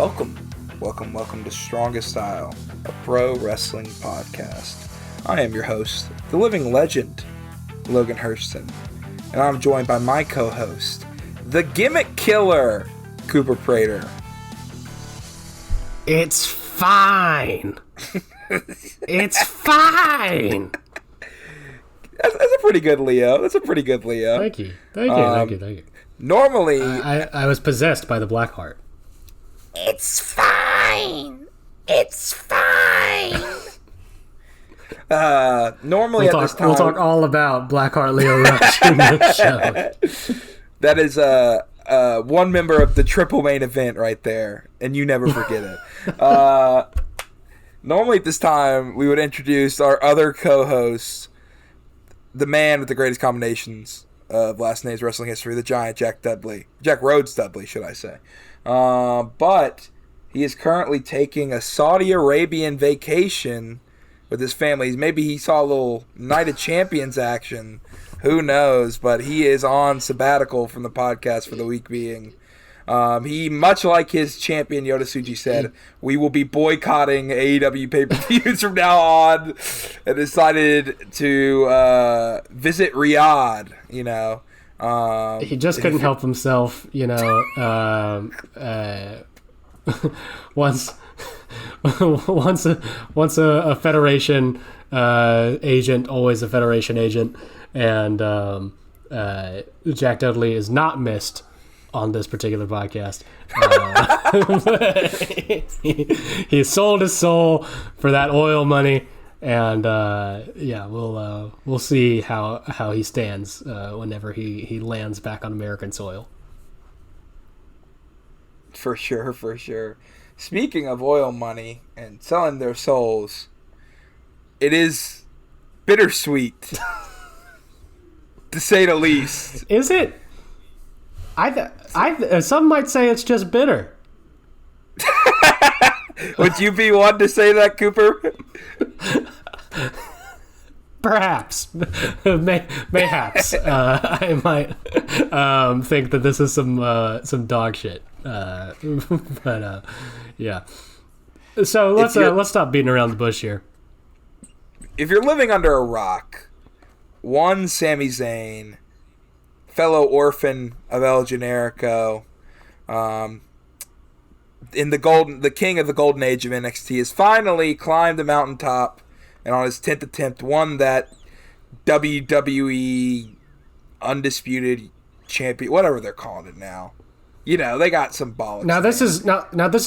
Welcome to Strongest Style, a pro wrestling podcast. I am your host, the living legend, Logan Hurston, and I'm joined by my co-host, the gimmick killer, Cooper Prater. It's fine. It's fine. That's a pretty good Leo. Thank you. Normally, I was possessed by the black heart. It's fine. Normally we'll talk all about Blackheart Leo Rush in this show. That is one member of the triple main event right there, and you never forget it. Normally at this time, we would introduce our other co-host, the man with the greatest combinations of last names wrestling history, the giant Jack Rhodes Dudley, should I say. But he is currently taking a Saudi Arabian vacation with his family. Maybe he saw a little Night of Champions action. Who knows? But he is on sabbatical from the podcast for the week being. He, much like his champion Yoda Tsuji said, we will be boycotting AEW pay-per-views from now on, and decided to visit Riyadh, he just couldn't help himself, once a Federation agent, always a Federation agent, and Jack Dudley is not missed on this particular podcast. He sold his soul for that oil money. And we'll see how he stands whenever he lands back on American soil. For sure. Speaking of oil money and selling their souls, it is bittersweet, to say the least. Is it? Some might say it's just bitter. Would you be one to say that, Cooper? Perhaps. Mayhaps. I might think that this is some dog shit. Yeah. So let's stop beating around the bush here. If you're living under a rock, one Sami Zayn, fellow orphan of El Generico, the king of the golden age of NXT, has finally climbed the mountaintop and on his 10th attempt won that WWE undisputed champion, whatever they're calling it now. They got some bollocks. Now this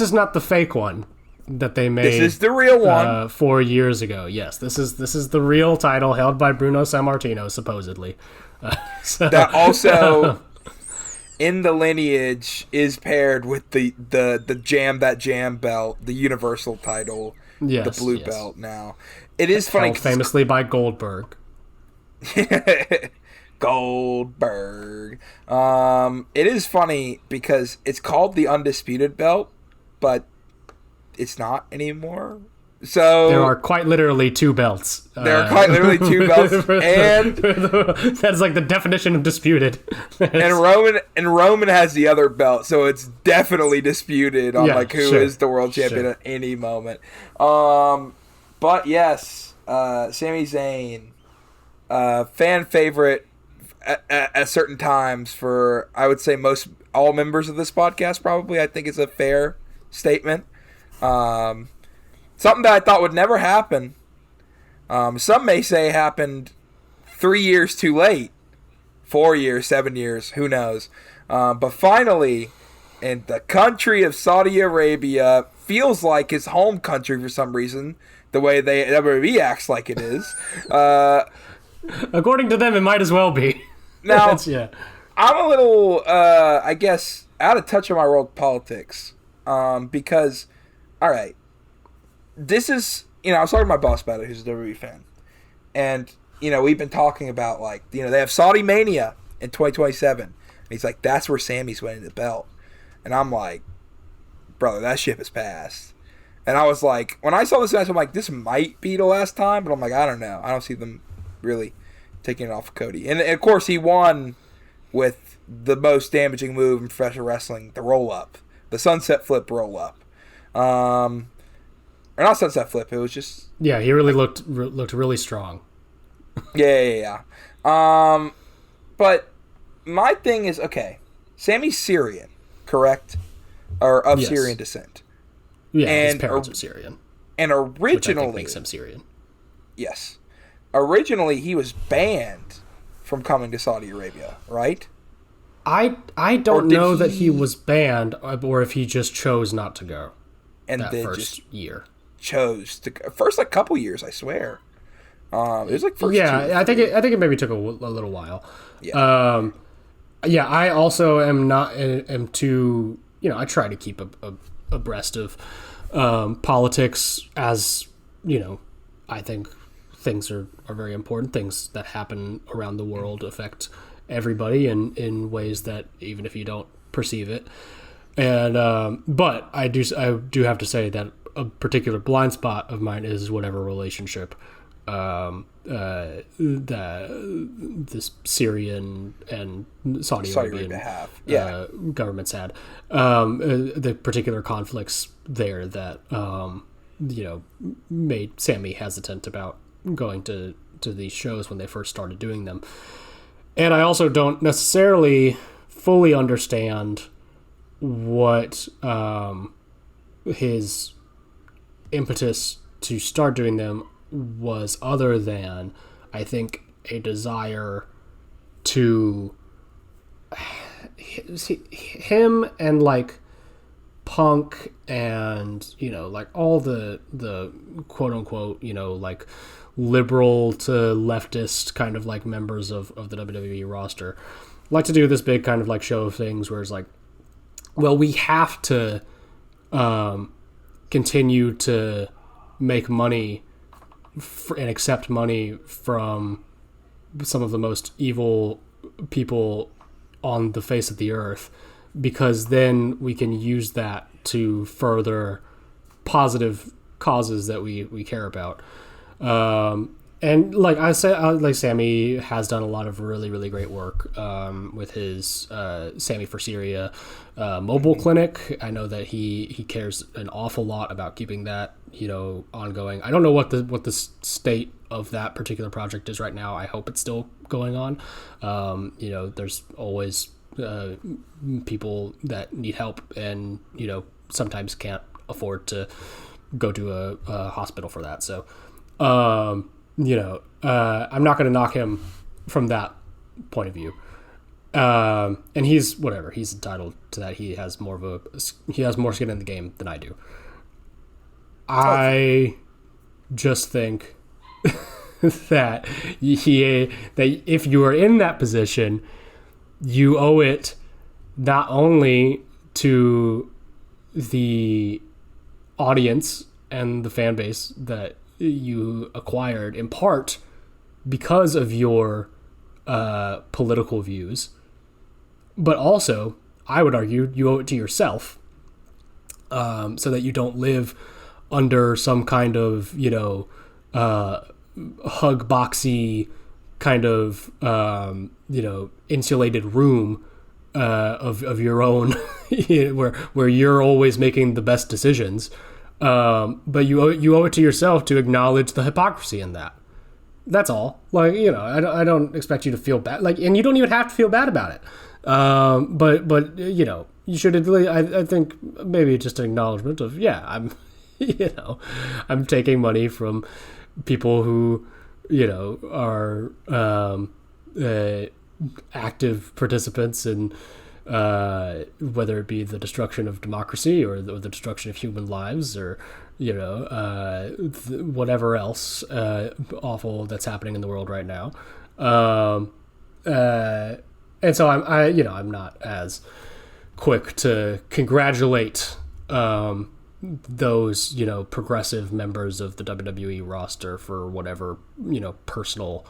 is not the fake one that they made. This is the real one. 4 years ago. Yes, this is the real title held by Bruno Sammartino, supposedly. That also in the lineage is paired with the Jam belt, the universal title, the blue belt now. It is funny. Held famously by Goldberg. Goldberg. It is funny because it's called the undisputed belt, but it's not anymore. So there are quite literally two belts. And that's like the definition of disputed. and Roman has the other belt, so it's definitely disputed on who is the world champion at any moment. But yes, Sami Zayn, fan favorite at certain times for, I would say, all members of this podcast. Probably, I think it's a fair statement. Something that I thought would never happen. Some may say happened 3 years too late. 4 years, 7 years, who knows. But finally, in the country of Saudi Arabia, feels like his home country for some reason, the way WWE acts like it is. According to them, it might as well be. Now, I'm a little, I guess, out of touch with my world politics. Because, all right, this is, I was talking to my boss about it, who's a WWE fan. And, we've been talking about, they have Saudi Mania in 2027. And he's like, that's where Sammy's winning the belt. And I'm like, brother, that ship has passed. And I was like, when I saw this match, I'm like, this might be the last time. But I'm like, I don't know. I don't see them really taking it off of Cody. And, of course, he won with the most damaging move in professional wrestling, the roll-up. The sunset flip roll-up. Or not sunset flip. It was just Yeah, he really looked really strong. yeah. But my thing is, okay, Sammy's Syrian, correct? Or of Yes. Syrian descent. Yeah, his And parents are Syrian, And which I think originally, makes him Syrian. yes. Originally, he was banned from coming to Saudi Arabia, right? I Or don't did know that he- he was banned, or if he just chose not to go And that then first just year. chose to go. First, like, couple years, I swear. It was like first Yeah, 2 I think it maybe took a little while. Yeah. Yeah, I also am too, I try to keep abreast of politics, as I think things are very important. Things that happen around the world affect everybody in ways that even if you don't perceive it. And but I do have to say that a particular blind spot of mine is whatever relationship this Syrian and Saudi Arabian have. Yeah. governments had. The particular conflicts there that made Sammy hesitant about going to these shows when they first started doing them. And I also don't necessarily fully understand what his impetus to start doing them was, other than, I think, a desire to him and like Punk and like all the quote unquote like liberal to leftist kind of like members of the WWE roster like to do this big kind of like show of things where it's like, well, we have to continue to make money and accept money from some of the most evil people on the face of the earth, because then we can use that to further positive causes that we care about. And like I said, like Sammy has done a lot of really, really great work with his Sammy for Syria mobile clinic. I know that he cares an awful lot about keeping that ongoing. I don't know what the state of that particular project is right now. I hope it's still going on. There's always people that need help and sometimes can't afford to go to a hospital for that. So I'm not going to knock him from that point of view. And he's entitled to that. He has more skin in the game than I do. I just think that if you are in that position, you owe it not only to the audience and the fan base that you acquired in part because of your political views, but also, I would argue, you owe it to yourself, so that you don't live under some kind of hug boxy kind of insulated room of your own where you're always making the best decisions. But you owe it to yourself to acknowledge the hypocrisy in that. That's all. Like, I don't expect you to feel bad. Like, and you don't even have to feel bad about it. But you should at least, I think maybe just an acknowledgement of, I'm, I'm taking money from people who, are active participants in whether it be the destruction of democracy or the destruction of human lives or whatever else awful that's happening in the world right now, and so I'm not as quick to congratulate those progressive members of the WWE roster for whatever personal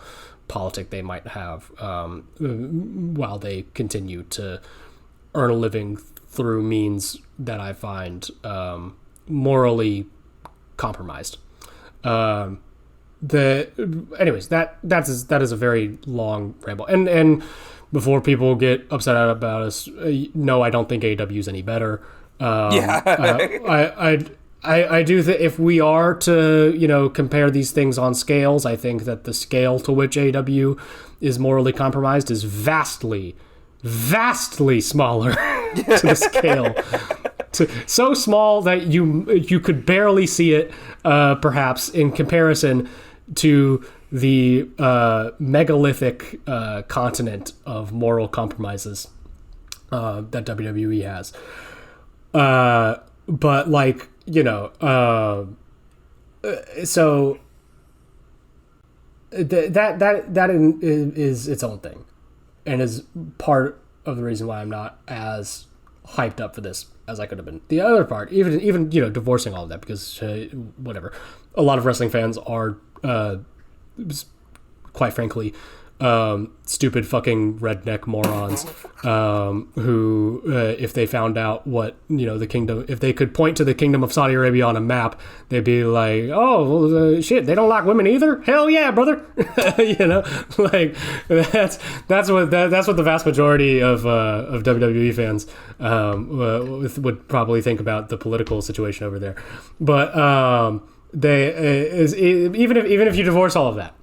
politic they might have, while they continue to earn a living through means that I find morally compromised. Anyways, that is a very long ramble. And before people get upset about us, no, I don't think AEW is any better. I do think if we are to, compare these things on scales, I think that the scale to which AEW is morally compromised is vastly, vastly smaller to the scale. So small that you could barely see it, perhaps, in comparison to the megalithic continent of moral compromises that WWE has. But like, so that is its own thing, and is part of the reason why I'm not as hyped up for this as I could have been. The other part, even divorcing all of that, because whatever, a lot of wrestling fans are quite frankly stupid fucking redneck morons who if they found out what the kingdom, if they could point to the kingdom of Saudi Arabia on a map, they'd be like, oh well, shit, they don't like women either, hell yeah, brother. Like that's what the vast majority of WWE fans would probably think about the political situation over there. But even if you divorce all of that,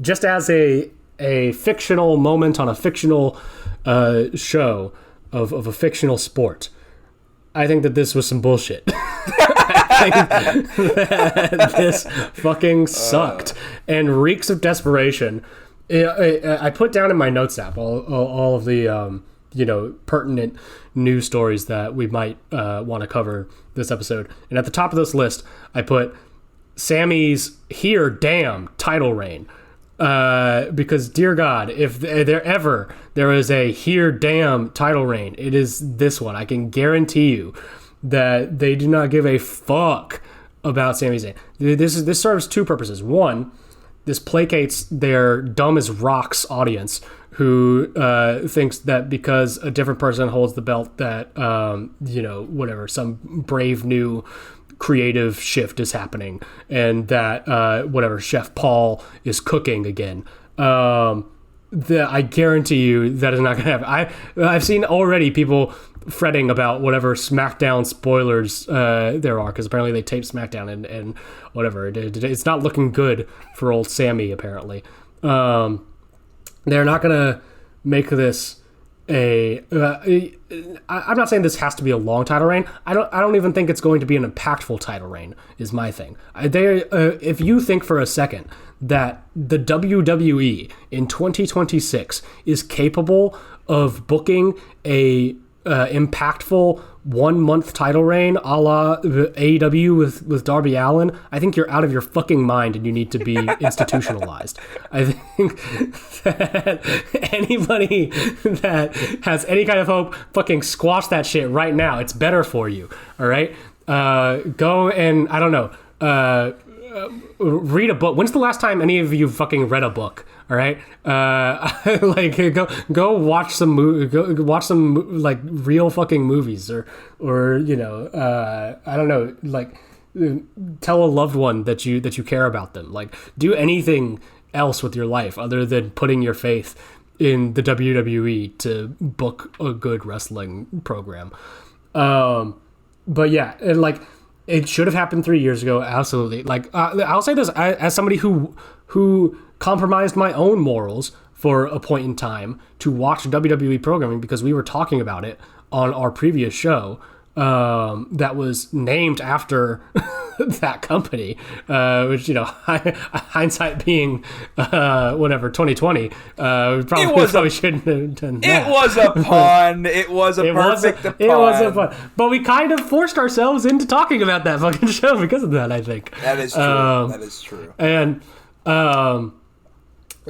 just as a fictional moment on a fictional show of a fictional sport, I think that this was some bullshit. I think that this fucking sucked and reeks of desperation. I put down in my notes app all of the pertinent news stories that we might want to cover this episode, and at the top of this list I put Sammy's "Here Damn" title reign, because dear God, if there is a "Here Damn" title reign, it is this one. I can guarantee you that they do not give a fuck about Sami Zayn. This serves two purposes. One, this placates their dumb as rocks audience who thinks that because a different person holds the belt that whatever, some brave new creative shift is happening, and that whatever, Chef Paul is cooking again. I guarantee you that is not going to happen. I've seen already people fretting about whatever SmackDown spoilers there are, because apparently they taped SmackDown and whatever. It's not looking good for old Sammy, apparently. They're not going to make this I'm not saying this has to be a long title reign. I don't even think it's going to be an impactful title reign, is my thing. If you think for a second that the WWE in 2026 is capable of booking a impactful 1 month title reign a la AEW with Darby Allin, I think you're out of your fucking mind and you need to be institutionalized. I think that anybody that has any kind of hope, fucking squash that shit right now. It's better for you. All right, go and I don't know. Read a book. When's the last time any of you fucking read a book? All right, like go watch some watch some like real fucking movies, or I don't know, like tell a loved one that you care about them. Like do anything else with your life other than putting your faith in the WWE to book a good wrestling program. But yeah, and like it should have happened 3 years ago. Absolutely. Like I'll say this as somebody who compromised my own morals for a point in time to watch WWE programming because we were talking about it on our previous show that was named after that company, which, hindsight being whatever, 2020, probably shouldn't have done that. It was a pun. It was a perfect pun. It was a pun. But we kind of forced ourselves into talking about that fucking show because of that, I think. That is true. That is true. And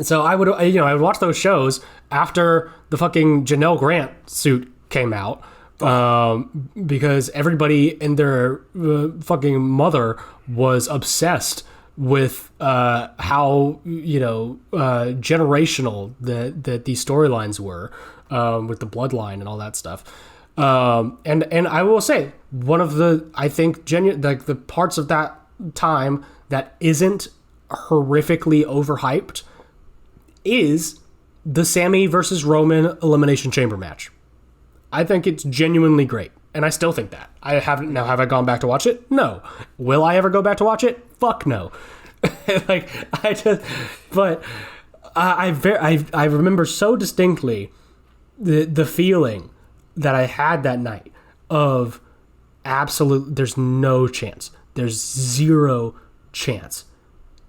so I would watch those shows after the fucking Janelle Grant suit came out, because everybody and their fucking mother was obsessed with how generational that these storylines were, with the bloodline and all that stuff. And I will say, one of the, I think, like the parts of that time that isn't horrifically overhyped is the Sammy versus Roman Elimination Chamber match. I think it's genuinely great. And I still think that. I haven't. Now, have I gone back to watch it? No. Will I ever go back to watch it? Fuck no. Like, I just, but I remember so distinctly the feeling that I had that night of absolute, there's no chance. There's zero chance.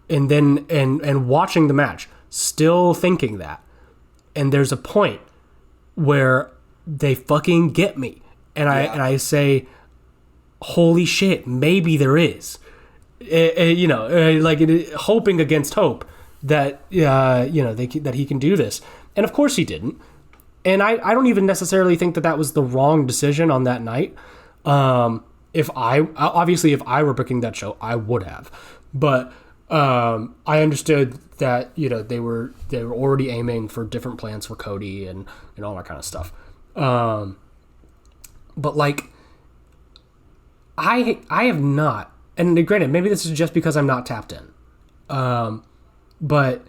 And then, and watching the match, still thinking that. And there's a point where they fucking get me. And I say, holy shit, maybe there is. Hoping against hope that, that he can do this. And of course he didn't. And I don't even necessarily think that was the wrong decision on that night. If I were booking that show, I would have. But I understood that, they were already aiming for different plans for Cody and all that kind of stuff. But like, I have not, and granted, maybe this is just because I'm not tapped in. But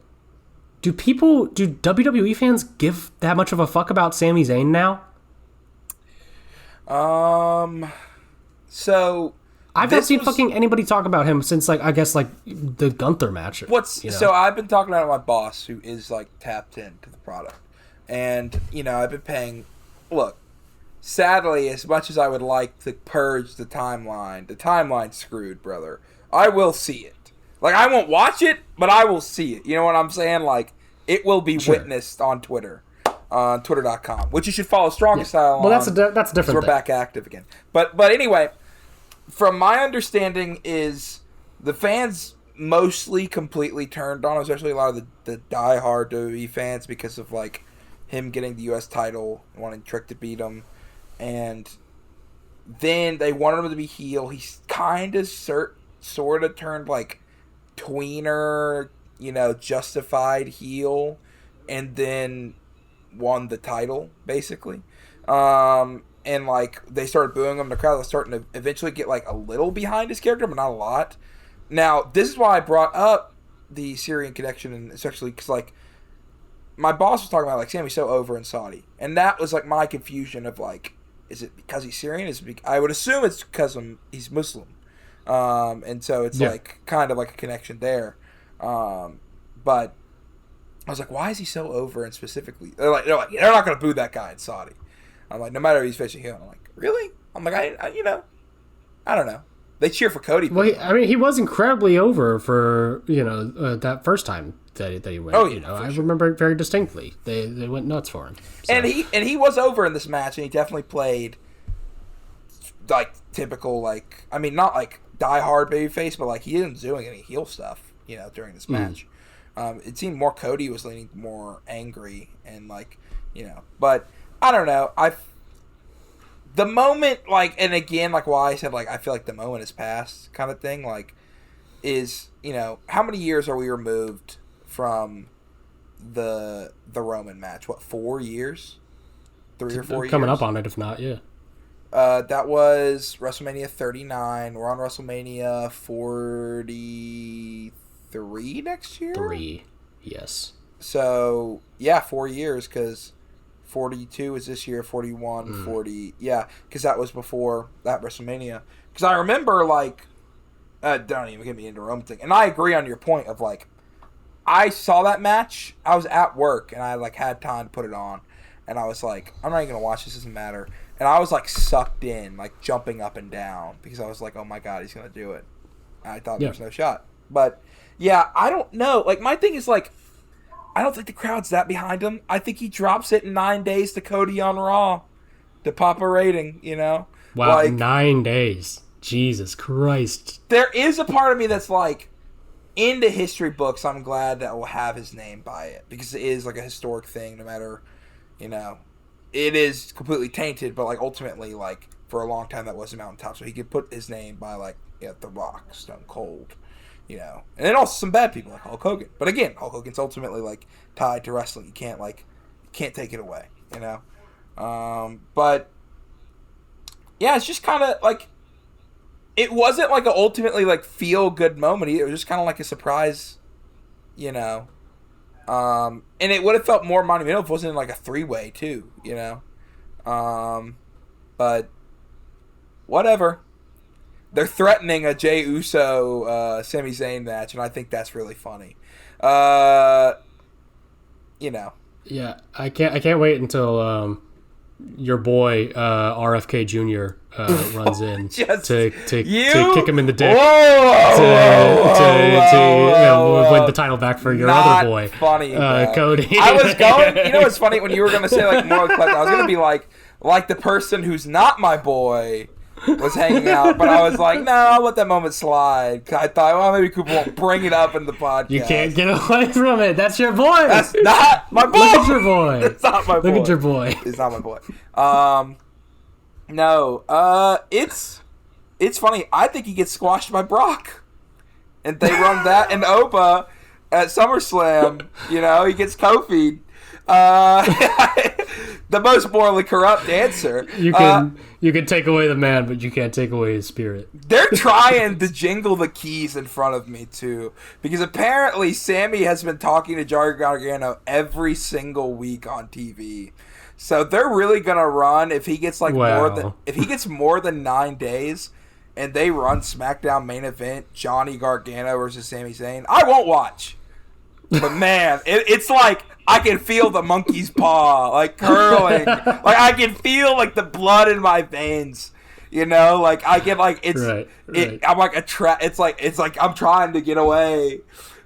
do WWE fans give that much of a fuck about Sami Zayn now? So I've not seen fucking anybody talk about him since, like, I guess, like, the Gunther match. So I've been talking about my boss, who is, like, tapped into the product. And, I've been paying... Look, sadly, as much as I would like to purge the timeline's screwed, brother. I will see it. Like, I won't watch it, but I will see it. You know what I'm saying? Like, it will be witnessed on Twitter. On Twitter.com. Which you should follow Strongest Style on. Well, that's a different we're thing. back active again. But anyway... From my understanding is the fans mostly completely turned on, especially a lot of the diehard WWE fans, because of, like, him getting the U.S. title, wanting Trick to beat him. And then they wanted him to be heel. He's kind of sort of turned, like, tweener, justified heel, and then won the title, basically. And, like, they started booing him. The crowd was starting to eventually get, like, a little behind his character, but not a lot. Now, this is why I brought up the Syrian connection, and especially because, like, my boss was talking about, like, Sammy's so over in Saudi. And that was, like, my confusion of, like, is it because he's Syrian? I would assume it's because he's Muslim. And so it's, like, kind of like a connection there. But I was like, why is he so over, and specifically? They're like they're not going to boo that guy in Saudi. I'm like, no matter if he's facing heel. I'm like, really? I'm like, I don't know. They cheer for Cody. Well, he was incredibly over for, that first time that he went. Oh, yeah, I remember it very distinctly. They went nuts for him. So. And he was over in this match, and he definitely played, like, typical, like, I mean, not like diehard babyface, but, like, he isn't doing any heel stuff, during this match. It seemed more Cody was leaning more angry and, like, but. I don't know. The moment, like, and again, like, why I said, like, I feel like the moment has passed kind of thing, like, is, how many years are we removed from the Roman match? What, 4 years? 3 or 4 years? Coming up on it, if not, yeah. That was WrestleMania 39. We're on WrestleMania 43 next year? 3, yes. So, yeah, 4 years, because... 42 is this year, 41, 40. Yeah, because that was before that WrestleMania. Because I remember, like, don't even get me into Roman thing. And I agree on your point of, like, I saw that match. I was at work, and I, like, had time to put it on. And I was like, I'm not even going to watch this. Doesn't matter. And I was, like, sucked in, like, jumping up and down. Because I was like, oh, my God, he's going to do it. And I thought there was no shot. But, yeah, I don't know. Like, my thing is, like, I don't think the crowd's that behind him. I think he drops it in 9 days to Cody on Raw to pop a rating, Wow, like, 9 days. Jesus Christ. There is a part of me that's like, in the history books, I'm glad that we'll have his name by it. Because it is, like, a historic thing, no matter, it is completely tainted, but, like, ultimately, like, for a long time that was a mountaintop. So he could put his name by, like, The Rock, Stone Cold. And then also some bad people like Hulk Hogan. But again, Hulk Hogan's ultimately, like, tied to wrestling. You can't take it away, But, yeah, it's just kind of, like, it wasn't, like, a ultimately, like, feel-good moment either. It was just kind of like a surprise, And it would have felt more monumental if it wasn't, like, a three-way, too, But, whatever. They're threatening a Jey Uso Sami Zayn match, and I think that's really funny. Yeah, I can't wait until your boy RFK Jr. Runs in to kick him in the dick to win the title back for your other boy, funny, Cody. I was going. You know what's funny? When you were going to say like more collective, I was going to be like the person who's not my boy was hanging out, but I was like, no, I'll let that moment slide. I thought, well, maybe Cooper won't bring it up in the podcast. You can't get away from it. That's your boy. That's not my boy. Look at your boy. It's not my boy. Look at your boy. It's not my boy. No. It's funny. I think he gets squashed by Brock, and they run that and Opa at SummerSlam. He gets Kofi'd. The most morally corrupt answer. You can take away the man, but you can't take away his spirit. They're trying to jingle the keys in front of me too, because apparently Sammy has been talking to Johnny Gargano every single week on TV. So they're really gonna run if he gets more than 9 days, and they run SmackDown main event Johnny Gargano versus Sami Zayn. I won't watch. But man, it's like I can feel the monkey's paw like curling. Like I can feel like the blood in my veins. Like I get like it's right. I'm like it's like I'm trying to get away.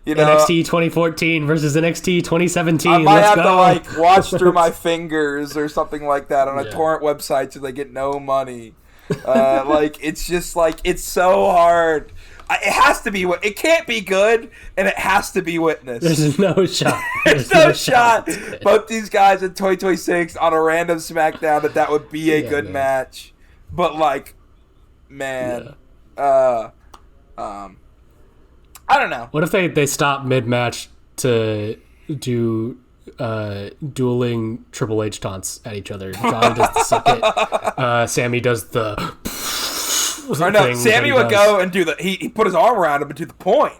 NXT 2014 versus NXT 2017. I might have to like watch through my fingers or something like that on a torrent website so they get no money. Like it's just like it's so hard. It has to be. It can't be good, and it has to be witnessed. There's no shot. There's no shot. Both these guys in 2026 on a random SmackDown that would be a good match. But like, man, I don't know. What if they stop mid-match to do dueling Triple H taunts at each other? Johnny does the suck it. Sammy does the. Or no, Sammy would go and do he put his arm around him and do the point.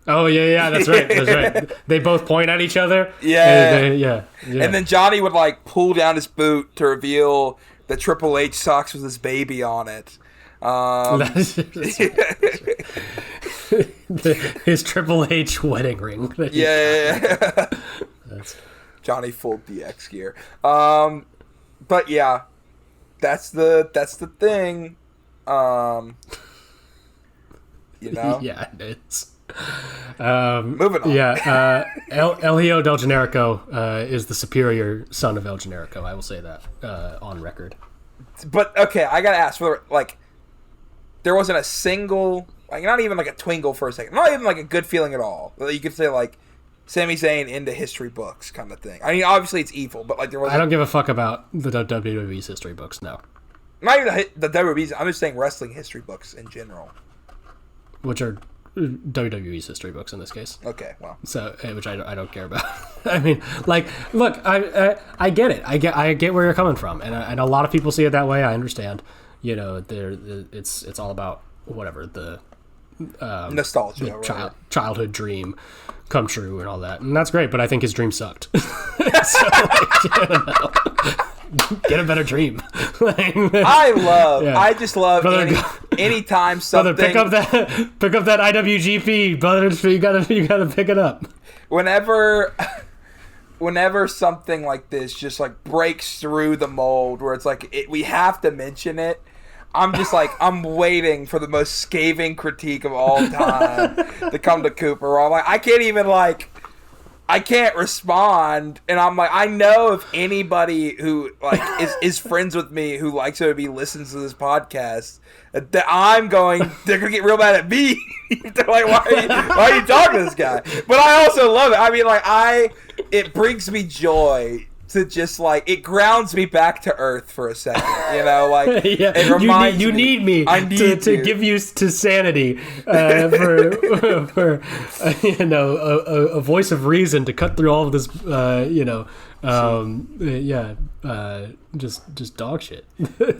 Oh yeah, that's right. They both point at each other. Yeah. And then Johnny would like pull down his boot to reveal that Triple H socks with his baby on it. His Triple H wedding ring. Yeah. Johnny full DX gear. But yeah, that's the thing. Yeah, it is. Moving on. Yeah, El Hijo del Generico is the superior son of El Generico. I will say that on record. But okay, I gotta ask for there wasn't a single, like not even like a twinkle for a second, not even like a good feeling at all. You could say like Sami Zayn into history books kind of thing. I mean, obviously it's evil, but like there was. I don't give a fuck about the WWE's history books. No. Not even the WWE's. I'm just saying wrestling history books in general. Which are WWE's history books in this case. Okay, well. So, which I don't care about. I mean, like, look, I get it. I get where you're coming from, and a lot of people see it that way. I understand. It's all about whatever the nostalgia, childhood dream come true and all that, and that's great. But I think his dream sucked. So, I don't know. Get a better dream. I just love anytime something. Brother, pick up that IWGP, brother. You gotta pick it up. Whenever something like this just like breaks through the mold, where it's like we have to mention it. I'm just like I'm waiting for the most scathing critique of all time to come to Cooper. Where I'm like I can't respond, and I'm like, I know if anybody who like is friends with me who likes WWE listens to this podcast, that they're gonna get real mad at me. They're like, why are you talking to this guy? But I also love it. I mean, like it brings me joy to just like it grounds me back to earth for a second, like yeah, it reminds you need me to give you to sanity for a voice of reason to cut through all of this Just dog shit.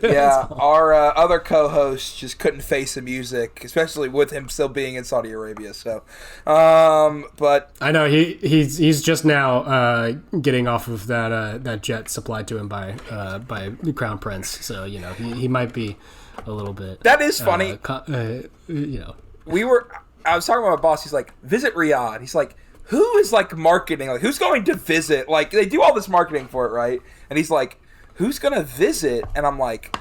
Yeah, our other co-host just couldn't face the music, especially with him still being in Saudi Arabia. So, but I know he's just now getting off of that jet supplied to him by the Crown Prince. So he might be a little bit. That is funny. I was talking about my boss. He's like, visit Riyadh. He's like, who is like marketing? Like, who's going to visit? Like, they do all this marketing for it, right? And he's like, who's going to visit? And I'm like,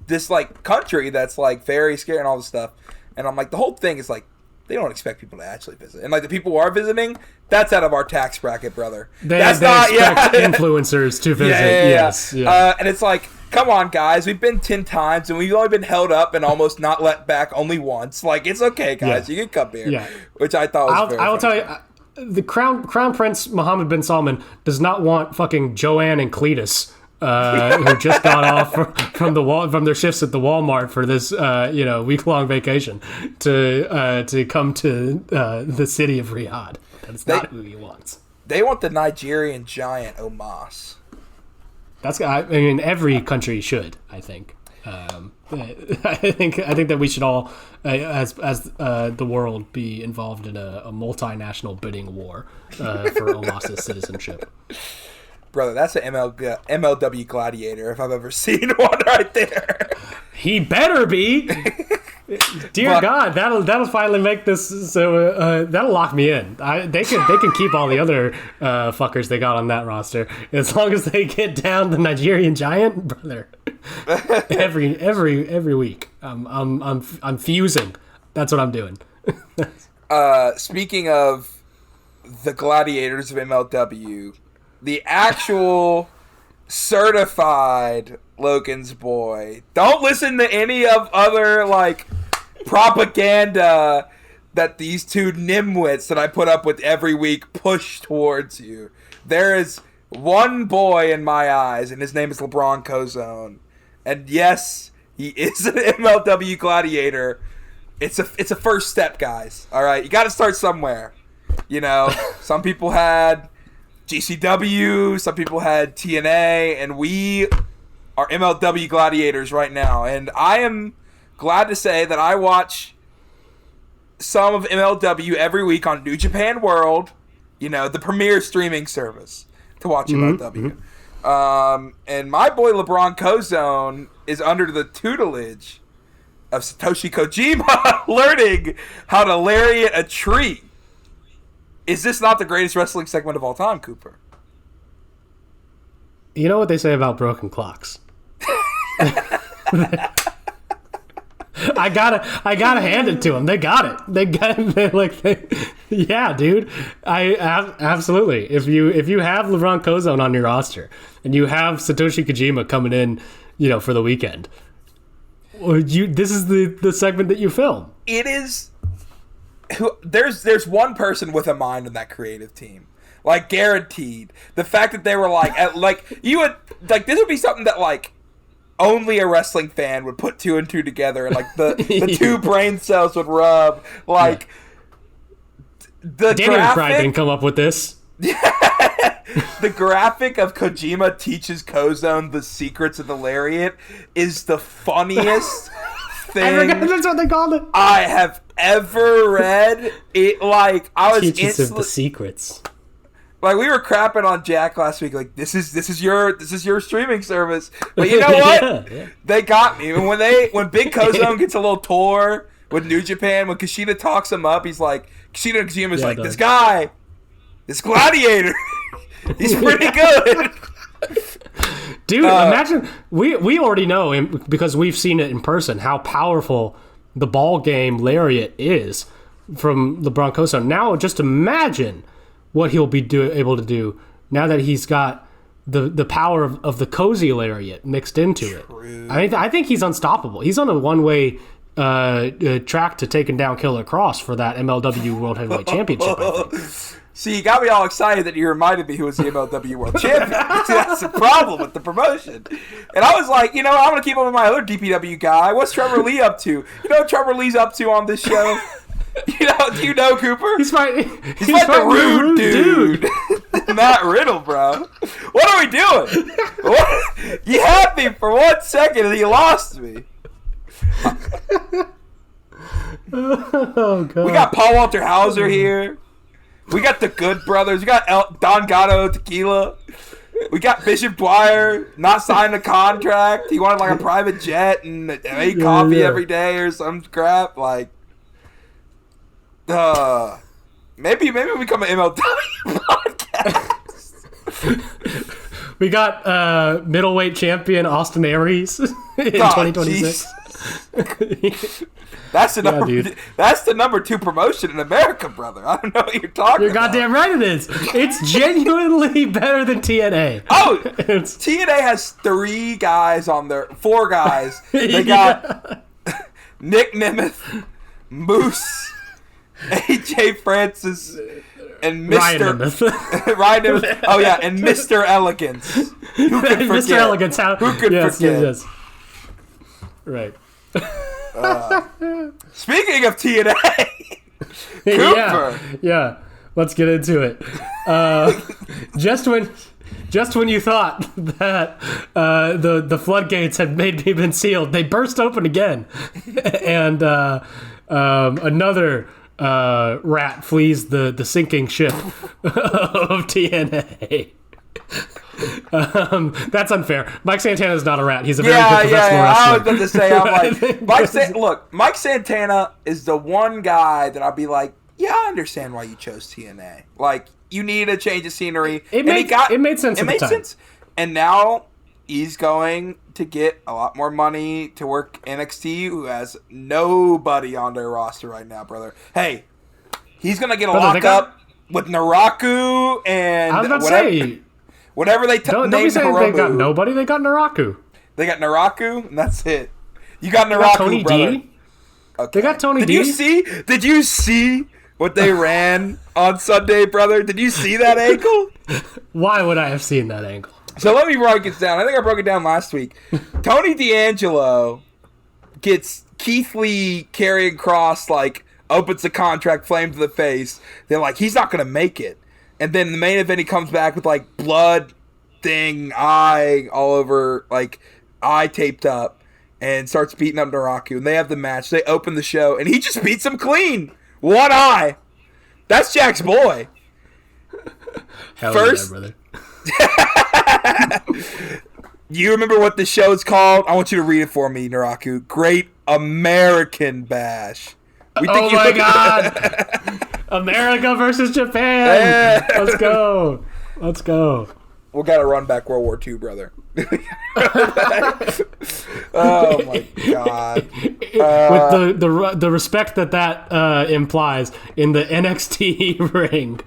this like country that's like very scary and all this stuff. And I'm like, the whole thing is like, they don't expect people to actually visit. And like the people who are visiting, that's out of our tax bracket, brother. That's not expect influencers to visit. Yes. Yeah. And it's like, come on, guys. We've been 10 times, and we've only been held up and almost not let back only once. Like, it's okay, guys. You can come here. Yeah. Which I thought was very I will tell you, the Crown Prince Mohammed bin Salman does not want fucking Joanne and Cletus, who just got off from their shifts at the Walmart for this week-long vacation to come to the city of Riyadh. That's not who he wants. They want the Nigerian giant Omas. I mean, every country should. I think. I think that we should all, as the world, be involved in a multinational bidding war for Omas's citizenship. Brother, that's an MLW gladiator if I've ever seen one right there. He better be. Dear God, that'll finally make this. So that'll lock me in. They can keep all the other fuckers they got on that roster as long as they get down the Nigerian giant, brother. every week, I'm fusing. That's what I'm doing. Speaking of the gladiators of MLW, the actual certified Logan's boy. Don't listen to any of other like propaganda that these two nimwits that I put up with every week push towards you. There is one boy in my eyes, and his name is Labron Kozone. And yes, he is an MLW gladiator. It's a first step, guys. All right, you got to start somewhere. Some people had GCW, some people had TNA, and we are MLW gladiators right now. And I am glad to say that I watch some of MLW every week on New Japan World, the premier streaming service to watch MLW. And my boy LeBron Kozone is under the tutelage of Satoshi Kojima learning how to lariat a tree. Is this not the greatest wrestling segment of all time, Cooper? You know what they say about broken clocks. I gotta hand it to them. They got it. Yeah, dude. Absolutely. If you have LeBron Kozone on your roster and you have Satoshi Kojima coming in, for the weekend, this is the segment that you film. It is. There's one person with a mind in that creative team, like guaranteed. The fact that they were you would this would be something that only a wrestling fan would put two and two together, and the two brain cells would rub. The Daniel graphic didn't come up with this. The graphic of Kojima teaches Kozone the secrets of the lariat is the funniest thing that's what they called it. I have ever read. It I was teaches him the secrets. We were crapping on Jack last week. This is your streaming service. But you know what? Yeah. They got me. And when Big Kozone gets a little tour with New Japan, when Kushida talks him up, he's like, Kushida and Kojima's this guy, this gladiator, he's pretty good. Dude, imagine we already know because we've seen it in person how powerful the ball game lariat is from LeBron Kozone. Now, just imagine what he'll be able to do now that he's got the power of the cozy lariat mixed into it. I think he's unstoppable. He's on a one-way track to taking down Killer Cross for that MLW World Heavyweight Championship, I think. See, you got me all excited that you reminded me who was the MLW World Champion. That's the problem with the promotion. And I was like, I'm going to keep up with my other DPW guy. What's Trevor Lee up to? You know what Trevor Lee's up to on this show? Do you know Cooper? He's fighting the rude dude. Not Riddle, bro. What are we doing? What? You had me for 1 second and you lost me. Oh god. We got Paul Walter Hauser here. We got the Good Brothers. We got Don Gatto Tequila. We got Bishop Dwyer not signed a contract. He wanted like a private jet and ate coffee every day or some crap. Like, maybe we become an MLW podcast. We got middleweight champion Austin Aries in 2026. That's the number 2 promotion in America, brother. I don't know what you're talking You're about. goddamn right it is. It's genuinely better than TNA. Oh, TNA has 4 guys. They got Nick Nemeth, Moose, AJ Francis, and Ryan Mr. Ryan Nemeth. Oh yeah, and Mr. Elegance. Who could forget? Mr. Elegance. Who could forget? Yes. Right. Speaking of TNA, Cooper. Yeah. Let's get into it. Just when you thought that the floodgates had maybe been sealed, they burst open again, and another rat flees the sinking ship of TNA. That's unfair. Mike Santana is not a rat. He's a very good professional wrestler. I was about to say, I'm like, Mike Santana is the one guy that I'll be like, yeah, I understand why you chose TNA. Like, you need a change of scenery. It made sense. It made sense. And now he's going to get a lot more money to work NXT, who has nobody on their roster right now, brother. Hey, he's going to get a lockup with Naraku and I was about to say, whatever they name Hiromu. They got nobody. They got Naraku. They got Naraku, and that's it. You got Naraku, Tony brother. D. Okay. They got Tony D. Did you see what they ran on Sunday, brother? Did you see that angle? Why would I have seen that angle? So let me break it down. I think I broke it down last week. Tony D'Angelo gets Keith Lee carrying cross, like, opens the contract, flame to the face. They're like, he's not going to make it. And then the main event, he comes back with, like, blood thing, eye all over, like, eye taped up, and starts beating up Naraku. And they have the match. They open the show, and he just beats him clean. One eye. That's Jack's boy. Hell First, yeah, brother. You remember what the show's called? I want you to read it for me, Naraku. Great American Bash. Oh my God. America versus Japan. Yeah. Let's go. We got to run back World War II, brother. Oh my God. With the respect that implies in the NXT ring,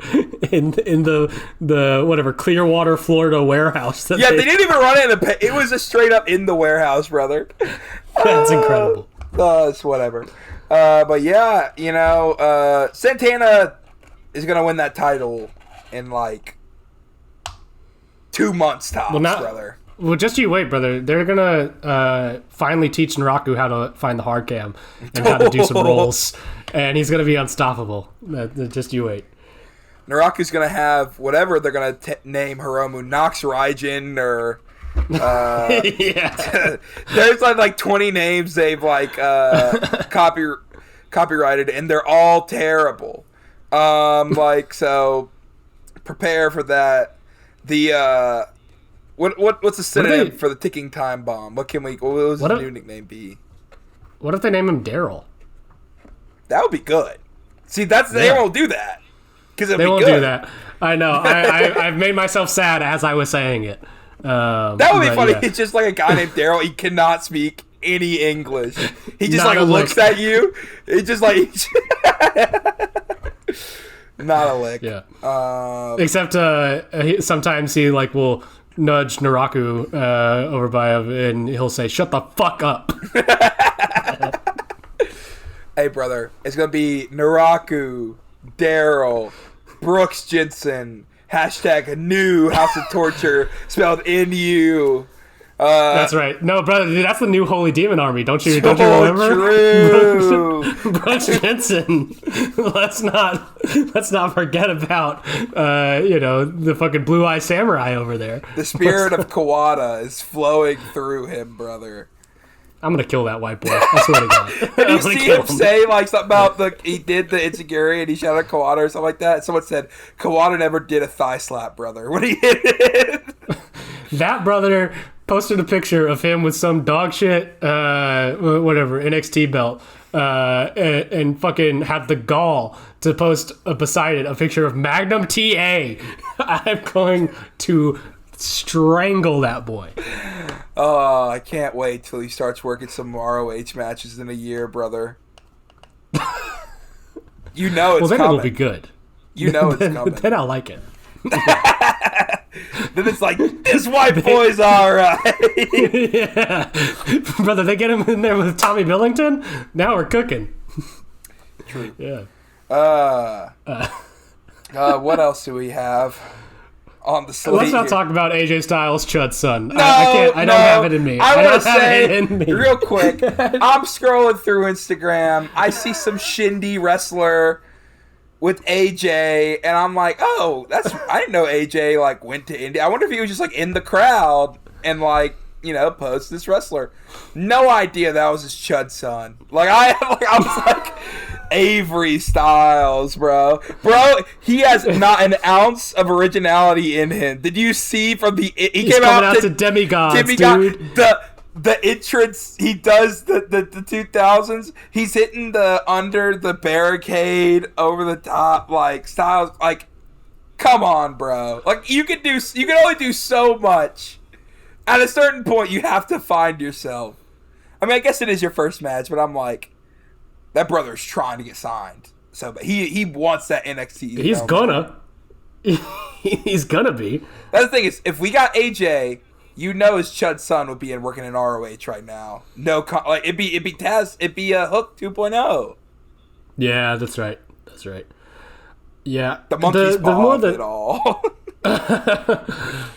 in the whatever Clearwater, Florida warehouse. They didn't even run it in the. It was just straight up in the warehouse, brother. That's incredible. It's whatever. But yeah, Santana is gonna win that title in like 2 months tops, brother. Well, just you wait, brother. They're gonna finally teach Naraku how to find the hard cam and how to do some rolls, and he's gonna be unstoppable. Just you wait. Naraku's gonna have whatever they're gonna name Hiromu, Nox Raijin or. Yeah. There's like 20 names they've like copyrighted, and they're all terrible. So prepare for that. The what's the synonym for the ticking time bomb? What was his new nickname be? What if they name him Daryl? That would be good. See, they won't do that because they won't do that. I know. I've made myself sad as I was saying it. That would be funny. Yeah. It's just like a guy named Daryl. He cannot speak any English. He just Not like looks at you. He just like not a lick. Yeah. Except sometimes he like will nudge Naraku over by him, and he'll say, "Shut the fuck up." Hey, brother, it's gonna be Naraku, Daryl, Brooks Jensen. # new House of Torture spelled NU. That's right. No, brother, dude, that's the new Holy Demon Army. Don't you remember? True. Brooks Jensen. Let's not forget about the fucking Blue Eye Samurai over there. The spirit of Kawada is flowing through him, brother. I'm gonna kill that white boy. I swear to God. Did you see him say like something about he did the Ichiguri and he shouted at Kawada or something like that? Someone said Kawada never did a thigh slap, brother. When he hit it. That brother posted a picture of him with some dog shit, whatever, NXT belt, and fucking have the gall to post beside it a picture of Magnum TA. I'm going to strangle that boy. Oh, I can't wait till he starts working some ROH matches in a year, brother. You know it's well, then coming. It'll be good. You know it's coming. Then I'll like it. Then it's like, this white boy's alright. Yeah. Brother, they get him in there with Tommy Billington? Now we're cooking. True. Yeah. What else do we have on the slate? Let's not talk about AJ Styles' Chud's son. No, I can't. I don't have it in me. I want to say, it in me. real quick, I'm scrolling through Instagram. I see some shindy wrestler with AJ, and I'm like, oh, I didn't know AJ like went to India. I wonder if he was just like in the crowd and like, posed this wrestler. No idea that was his Chud son. I was like, Avery Styles, bro, he has not an ounce of originality in him. Did you see from he He's came coming out to Demigods, dude. The entrance he does the 2000s, he's hitting the under the barricade over the top, like Styles, like, come on, bro. Like, you can only do so much. At a certain point you have to find yourself. I mean, I guess it is your first match, but I'm like, that brother's trying to get signed. So but he wants that NXT. He's gonna. He's gonna be. That's the thing is, if we got AJ, his Chud's son would be working in ROH right now. No, it'd be Taz, it'd be a Hook 2.0. Yeah, that's right. That's right. Yeah, the monkey's paw of it all.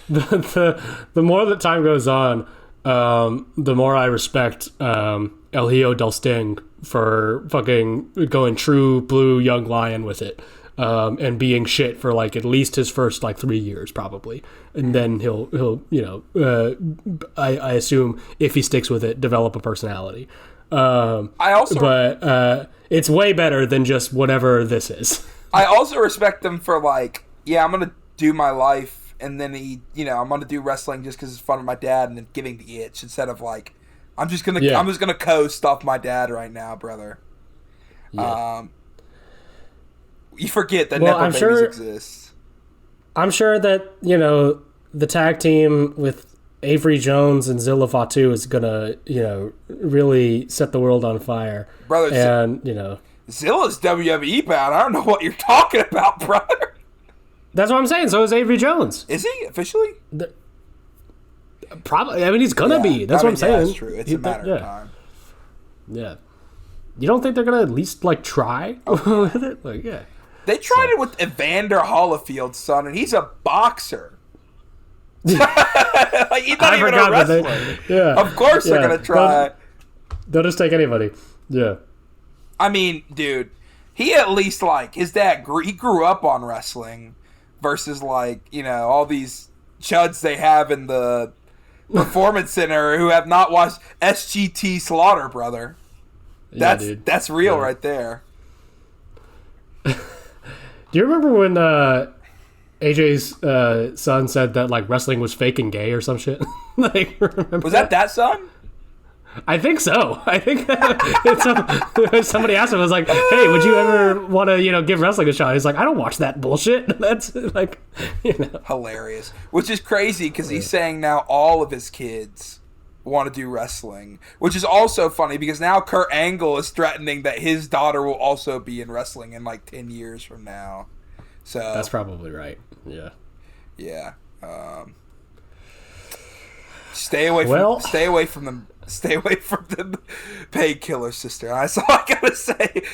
the more that time goes on, the more I respect El Hijo del Sting for fucking going true blue young lion with it. And being shit for like at least his first like 3 years probably, and then he'll I assume if he sticks with it, develop a personality. But it's way better than just whatever this is. I also respect him for like, I'm gonna do my life, and then I'm gonna do wrestling just because it's fun with my dad, and then getting the itch instead of like, I'm just gonna coast off my dad right now, brother. Yeah. You forget that nepo babies exist. I'm sure that, the tag team with Avery Jones and Zilla Fatu is going to, really set the world on fire. Brother, and, Zilla's WWE bound. I don't know what you're talking about, brother. That's what I'm saying. So is Avery Jones. Is he officially? Probably. I mean, he's going to be. That's what I'm saying. That's true. It's a matter of time. Yeah. You don't think they're going to at least, try with it? Yeah. They tried it with Evander Holyfield's son, and he's a boxer. He's not even a wrestler. Of course they're going to try. They'll just take anybody. Yeah. I mean, dude, he at least, his dad, he grew up on wrestling versus, all these chuds they have in the Performance Center who have not watched SGT Slaughter, brother. That's real right there. Do you remember when AJ's son said that wrestling was fake and gay or some shit? Was that son? I think so. I think somebody asked him, I was like, "Hey, would you ever want to, give wrestling a shot?" He's like, "I don't watch that bullshit." That's hilarious. Which is crazy because he's saying now all of his kids want to do wrestling, which is also funny because now Kurt Angle is threatening that his daughter will also be in wrestling in 10 years from now. So that's probably right. Yeah. Stay away from the painkiller, sister. That's all I gotta say.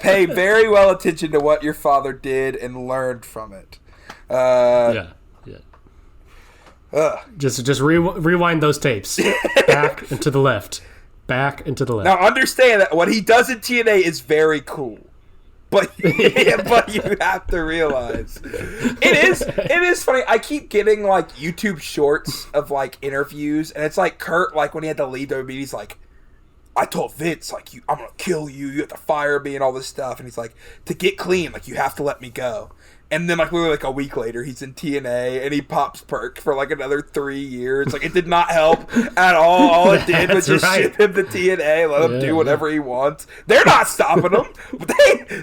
Pay very well attention to what your father did and learned from it. Just rewind those tapes. Back and to the left. Back and to the left. Now understand that what he does in TNA is very cool. But but you have to realize it is funny. I keep getting like YouTube shorts of like interviews, and it's like Kurt, like when he had to leave WWE, he's like, I told Vince, like, I'm gonna kill you, you have to fire me and all this stuff, and he's like, to get clean, like, you have to let me go. And then like literally like a week later, he's in TNA and he pops Perk for like another 3 years. Like, it did not help at all. All it did was just ship him to TNA, let him do whatever he wants. They're not stopping him.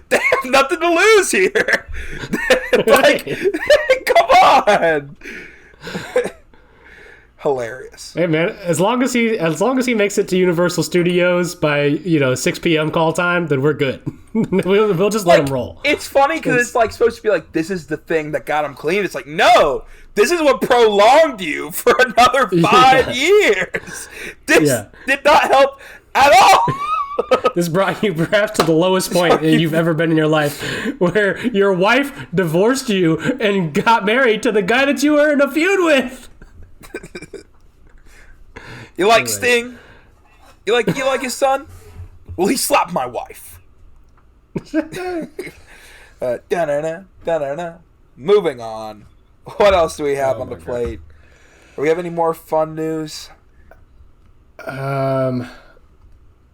They have nothing to lose here. Like, come on. Hilarious. Hey man, as long as he makes it to Universal Studios by 6 p.m. call time, then we're good. we'll just let him roll. It's funny because it's like supposed to be like, this is the thing that got him clean. It's like, no, this is what prolonged you for another 5 years. This did not help at all. This brought you perhaps to the lowest point you've ever been in your life, where your wife divorced you and got married to the guy that you were in a feud with. You like Sting? You like his son? Well, he slapped my wife. Moving on. What else do we have on the plate? Do we have any more fun news? Not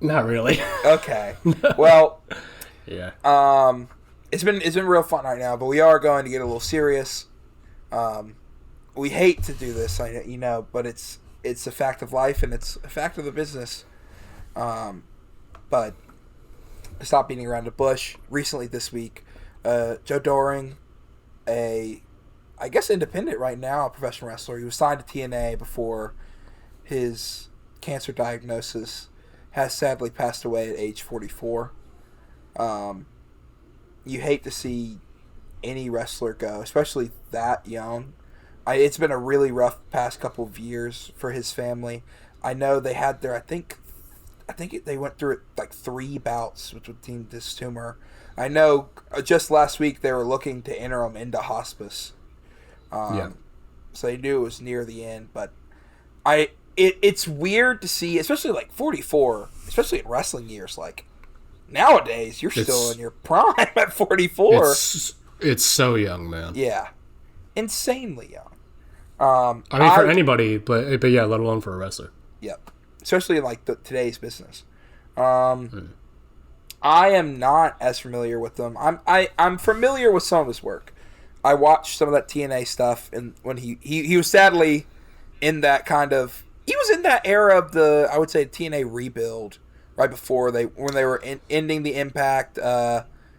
really. Okay. Well, yeah. It's been real fun right now, but we are going to get a little serious. We hate to do this, but it's a fact of life and it's a fact of the business. But stop beating around the bush. Recently this week, Joe Doring, I guess independent right now, a professional wrestler, he was signed to TNA before his cancer diagnosis, has sadly passed away at age 44. You hate to see any wrestler go, especially that young. It's been a really rough past couple of years for his family. I know they had their, I think they went through like 3 bouts with this tumor. I know just last week they were looking to enter him into hospice. So they knew it was near the end. But it's weird to see, especially like 44, especially in wrestling years. Like nowadays, you're still in your prime at 44. It's so young, man. Yeah, insanely young. I mean, for anybody, but yeah, let alone for a wrestler. Yep. Especially in like today's business. I am not as familiar with them. I'm familiar with some of his work. I watched some of that TNA stuff, and when he was sadly in that he was in that era of the, I would say, TNA rebuild right before when they were ending the Impact.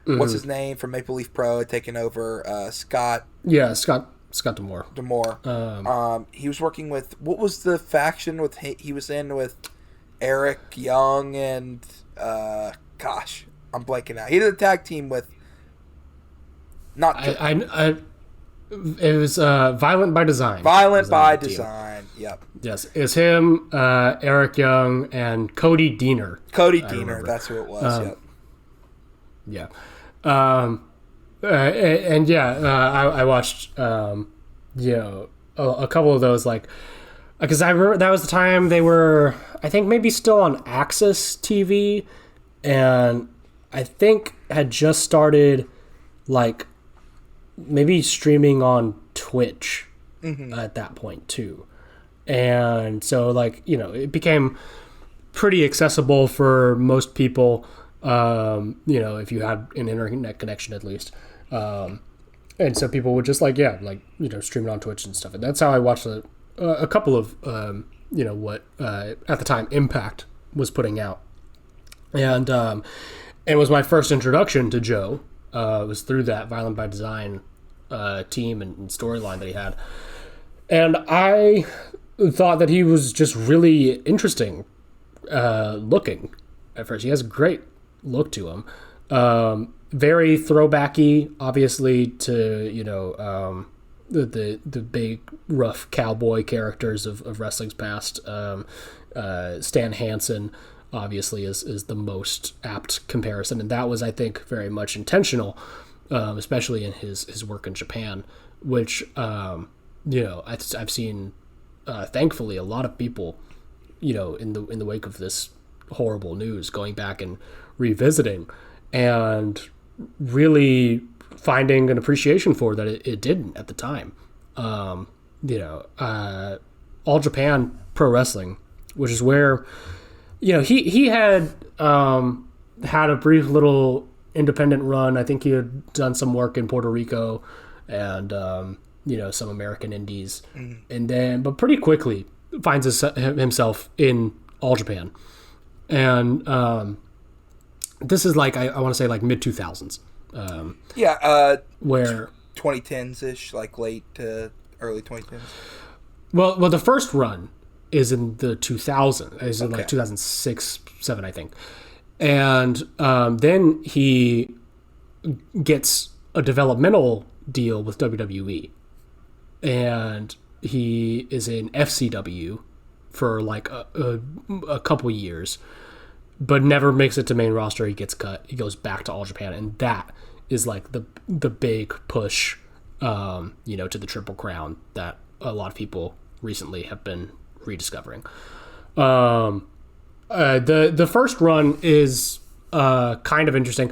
What's his name from Maple Leaf Pro had taken over? Scott. Yeah, Scott D'Amore. He was working with, what was the faction he was in with Eric Young and gosh, I'm blanking out. He did a tag team with it was Violent by Design. Violent by Design. Yep. Yes, it's him, Eric Young, and Cody Deaner. That's who it was. Yep. Yeah. I watched, a couple of those, like, because I remember that was the time they were, I think, maybe still on Access TV, and I think had just started, like, maybe streaming on Twitch at that point, too. And so, like, it became pretty accessible for most people, if you had an internet connection at least. And so people would just stream it on Twitch and stuff. And that's how I watched a couple of, what at the time Impact was putting out. And it was my first introduction to Joe. It was through that Violent by Design team and storyline that he had. And I thought that he was just really interesting looking at first. He has a great look to him. Very throwbacky, obviously, to the big rough cowboy characters of wrestling's past. Stan Hansen obviously is the most apt comparison, and that was, I think, very much intentional, especially in his work in Japan, which I've seen thankfully, a lot of people, in the wake of this horrible news, going back and revisiting and really finding an appreciation for that it didn't at the time. All Japan Pro Wrestling, which is where, he had had a brief little independent run. I think he had done some work in Puerto Rico and, some American indies. But pretty quickly finds himself in All Japan. And this is like, I want to say like mid-2000s. Where 2010s-ish, like late to early 2010s. Well, the first run is in the 2000s. Is in like 2006, 7, I think. And then he gets a developmental deal with WWE. And he is in FCW for like a couple years, but never makes it to main roster. He gets cut. He goes back to All Japan, and that is like the big push, to the Triple Crown that a lot of people recently have been rediscovering. The first run is kind of interesting.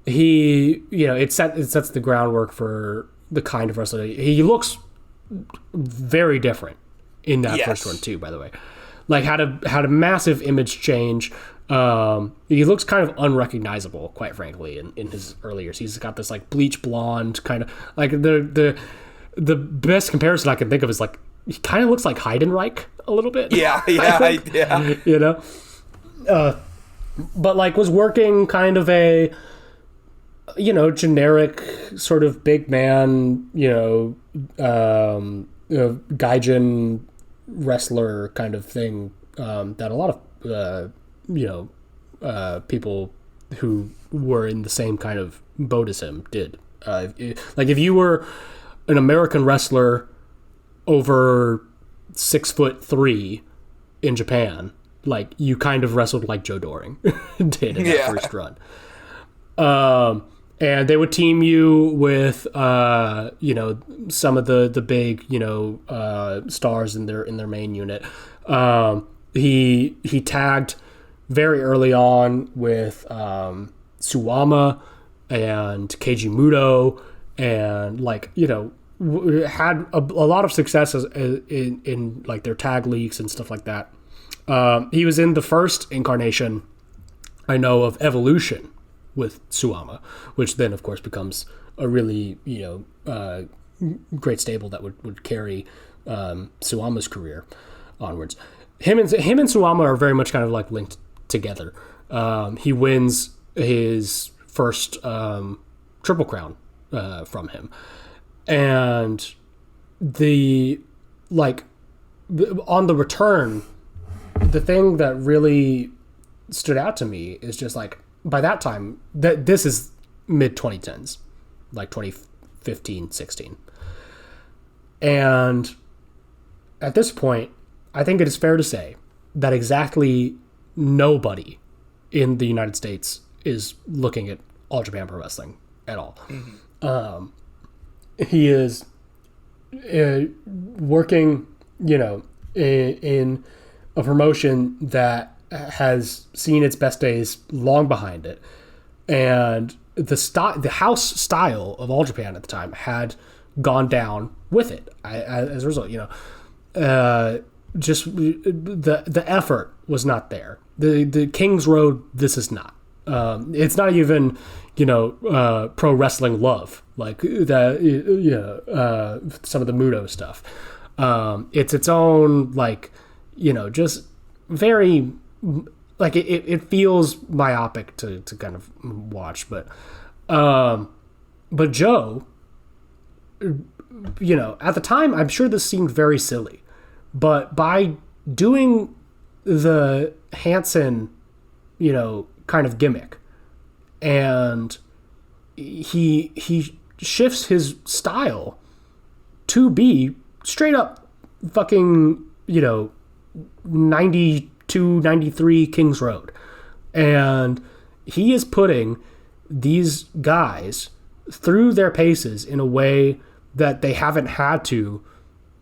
He, it sets the groundwork for the kind of wrestler he looks. Very different in that first run too, by the way. Like had a massive image change. He looks kind of unrecognizable, quite frankly, in his early years. He's got this like bleach blonde kind of like the best comparison I can think of is like he kind of looks like Heidenreich a little bit. Yeah. But like was working kind of a generic sort of big man, gaijin wrestler kind of thing that a lot of people who were in the same kind of boat as him did. Like if you were an American wrestler over 6'3" in Japan, like you kind of wrestled like Joe Doring did in that first run. And they would team you with, some of the big, stars in their main unit. He tagged very early on with Suwama and Keiji Muto, and had a lot of success in like their tag leagues and stuff like that. He was in the first incarnation, I know, of Evolution with Suwama, which then of course becomes a really great stable that would carry Suwama's career onwards. Him and Suwama are very much kind of like linked together. He wins his first Triple Crown from him, and on the return, the thing that really stood out to me is just like, by that time, this is mid 2010s, like 2015, 16. And at this point, I think it is fair to say that exactly nobody in the United States is looking at All Japan Pro Wrestling at all. Mm-hmm. He is working, in a promotion that has seen its best days long behind it, and the house style of All Japan at the time had gone down with it. As a result, just the effort was not there. The King's Road, this is not. It's not even pro wrestling love like that. Some of the Muto stuff. It's its own just very. Like it feels myopic to kind of watch, but Joe, at the time, I'm sure this seemed very silly, but by doing the Hansen, kind of gimmick, and he shifts his style to be straight up fucking 92-93 Kings Road, and he is putting these guys through their paces in a way that they haven't had to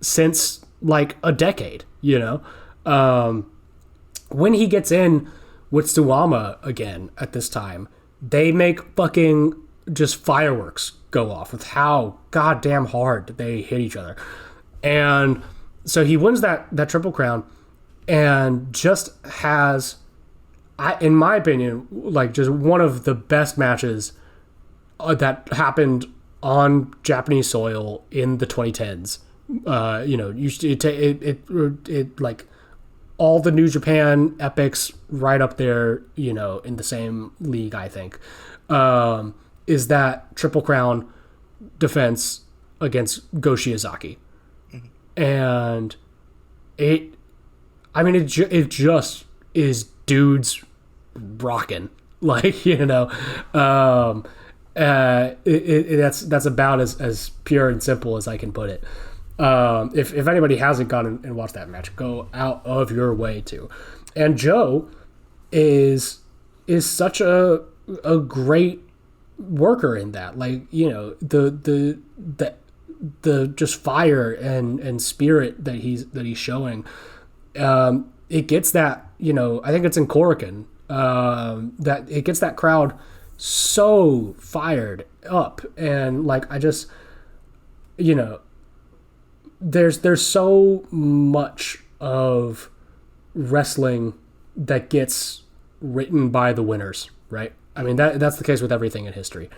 since like a decade, when he gets in with Suwama again at this time, they make fucking just fireworks go off with how goddamn hard they hit each other. And so he wins that Triple Crown and just has, in my opinion, like just one of the best matches that happened on Japanese soil in the 2010s. It like all the New Japan epics right up there, in the same league, I think, is that Triple Crown defense against Go Shiozaki. And it just is dudes rocking, like, that's about as pure and simple as I can put it. If anybody hasn't gone and watched that match, go out of your way to. And Joe is such a great worker in that, like, the just fire and spirit that he's showing. It gets that, I think it's in Korakuen, that it gets that crowd so fired up. And like, I just, there's so much of wrestling that gets written by the winners, right? I mean, that's the case with everything in history.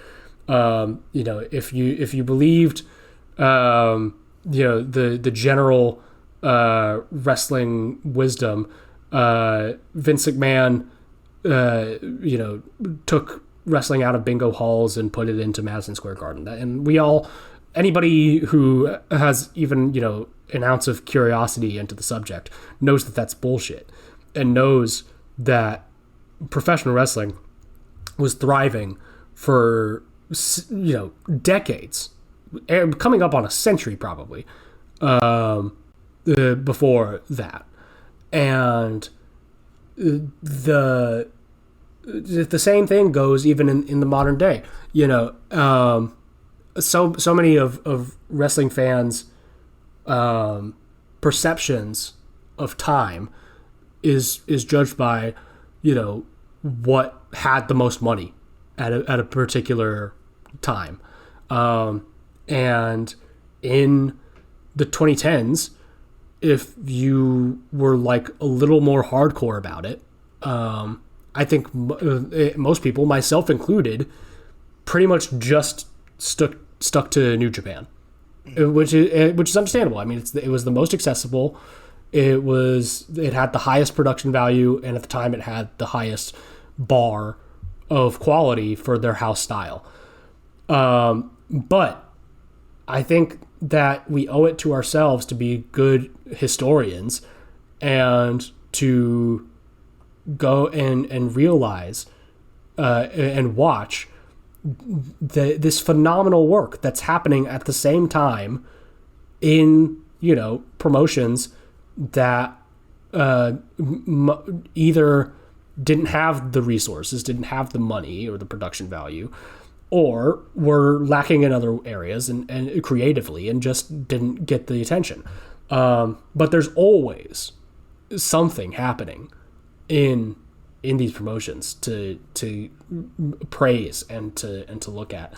If you believed, the general wrestling wisdom, Vince McMahon, took wrestling out of bingo halls and put it into Madison Square Garden. And anybody who has even, an ounce of curiosity into the subject knows that that's bullshit, and knows that professional wrestling was thriving for, decades, coming up on a century probably, before that. And the same thing goes even in the modern day. So many of wrestling fans' perceptions of time is judged by, what had the most money at a particular time. And in the 2010s, if you were like a little more hardcore about it, I think most people, myself included, pretty much just stuck to New Japan, which is understandable. I mean, it was the most accessible. It had the highest production value, and at the time, it had the highest bar of quality for their house style. But I think that we owe it to ourselves to be good historians and to go and realize and watch this phenomenal work that's happening at the same time in, promotions that either didn't have the resources, didn't have the money or the production value, or were lacking in other areas and creatively, and just didn't get the attention. But there's always something happening in these promotions to praise and to look at,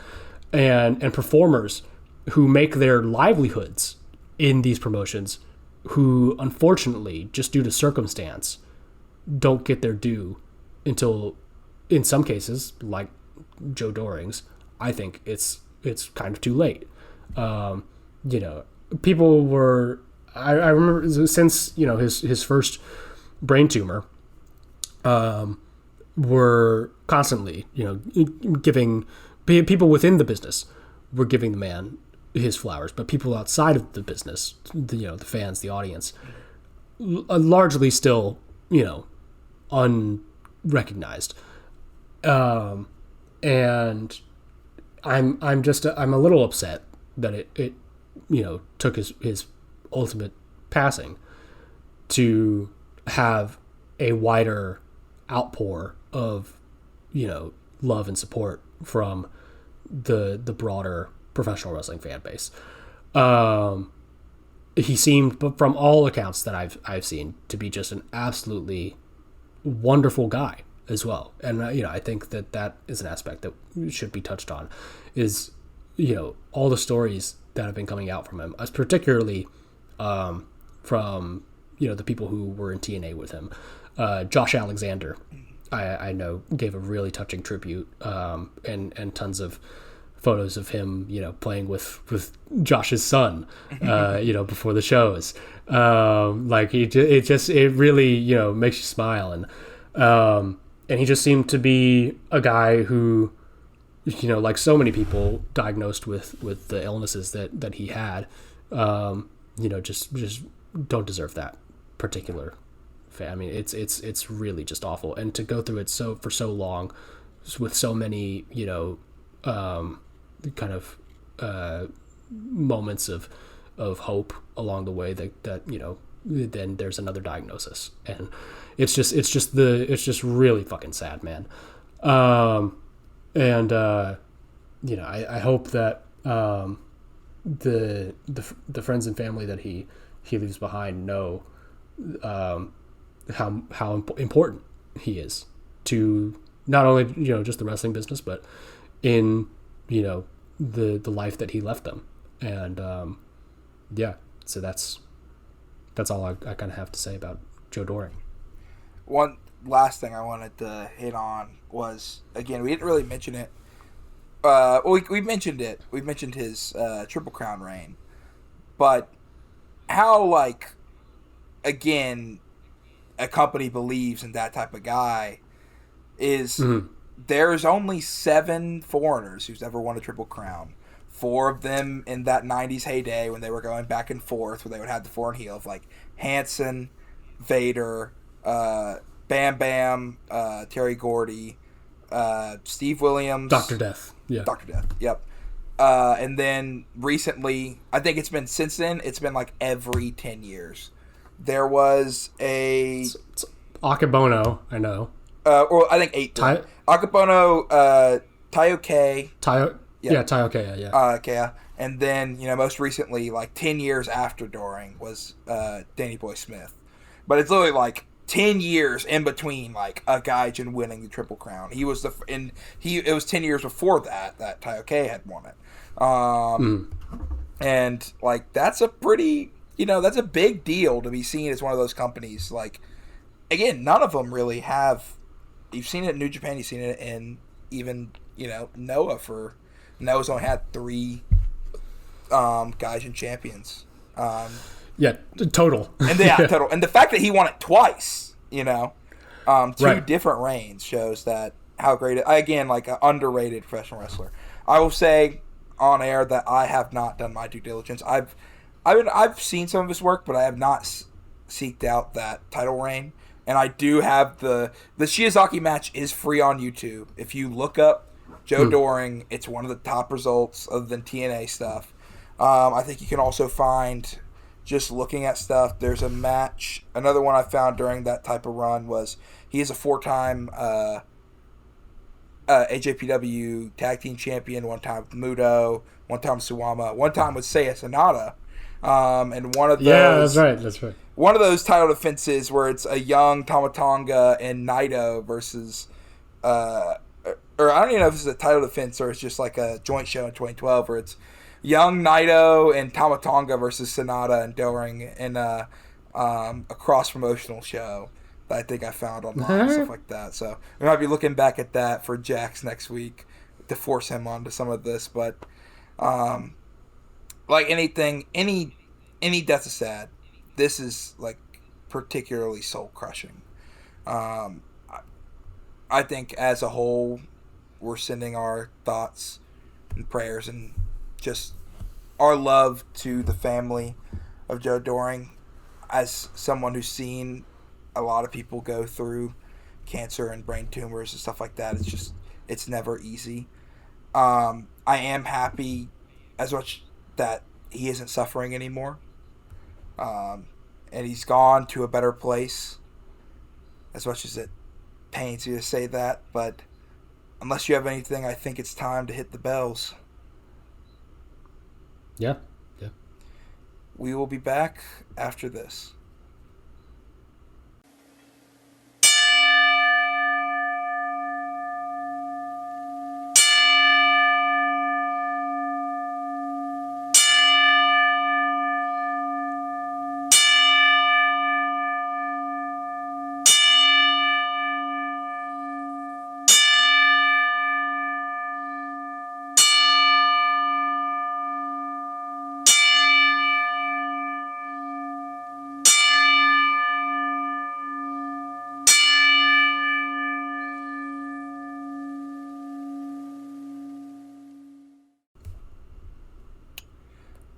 and performers who make their livelihoods in these promotions, who unfortunately, just due to circumstance, don't get their due until, in some cases, like Joe Doring's, I think it's kind of too late. People were, I remember since, his first brain tumor, were constantly, giving, people within the business were giving the man his flowers, but people outside of the business, the fans, the audience, largely still, unrecognized. And I'm a little upset that it took his ultimate passing to have a wider outpour of, love and support from the broader professional wrestling fan base. he seemed, but from all accounts that I've seen, to be just an absolutely wonderful guy as well. And I think that is an aspect that should be touched on, is all the stories that have been coming out from him, as particularly from the people who were in TNA with him. Josh Alexander, I know, gave a really touching tribute, and tons of photos of him, playing with Josh's son, before the shows. It really, makes you smile. And he just seemed to be a guy who, like so many people diagnosed with the illnesses that he had, just don't deserve that particular. I mean, it's really just awful. And to go through it for so long, with so many, kind of moments of hope along the way, that then there's another diagnosis, and it's just really fucking sad, man. I hope that the friends and family that he leaves behind know how important he is to not only just the wrestling business, but in the life that he left them. And so that's all I kind of have to say about Joe Doering. One last thing I wanted to hit on was, again, we didn't really mention it. We mentioned it. We mentioned his Triple Crown reign, but how, again, a company believes in that type of guy is. Mm-hmm. There's only 7 foreigners who's ever won a Triple Crown. 4 of them in that 90s heyday when they were going back and forth, where they would have the foreign heel of Hanson, Vader, Bam Bam, Terry Gordy, Steve Williams. Dr. Death. Yeah. Dr. Death, yep. And then recently, I think since then, it's been every 10 years. There was it's Akebono, I know. Or I think 8. Akebono, Taioke. Taioke, yeah. Yeah. And then, most recently, 10 years after Doring was Danny Boy Smith. But it's literally 10 years in between a Gaijin winning the Triple Crown. He was it was 10 years before that Taioke had won it. And that's a pretty, that's a big deal to be seen as one of those companies. Again, none of them really have. You've seen it in New Japan. You've seen it in even Noah. Noah's only had 3 Gaijin champions. Total. And total. And the fact that he won it twice, 2 right. different reigns, shows that how great again, an underrated professional wrestler. I will say on air that I have not done my due diligence. I've seen some of his work, but I have not seeked out that title reign. And I do have the Shiozaki match is free on YouTube. If you look up Joe Doring, it's one of the top results other than TNA stuff. I think you can also find, just looking at stuff, there's a match. Another one I found during that type of run was he is a 4-time AJPW tag team champion, 1 time with Muto, 1 time with Suwama, 1 time with Seiya Sanada. And one of those, that's right. One of those title defenses where it's a young Tama Tonga and Naito versus, or I don't even know if it's a title defense or it's just a joint show in 2012 where it's young Naito and Tama Tonga versus Sanada and Doring in a cross promotional show that I think I found online and stuff like that. So we might be looking back at that for Jax next week to force him onto some of this, but anything, any death is sad. This is particularly soul crushing. I think as a whole, we're sending our thoughts and prayers and just our love to the family of Joe Doring. As someone who's seen a lot of people go through cancer and brain tumors and stuff like that, it's never easy. I am happy as much that he isn't suffering anymore. And he's gone to a better place, as much as it pains you to say that, but unless you have anything, I think it's time to hit the bells. Yeah. We will be back after this.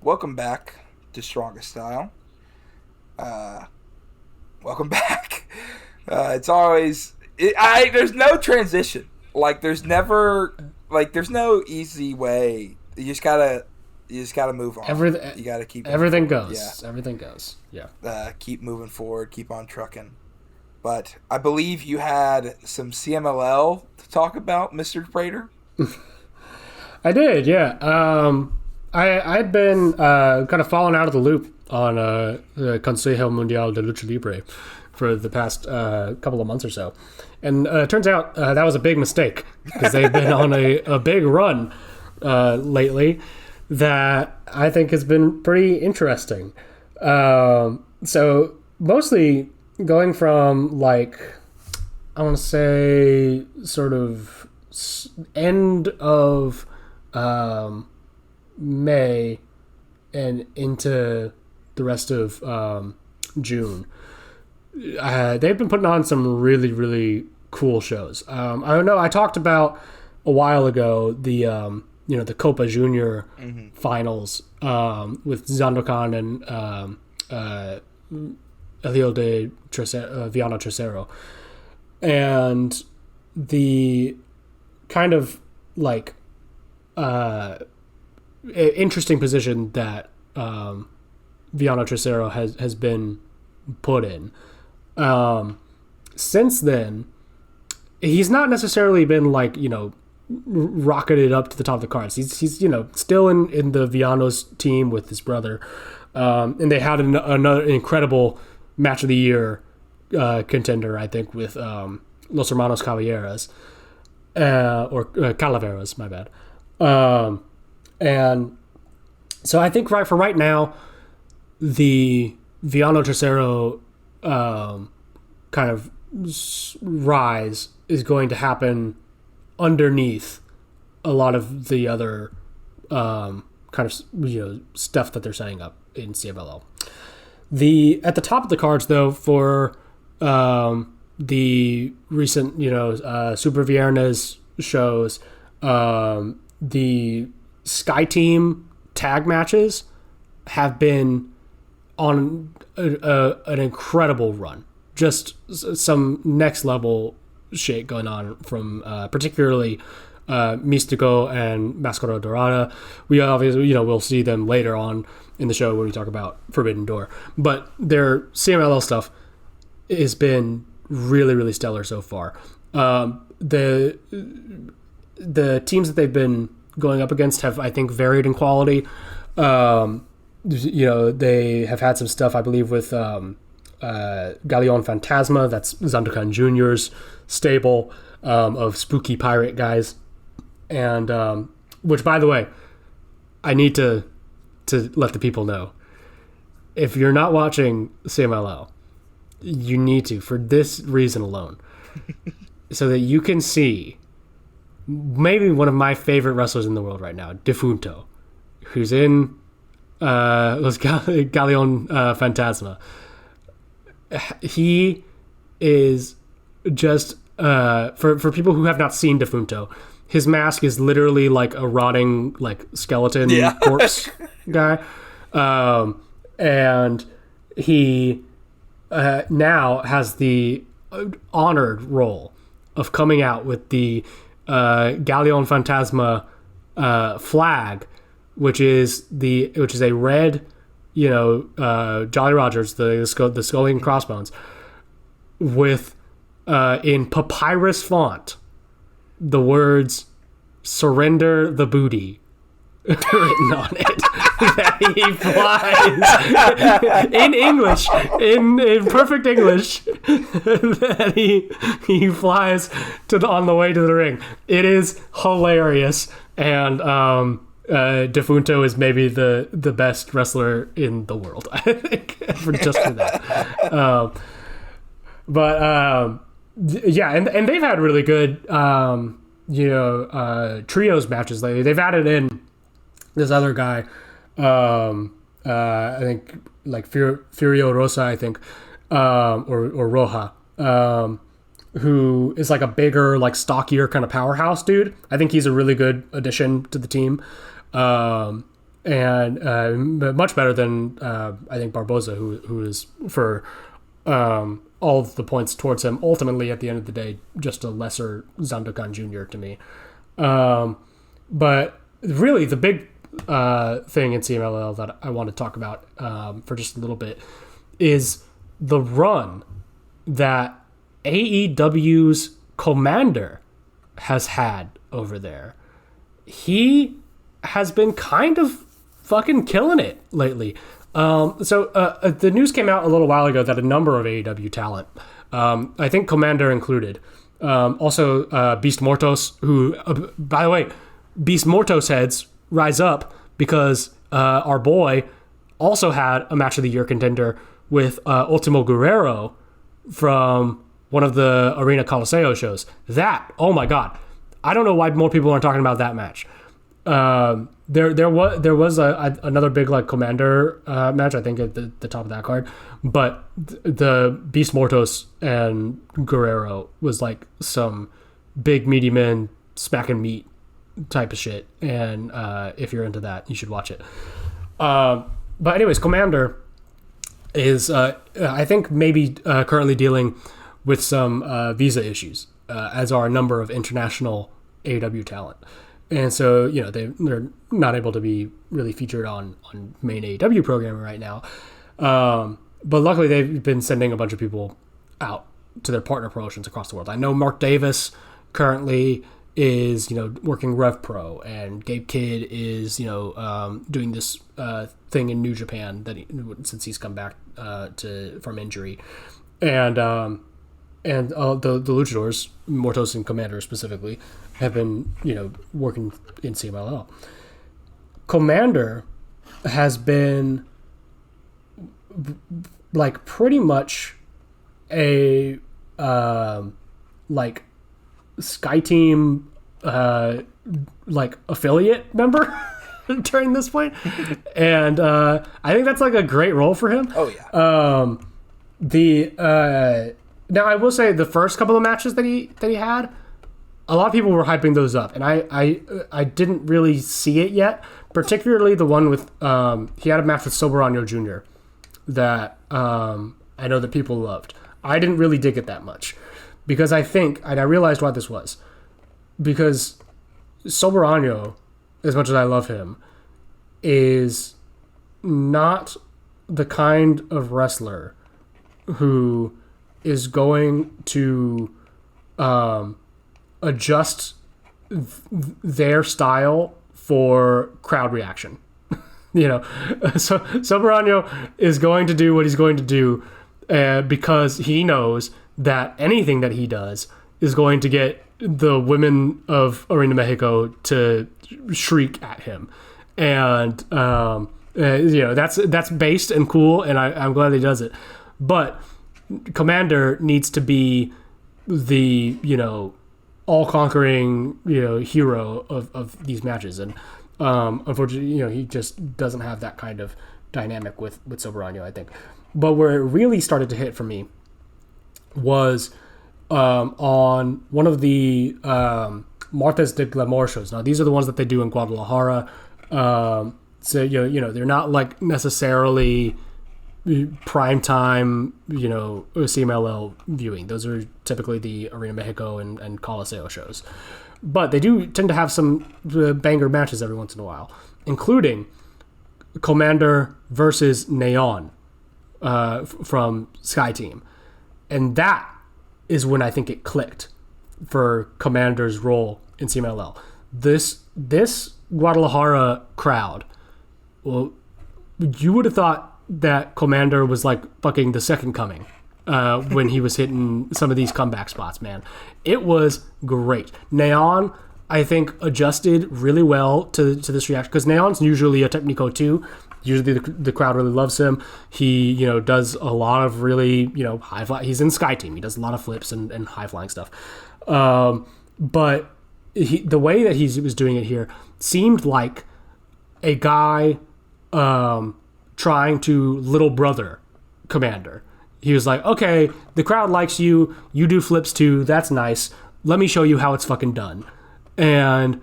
Welcome back to Strongest Style. Welcome back. It's always there's no transition. Like there's no easy way. You just gotta move on. You gotta keep everything goes. Yeah. Everything goes. Yeah. Keep moving forward. Keep on trucking. But I believe you had some CMLL to talk about, Mr. Prater. I did. Yeah. I'd been kind of falling out of the loop on the Consejo Mundial de Lucha Libre for the past couple of months or so. And it turns out that was a big mistake because they've been on a big run lately that I think has been pretty interesting. So mostly going from like, I want to say sort of end of May and into the rest of June. They've been putting on some really, really cool shows. I don't know. I talked about a while ago the the Copa Junior finals with Zandokan and Elio de Viana Tercero, and the kind of like interesting position that Viana Tercero has been put in. Since then, he's not necessarily been like, rocketed up to the top of the cards. He's still in the Viano's team with his brother. And they had another incredible match of the year contender, I think, with Los Hermanos Caballeros, or Calaveras, my bad. And so I think for right now, the Viano Tercero kind of rise is going to happen underneath a lot of the other kind of stuff that they're setting up in CMLL. At the top of the cards, though, for the recent Super Viernes shows, the Sky Team tag matches have been on an incredible run. Just some next level shit going on from particularly Místico and Máscara Dorada. We obviously, we'll see them later on in the show when we talk about Forbidden Door. But their CMLL stuff has been really, really stellar so far. The teams that they've been going up against have, I think, varied in quality. They have had some stuff, I believe, with Galeon Fantasma, that's Zandokan Jr.'s stable of spooky pirate guys. And which, by the way, I need to let the people know. If you're not watching CMLL, you need to, for this reason alone, so that you can see maybe one of my favorite wrestlers in the world right now, Defunto, who's in Galeon Fantasma. He is just for people who have not seen Defunto, his mask is literally like a rotting skeleton corpse guy, and he now has the honored role of coming out with the Galeon Fantasma flag, which is a red, Jolly Rogers, the skull and crossbones, with in papyrus font the words "Surrender the Booty" written on it. that he flies in English, in perfect English, that he flies on the way to the ring. It is hilarious, and Defunto is maybe the best wrestler in the world, I think, for that. Yeah, and they've had really good trios matches lately. They've added in this other guy, I think like Furio Rosa, I think, or Roja, who is like a bigger, like stockier kind of powerhouse dude. I think he's a really good addition to the team, and much better than I think Barboza, who is for all of the points towards him. Ultimately, at the end of the day, just a lesser Zandokan Jr. to me. But really, the big thing in CMLL that I want to talk about for just a little bit is the run that AEW's Commander has had over there. He has been kind of fucking killing it lately. The news came out a little while ago that a number of AEW talent, I think Commander included, also Beast Mortos, who, by the way, Beast Mortos heads rise up because our boy also had a Match of the Year contender with Ultimo Guerrero from one of the Arena Coliseo shows. That, oh my God, I don't know why more people aren't talking about that match. There was another big like Commander match, I think, at the top of that card, but the Beast Mortos and Guerrero was like some big meaty men smacking meat type of shit, and if you're into that, you should watch it. But anyways, Commander is I think maybe currently dealing with some visa issues, as are a number of international AEW talent. And so, they're not able to be really featured on main AEW programming right now. But luckily, they've been sending a bunch of people out to their partner promotions across the world. I know Mark Davis currently is, working Rev Pro, and Gabe Kidd is, doing this thing in New Japan since he's come back from injury. And the luchadors, Mortos and Commander specifically, have been, working in CMLL. Commander has been like pretty much a like Sky Team like affiliate member during this point, and I think that's like a great role for him. Oh yeah. Now I will say the first couple of matches that he had, a lot of people were hyping those up, and I didn't really see it yet. Particularly the one with he had a match with Soberano Jr. that I know that people loved. I didn't really dig it that much because I think, and I realized why this was, because Soberano, as much as I love him, is not the kind of wrestler who is going to adjust their style for crowd reaction. So Soberano is going to do what he's going to do because he knows that anything that he does is going to get the women of Arena Mexico to shriek at him. And that's based and cool, and I'm glad he does it. But Commander needs to be the all-conquering hero of these matches, and unfortunately he just doesn't have that kind of dynamic with Soberano, I think. But where it really started to hit for me was on one of the Martes de Glamour shows. Now these are the ones that they do in Guadalajara, so they're not like necessarily prime time, CMLL viewing. Those are typically the Arena Mexico and Coliseo shows. But they do tend to have some banger matches every once in a while, including Commander versus Neon from Sky Team. And that is when I think it clicked for Commander's role in CMLL. This Guadalajara crowd well, you would have thought that Commander was like fucking the second coming when he was hitting some of these comeback spots, man. It was great. Neon, I think, adjusted really well to this reaction, because Neon's usually a Technico too. Usually the crowd really loves him. He, does a lot of really, high fly. He's in Sky Team. He does a lot of flips and high flying stuff. But the way that he was doing it here seemed like a guy trying to little brother Commander. He was like, okay, the crowd likes you. You do flips too. That's nice. Let me show you how it's fucking done. And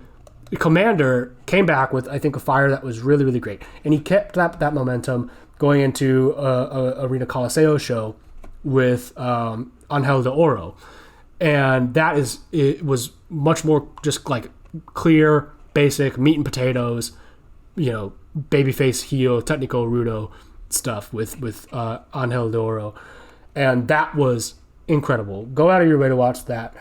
Commander came back with, I think, a fire that was really, really great. And he kept that momentum going into a Arena Coliseo show with Angel de Oro. And it was much more just like clear, basic, meat and potatoes, babyface, heel, technical, rudo stuff with Angel de Oro. And that was incredible. Go out of your way to watch that.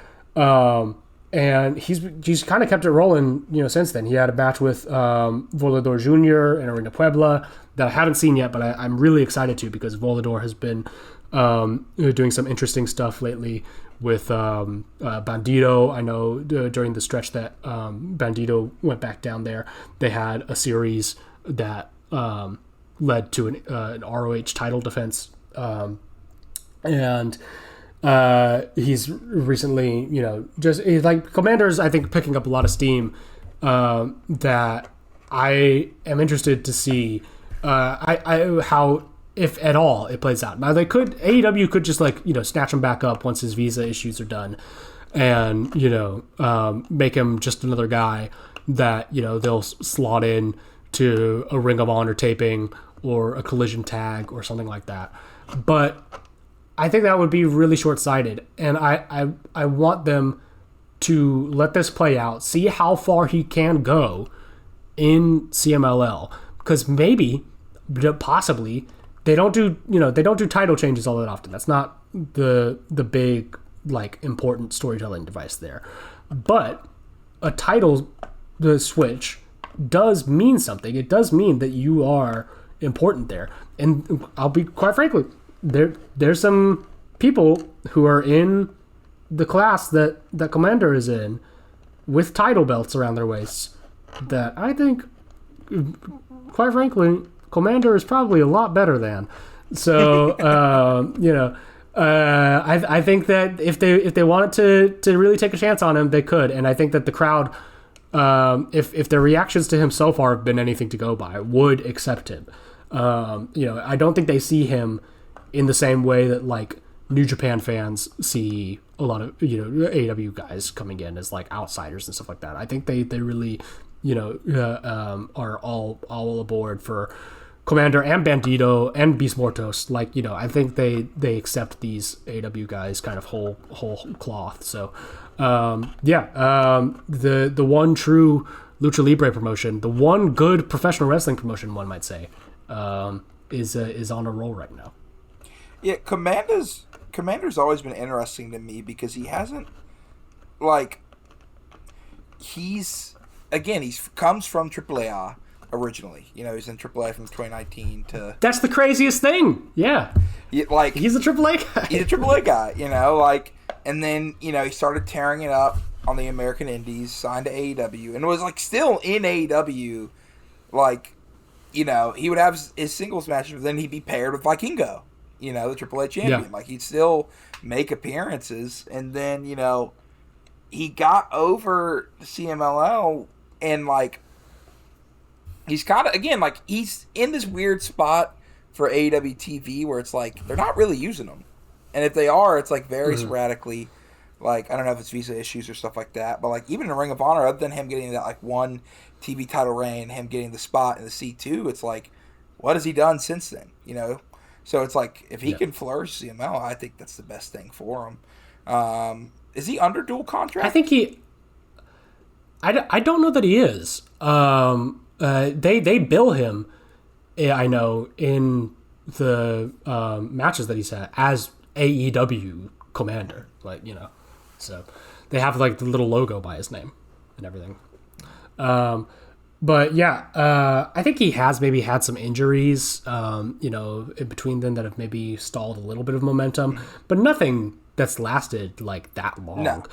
And he's kind of kept it rolling, since then. He had a match with Volador Jr. in Arena Puebla that I haven't seen yet, but I'm really excited to, because Volador has been doing some interesting stuff lately with Bandido. I know during the stretch that Bandido went back down there, they had a series that led to an ROH title defense. And he's recently, he's like, Commander's, I think, picking up a lot of steam that I am interested to see how, if at all, it plays out. Now AEW could just snatch him back up once his visa issues are done, and make him just another guy that they'll slot in to a Ring of Honor taping or a Collision tag or something like that. But I think that would be really short-sighted, and I want them to let this play out, see how far he can go in CMLL, because maybe, possibly, they don't do title changes all that often. That's not the big important storytelling device there, but a title switch does mean something. It does mean that you are important there, and I'll be quite frankly. There's some people who are in the class that Commander is in with title belts around their waists that I think, quite frankly, Commander is probably a lot better than. So, I think that if they wanted to really take a chance on him, they could. And I think that the crowd, if their reactions to him so far have been anything to go by, would accept him. I don't think they see him in the same way that New Japan fans see a lot of AEW guys coming in as outsiders and stuff like that. I think they really are all aboard for Commander and Bandido and Beast Mortos. I think they accept these AEW guys kind of whole cloth. So the one true Lucha Libre promotion, the one good professional wrestling promotion, one might say, is on a roll right now. Yeah, Commander's always been interesting to me because he hasn't, he comes from AAA originally. He's in AAA from 2019 to... That's the craziest thing, yeah. He's a AAA guy. He's a AAA guy, and then, he started tearing it up on the American Indies, signed to AEW, and it was, still in AEW, he would have his singles matches, but then he'd be paired with Vikingo. The AAA champion. Yeah. He'd still make appearances. And then, he got over the CMLL and, he's kind of, again, he's in this weird spot for AEW TV where it's they're not really using him. And if they are, it's very sporadically. I don't know if it's visa issues or stuff like that. But, even in Ring of Honor, other than him getting that, one TV title reign, him getting the spot in the C2, it's what has he done since then, So it's if he can flourish CML, I think that's the best thing for him. Is he under dual contract? I think I don't know that he is. They bill him, I know, in the matches that he's had as AEW Commander. So they have the little logo by his name and everything. But yeah, I think he has maybe had some injuries, in between them that have maybe stalled a little bit of momentum, but nothing that's lasted like that long.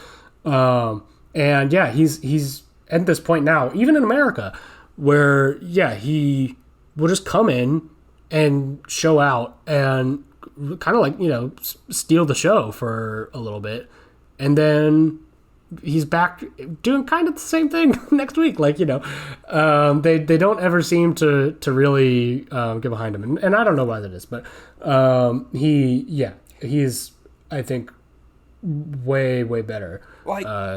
No. And yeah, he's at this point now, even in America, where he will just come in and show out and kind of like steal the show for a little bit, and then he's back doing kind of the same thing next week. They don't ever seem to really get behind him, and I don't know why that is, but he's I think way better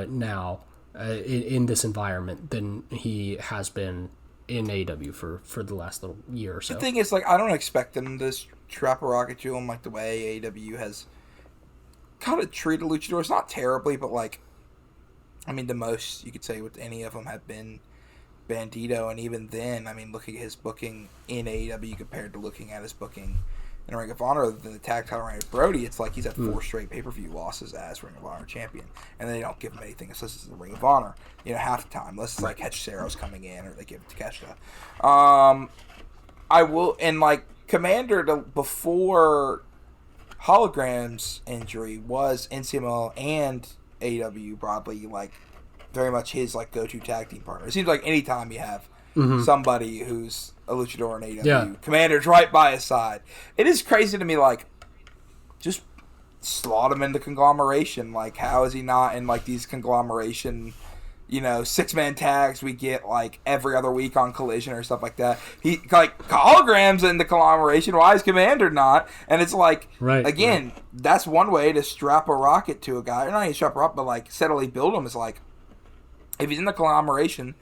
now in this environment than he has been in AEW for the last little year or so. The thing is, I don't expect them to trap a rocket to him like the way AEW has kind of treated luchadors. Not terribly, but the most you could say with any of them have been Bandito, and even then, looking at his booking in AEW compared to looking at his booking in Ring of Honor, other than the tag title reign of Brody, it's like he's had 4 straight pay-per-view losses as Ring of Honor champion, and they don't give him anything unless it's the Ring of Honor, half the time, unless it's like Hechisero's coming in or they give it to Takeshita. I will, and Commander before Hologram's injury was NCML and AEW broadly very much his go-to tag team partner. It seems like anytime you have somebody who's a luchador in AEW, Commander's right by his side. It is crazy to me, just slot him into conglomeration. How is he not in these conglomeration, 6-man tags we get every other week on Collision or stuff like that? He Hologram's in the conglomeration. Why is Commander not? And it's that's one way to strap a rocket to a guy. Or not even strap a rocket, but steadily build him. Is if he's in the conglomeration,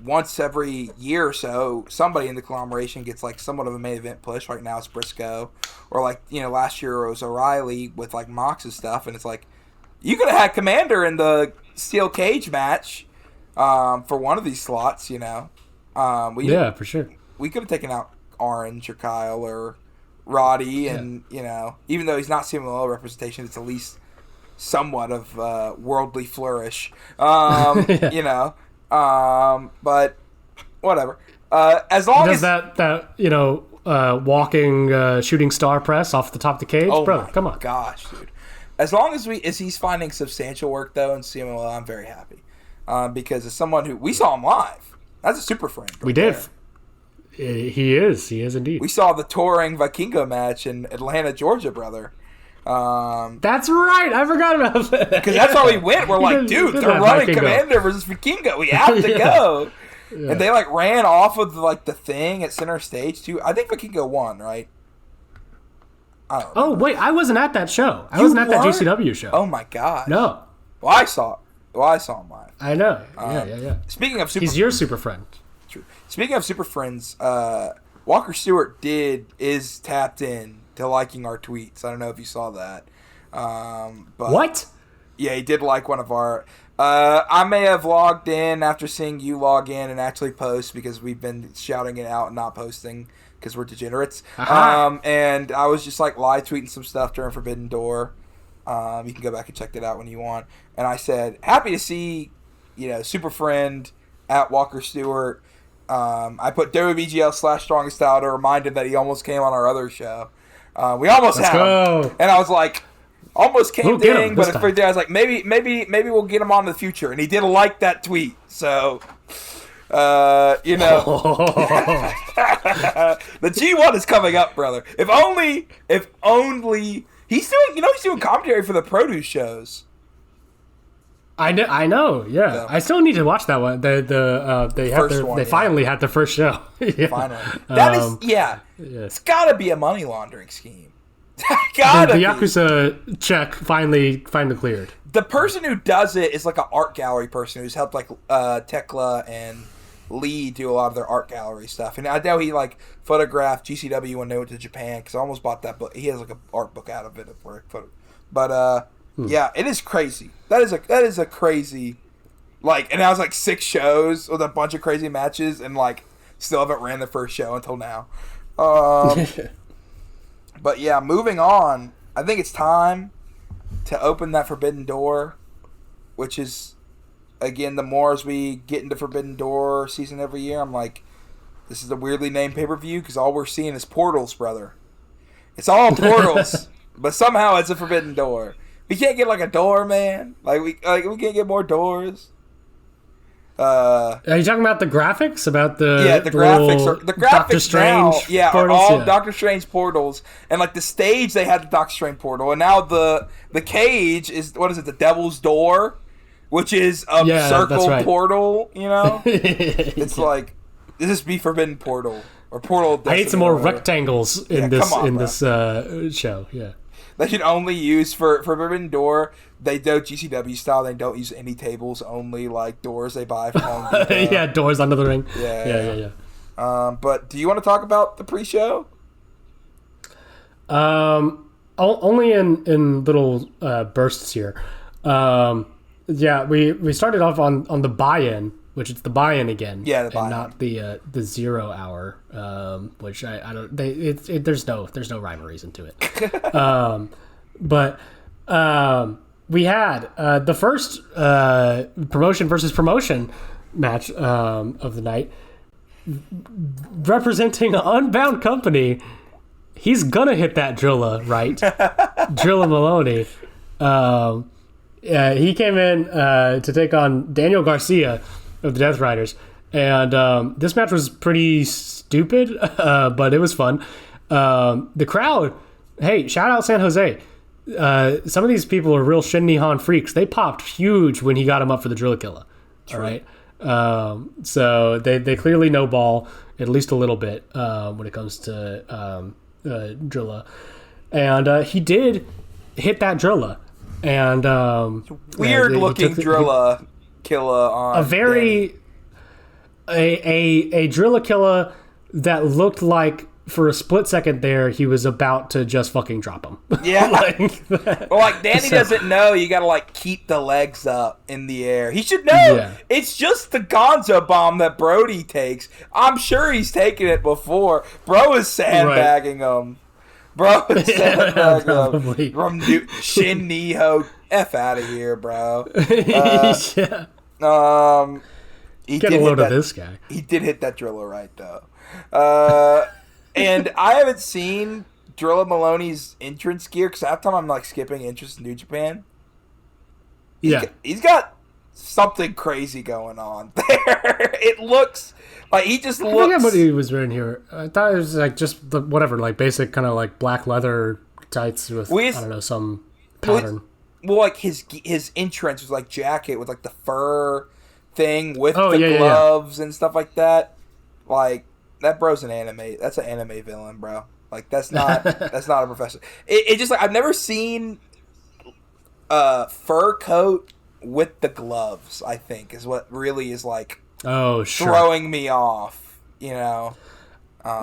once every year or so, somebody in the conglomeration gets somewhat of a main event push. Right now it's Briscoe, or last year it was O'Reilly with Mox's stuff, and it's you could have had Commander in the steel cage match for one of these slots, for sure. We could have taken out Orange or Kyle or Roddy, and even though he's not CMLL representation, it's at least somewhat of worldly flourish, but whatever. As long as that walking shooting star press off the top of the cage, brother, come on. Gosh, dude. As long as he's finding substantial work though in CMLL, I'm very happy. Because as someone who we saw him live, that's a super friend. We did. He is indeed. We saw the touring Vikingo match in Atlanta, Georgia, brother. That's right. I forgot about that. Because that's how we went. We're dude, they're running Vikingo. Commander versus Vikingo. We have to go. Yeah. And they ran off of the thing at center stage too. I think Vikingo won, right? I don't know. Oh wait, I wasn't at that show. I wasn't at that GCW show. Oh my god. No. Well, I saw him live. I know. Yeah. Speaking of he's your super friend. True. Speaking of super friends, Walker Stewart is tapped in to liking our tweets. I don't know if you saw that. But what? Yeah, he did like one of our. I may have logged in after seeing you log in and actually post because we've been shouting it out and not posting because we're degenerates. And I was just live tweeting some stuff during Forbidden Door. You can go back and check that out when you want. And I said, happy to see, super friend at Walker Stewart. I put WBGL/Strongest Style to remind him that he almost came on our other show. We almost had him. And I was almost came ding, but I was maybe we'll get him on in the future. And he did like that tweet. So, the G1 is coming up, brother. If only he's doing commentary for the produce shows. I know, yeah. So, I still need to watch that one. They finally had the first show. Yeah. Finally, that is It's got to be a money laundering scheme. The Yakuza check finally cleared. The person who does it is an art gallery person who's helped Tekla and Lee do a lot of their art gallery stuff. And I know he photographed GCW when they went to Japan because I almost bought that book. He has an art book out of it. But yeah, it is crazy. That is a crazy, and I was 6 shows with a bunch of crazy matches and still haven't ran the first show until now. But yeah, moving on. I think it's time to open that Forbidden Door, which is again, the more as we get into Forbidden Door season every year, I'm like, this is a weirdly named pay-per-view because all we're seeing is portals, brother. It's all portals, but somehow it's a Forbidden Door. We can't get like a door, man. We can't get more doors. Are you talking about the graphics? About the graphics. The graphics Doctor Strange now, portals? are all Doctor Strange portals, and like the stage they had the Doctor Strange portal, and now the cage is what is it? The Devil's Door, which is a circle portal. You know, it's like this be Forbidden Portal or Portal. I hate some more rectangles in this show. Yeah. They should only use for Forbidden Door. They do GCW style. They don't use any tables. Only like doors they buy from Home Depot. Yeah, doors under the ring. Yeah. But do you want to talk about the pre-show? Only in little bursts here. We started off on the buy-in, which it's the buy-in again. Yeah, the buy-in. And not the 0 hour, which I don't. There's no rhyme or reason to it. But we had the first promotion versus promotion match of the night, representing an Unbound Company. He's gonna hit that Drilla, right? Drilla Maloney. He came in to take on Daniel Garcia of the Death Riders, and this match was pretty stupid, but it was fun. The crowd, hey, shout out San Jose. Some of these people are real Shin Nihon freaks. They popped huge when he got him up for the Drilla Killa. All right. So they clearly know ball at least a little bit when it comes to Drilla, and he did hit that Drilla, and weird looking Drilla Killa on a very a Drilla Killa that looked like for a split second there he was about to just fucking drop him. Yeah. Danny doesn't know you gotta keep the legs up in the air. He should know. Yeah. It's just the Gonzo bomb that Brody takes. I'm sure he's taken it before. Bro is sandbagging him. Bro is sandbagging him. From Shin Niho. F out of here, bro. Yeah. He Get a load of this guy. He did hit that Drilla right though. And I haven't seen Drilla Maloney's entrance gear because half the time I'm skipping entrance in New Japan. He's got something crazy going on there. It looks like he just looks. I forget what he was wearing here. I thought it was just the whatever, basic kind of black leather tights with I don't know, some pattern. His entrance was jacket with the fur thing with the gloves and stuff like that. That bro's an anime. That's an anime villain, bro. That's not a professional. It just I've never seen a fur coat with the gloves. I think is what really is throwing me off. You know.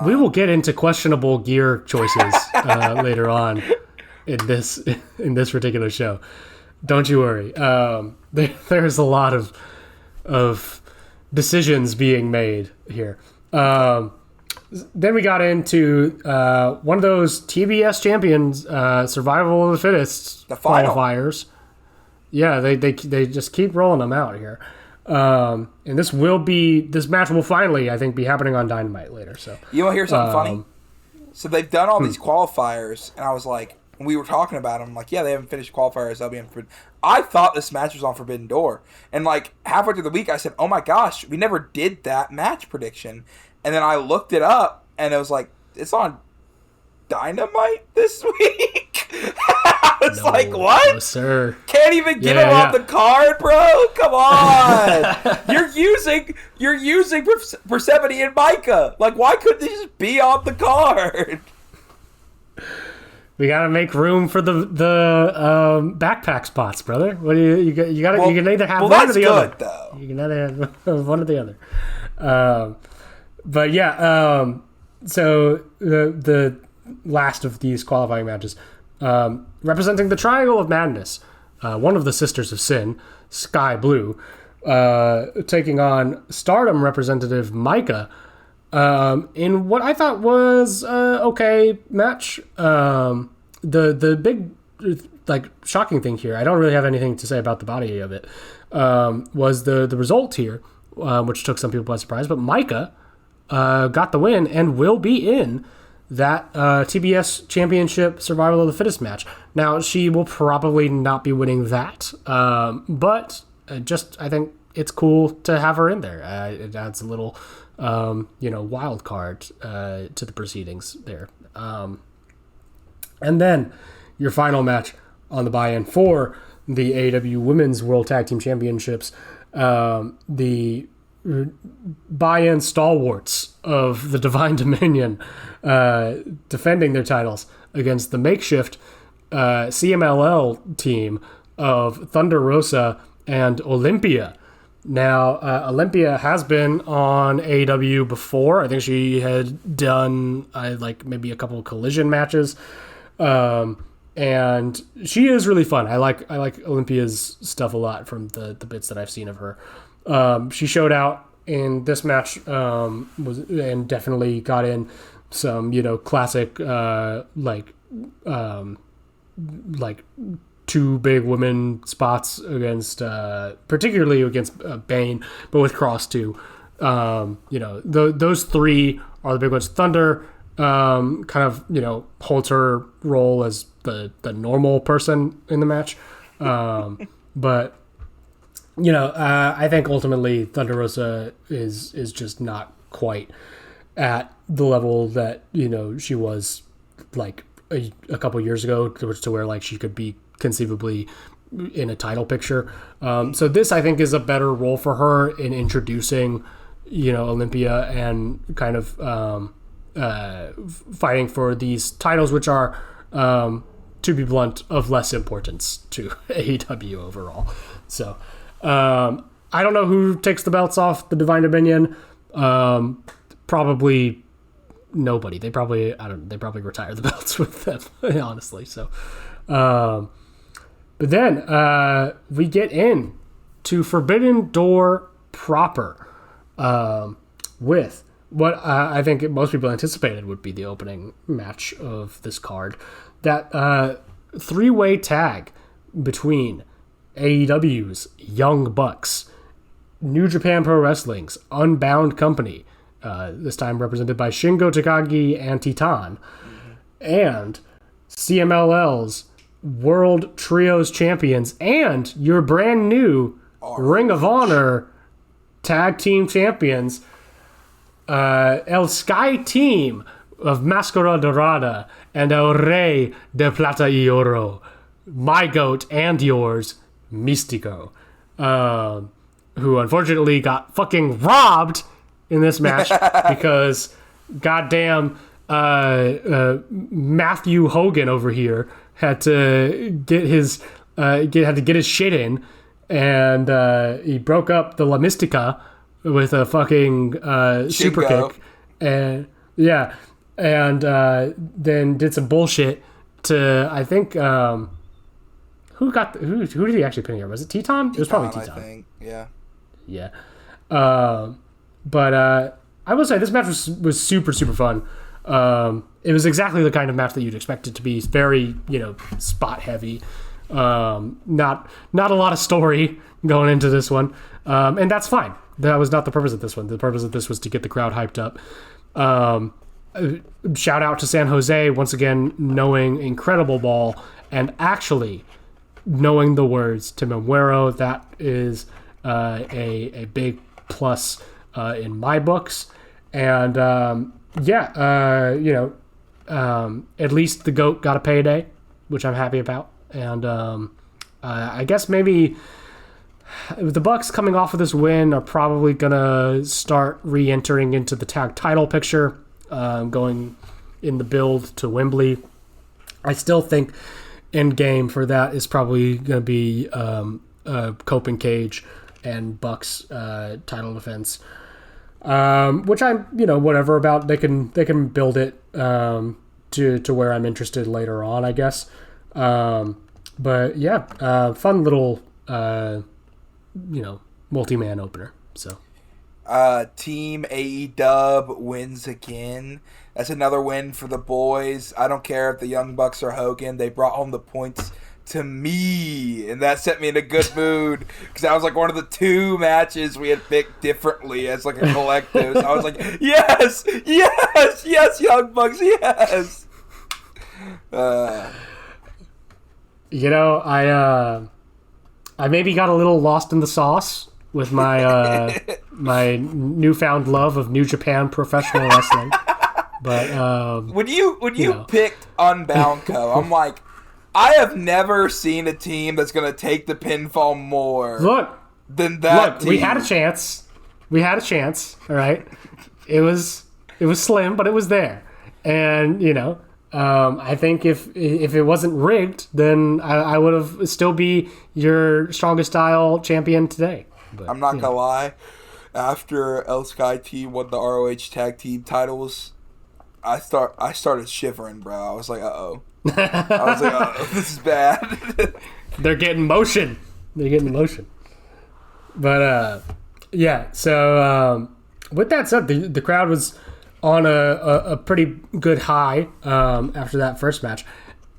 We will get into questionable gear choices later on in this particular show. Don't you worry. There's a lot of decisions being made here. Then we got into one of those TBS champions, survival of the fittest qualifiers. Yeah, they just keep rolling them out here. And this match will finally, I think, be happening on Dynamite later. So you want to hear something funny? So they've done all these qualifiers, and I was when we were talking about them, yeah, they haven't finished qualifiers. They'll be on Forbidden. I thought this match was on Forbidden Door, and halfway through the week, I said, "Oh my gosh, we never did that match prediction." And then I looked it up, and it was it's on Dynamite this week. I was what? No, sir. Can't even get him off the card, bro. Come on. You're using Persephone and Micah. Why couldn't they just be on the card? We gotta make room for the backpack spots, brother. What do you gotta you can either have one or the other. Though. You can either have one or the other. But yeah, so the last of these qualifying matches, representing the Triangle of Madness, one of the Sisters of Sin, Sky Blue, taking on Stardom representative Micah, in what I thought was okay match. The big shocking thing here, I don't really have anything to say about the body of it, was the result here, which took some people by surprise. But Micah got the win and will be in that TBS Championship Survival of the Fittest match. Now, she will probably not be winning that, but I think it's cool to have her in there. It adds a little, wild card to the proceedings there. And then your final match on the buy-in for the AEW Women's World Tag Team Championships, the buy-in stalwarts of the Divine Dominion defending their titles against the makeshift CMLL team of Thunder Rosa and Olympia. Now, Olympia has been on AEW before. I think she had done maybe a couple of Collision matches, and she is really fun. I like Olympia's stuff a lot from the bits that I've seen of her. She showed out in this match, and definitely got in some classic two big women spots against particularly against Bane, but with Cross too. Those three are the big ones. Thunder kind of holds her role as the normal person in the match, but I think ultimately Thunder Rosa is just not quite at the level that she was like a couple years ago, to where like she could be conceivably in a title picture. So this, I think, is a better role for her in introducing Olympia and kind of fighting for these titles, which are, to be blunt, of less importance to AEW overall. So I don't know who takes the belts off the Divine Dominion. Probably nobody. They probably retire the belts with them, honestly. So, but then we get in to Forbidden Door proper, with what I think most people anticipated would be the opening match of this card. That three-way tag between AEW's Young Bucks, New Japan Pro Wrestling's Unbound Company, this time represented by Shingo Takagi and Titan, and CMLL's World Trios Champions and your brand new Ring of Honor Tag Team Champions, El Sky Team of Máscara Dorada and El Rey de Plata y Oro, my goat and yours, Místico, who unfortunately got fucking robbed in this match because goddamn Matthew Hogan over here had to get his shit in, and he broke up the La Mystica with a fucking super kick, and then did some bullshit to, I think, who did he actually pin here? Was it Teton? It was probably Teton. I think. Yeah. But I will say this match was super, super fun. It was exactly the kind of match that you'd expect it to be. It's very, spot heavy. Not a lot of story going into this one. And that's fine. That was not the purpose of this one. The purpose of this was to get the crowd hyped up. Shout out to San Jose, once again, knowing incredible ball and actually knowing the words to Memuero. That is a big plus in my books. And at least the GOAT got a payday, which I'm happy about. And I guess maybe the Bucks, coming off of this win, are probably gonna start re-entering into the tag title picture, going in the build to Wembley. I still think end game for that is probably gonna be Cope and Cage and Bucks title defense, which I'm whatever about. They can build it to where I'm interested later on, I guess. But yeah, fun little multi-man opener. So Team AE wins again. That's another win for the boys. I don't care if the Young Bucks are Hogan. They brought home the points to me, and that set me in a good mood because that was like one of the 2 matches we had picked differently as like a collective. So I was like, yes, Young Bucks, yes. I maybe got a little lost in the sauce with my my newfound love of New Japan professional wrestling. But when you picked Unbound Co, I'm like, I have never seen a team that's going to take the pinfall more than that team. We had a chance. All right. It was slim, but it was there. And, I think if it wasn't rigged, then I would have still be your strongest style champion today. But, I'm not going to lie. After El Sky team won the ROH tag team titles, I started shivering, bro. I was like, uh-oh. I was like, oh, this is bad. They're getting motion. But, so with that said, the crowd was on a pretty good high after that first match.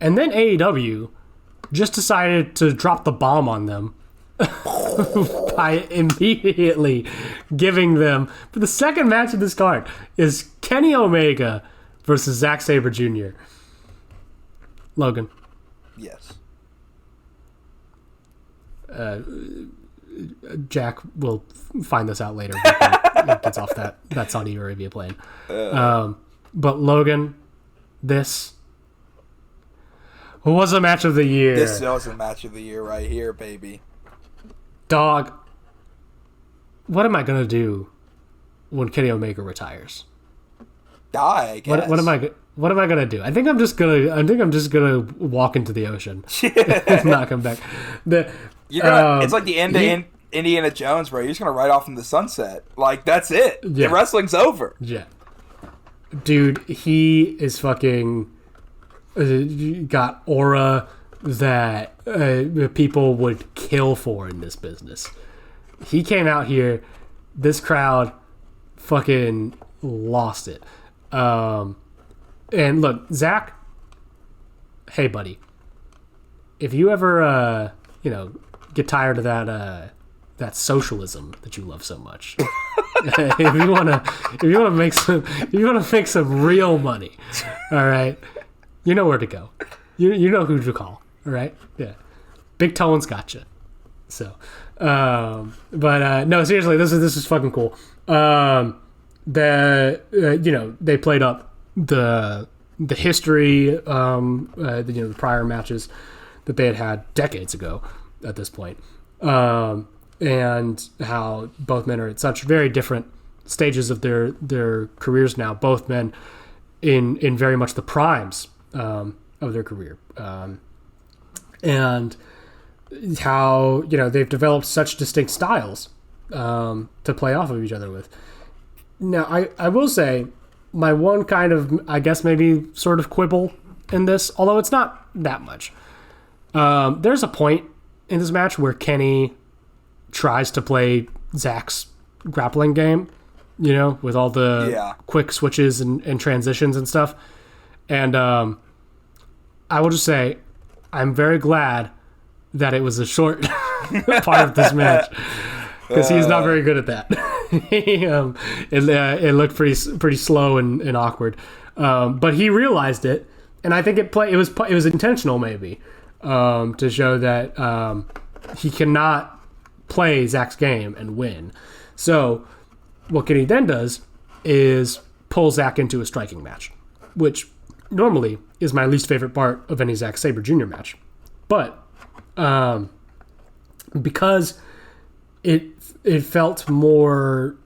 And then AEW just decided to drop the bomb on them by immediately giving them, for the second match of this card, is Kenny Omega versus Zack Sabre Jr. Logan. Yes. Jack will find this out later before it gets off that Saudi Arabia plane. But Logan, this was a match of the year. This was a match of the year right here, baby. Dog, what am I gonna do when Kenny Omega retires? Die, I guess. What am I gonna do? I think I'm just gonna walk into the ocean and not come back. It's like the end of Indiana Jones, bro. You're just gonna ride off in the sunset. Like, that's it. Yeah. The wrestling's over. Yeah, dude, he is fucking got aura that people would kill for in this business. He came out here, this crowd fucking lost it. And look, Zach, hey buddy, if you ever get tired of that socialism that you love so much, if you wanna make some real money, all right, you know where to go. You know who to call. All right, yeah, Big Tone's got you. So, no, seriously, this is fucking cool. They played up the history, the prior matches that they had decades ago at this point, and how both men are at such very different stages of their careers now. Both men in very much the primes of their career, and how they've developed such distinct styles to play off of each other with. Now, I will say, my one kind of, I guess maybe sort of quibble in this, although it's not that much. There's a point in this match where Kenny tries to play Zach's grappling game, with all the quick switches and transitions and stuff. And I will just say, I'm very glad that it was a short part of this match, because he's not very good at that. It looked pretty slow and awkward, but he realized it, and I think it was intentional maybe, to show that he cannot play Zach's game and win. So what Kenny then does is pull Zach into a striking match, which normally is my least favorite part of any Zack Sabre Jr. match, but because it felt more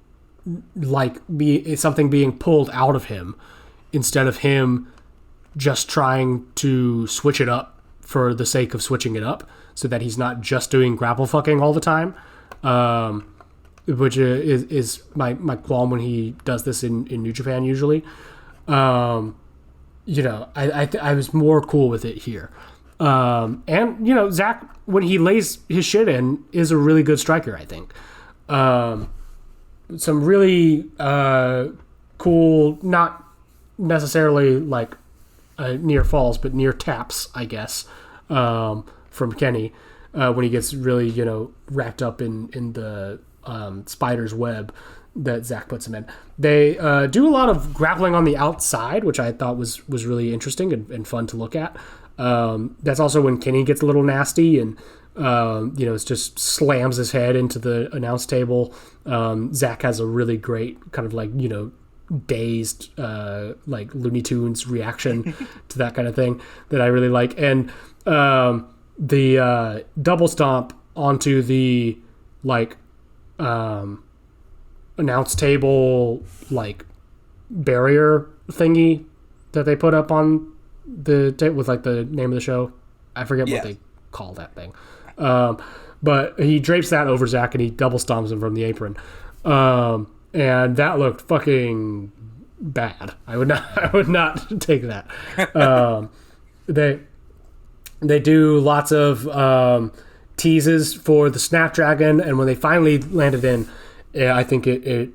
like something being pulled out of him instead of him just trying to switch it up for the sake of switching it up, so that he's not just doing grapple fucking all the time, which is my qualm when he does this in New Japan usually. I was more cool with it here. And Zach, when he lays his shit in, is a really good striker, I think. really cool, not necessarily like near falls, but near taps, I guess, from Kenny when he gets really, wrapped up in the spider's web that Zach puts him in. They do a lot of grappling on the outside, which I thought was really interesting and fun to look at. That's also when Kenny gets a little nasty and it just slams his head into the announce table. Zach has a really great kind of like, dazed like Looney Tunes reaction to that kind of thing that I really like. And the double stomp onto the like announce table like barrier thingy that they put up on the with like the name of the show. I forget what they call that thing. But he drapes that over Zach and he double stomps him from the apron. And that looked fucking bad. I would not take that. They do lots of teases for the Snapdragon, and when they finally landed in, I think it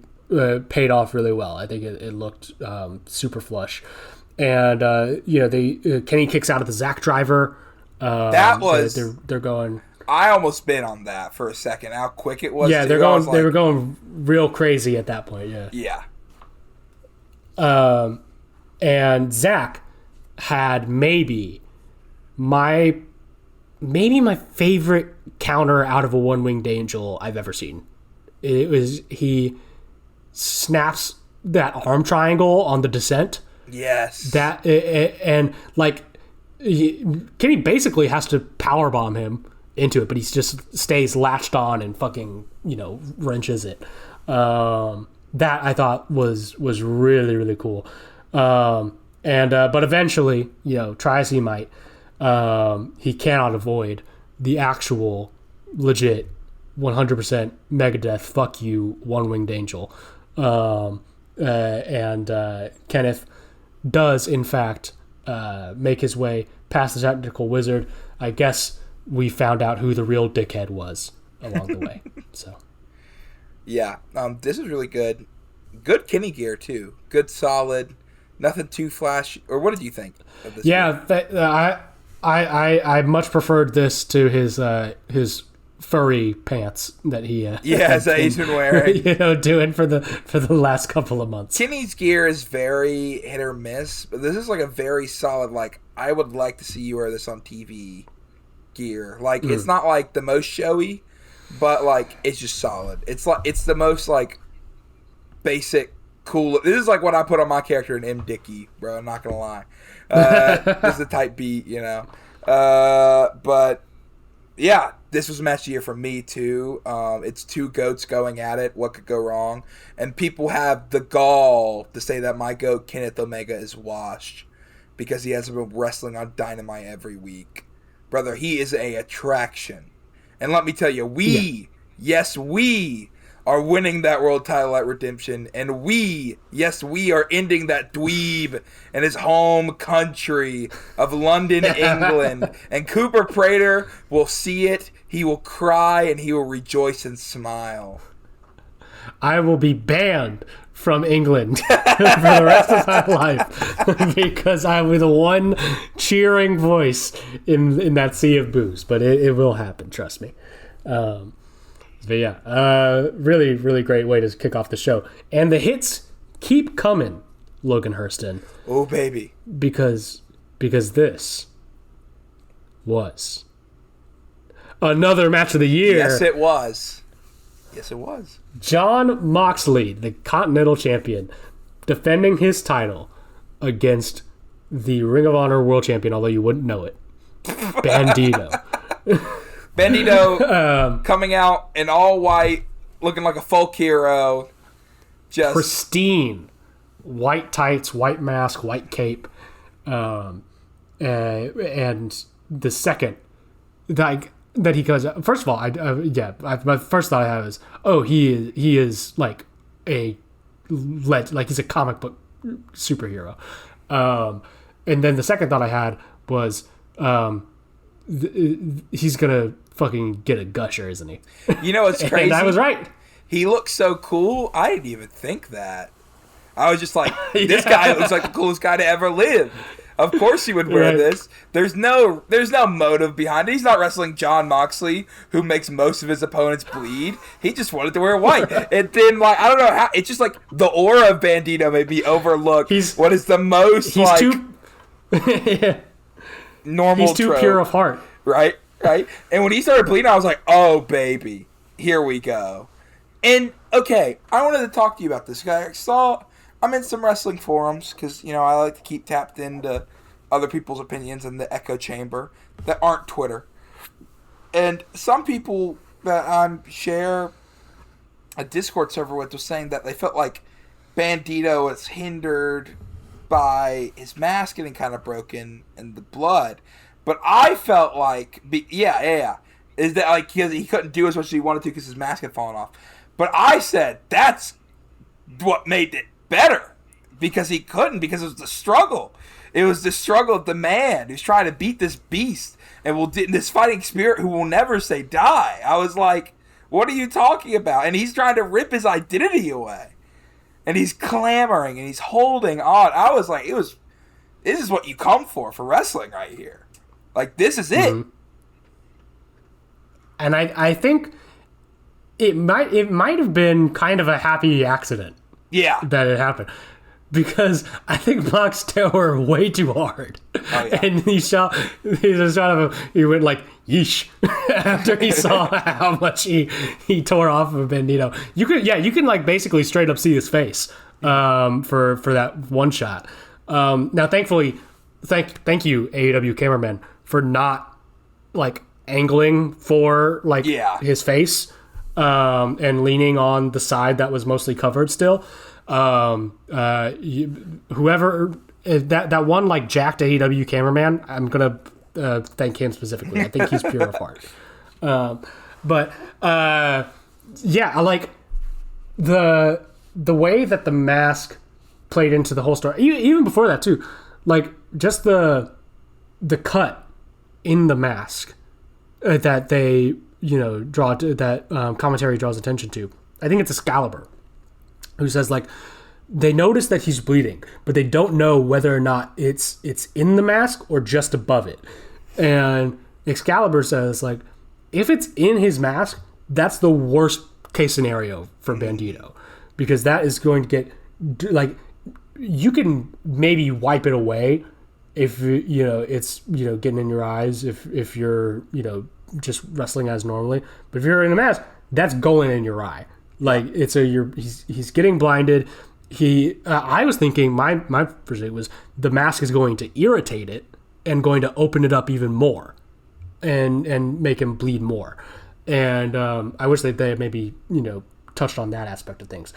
paid off really well. I think it looked super flush. And Kenny kicks out of the Zach driver. That was they're going. I almost been on that for a second. How quick it was. Yeah, they were going real crazy at that point. Yeah. Yeah. And Zach had maybe my favorite counter out of a one-winged angel I've ever seen. It was he snaps that arm triangle on the descent. Yes. That and like Kenny basically has to powerbomb him into it, but he just stays latched on and fucking wrenches it. That I thought was really really cool. But eventually, try as he might, he cannot avoid the actual legit 100% Megadeth fuck you one-winged angel. Kenneth does in fact make his way past the technical wizard. I guess we found out who the real dickhead was along the way. So yeah, this is really good. Good Kenny gear too. Good, solid. Nothing too flashy. Or what did you think of this? Yeah, I much preferred this to his furry pants that he that he's been wearing. Doing for the last couple of months. Kenny's gear is very hit or miss, but this is like a very solid. Like I would like to see you wear this on TV gear. Like it's not like the most showy, but like it's just solid. It's the most like basic cool. This is like what I put on my character in M. Dickey, bro. I'm not gonna lie. This is the type beat, but yeah, this was match of the year for me too. It's two goats going at it. What could go wrong? And people have the gall to say that my goat Kenneth Omega is washed because he hasn't been wrestling on Dynamite every week. Brother, he is a attraction. And let me tell you, we are winning that world title at Redemption, and we are ending that dweeb in his home country of London, England. And Cooper Prater will see it, he will cry, and he will rejoice and smile. I will be banned from England for the rest of my life because I was the one cheering voice in that sea of booze. But it will happen, trust me. But yeah, really, really great way to kick off the show. And the hits keep coming, Logan Hurston. Oh, baby. Because this was another match of the year. Yes, it was. Jon Moxley, the Continental Champion, defending his title against the Ring of Honor World Champion, although you wouldn't know it, Bandito. Bandito coming out in all white, looking like a folk hero. Just pristine. White tights, white mask, white cape. And the second that he goes, first of all, my first thought I have is, he is like he's a comic book superhero. And then the second thought I had was, he's gonna fucking get a gusher, isn't he? You know what's crazy? And I was right. he looks so cool. I didn't even think that. I was just like, this guy looks like the coolest guy to ever live. Of course he would wear this. There's no motive behind it. He's not wrestling Jon Moxley, who makes most of his opponents bleed. He just wanted to wear white. And then, like, I don't know how, it's just like the aura of Bandito may be overlooked. What is the most, like, too, normal He's too trope. Pure of heart. Right? And when he started bleeding, I was like, oh, baby, here we go. And, okay, I wanted to talk to you about this guy. I'm in some wrestling forums because, you know, I like to keep tapped into other people's opinions in the echo chamber that aren't Twitter. And some people that I share a Discord server with were saying that they felt like Bandito was hindered by his mask getting kind of broken and the blood. But I felt like, is that like he couldn't do as much as he wanted to because his mask had fallen off. But I said that's what made it better, because he couldn't, because it was the struggle. It was the struggle of the man who's trying to beat this beast and this fighting spirit who will never say die. I was like, what are you talking about? And he's trying to rip his identity away. And he's clamoring and he's holding on. I was like, this is what you come for wrestling right here. Like, this is it. Mm-hmm. And I think it might have been kind of a happy accident. Yeah. That it happened. Because I think Mox tore way too hard. Oh, yeah. And he went like, yeesh, after he saw how much he tore off of Bandito. You can like basically straight up see his face for that one shot. Now, thankfully, thank you, AEW cameraman, for not like angling for like his face and leaning on the side that was mostly covered still. Whoever that one like jacked AEW cameraman, I'm gonna thank him specifically. I think he's pure of heart. But I like the way that the mask played into the whole story. Even before that too, like just the cut in the mask that they draw that commentary draws attention to. I think it's Excalibur who says like they notice that he's bleeding, but they don't know whether or not it's in the mask or just above it. And Excalibur says like if it's in his mask, that's the worst case scenario for Bandito, because that is going to get like you can maybe wipe it away if it's getting in your eyes if you're just wrestling as normally, but if you're in a mask, that's going in your eye. Like he's getting blinded. I was thinking my first thing was the mask is going to irritate it and going to open it up even more, and make him bleed more. And I wish they had maybe touched on that aspect of things.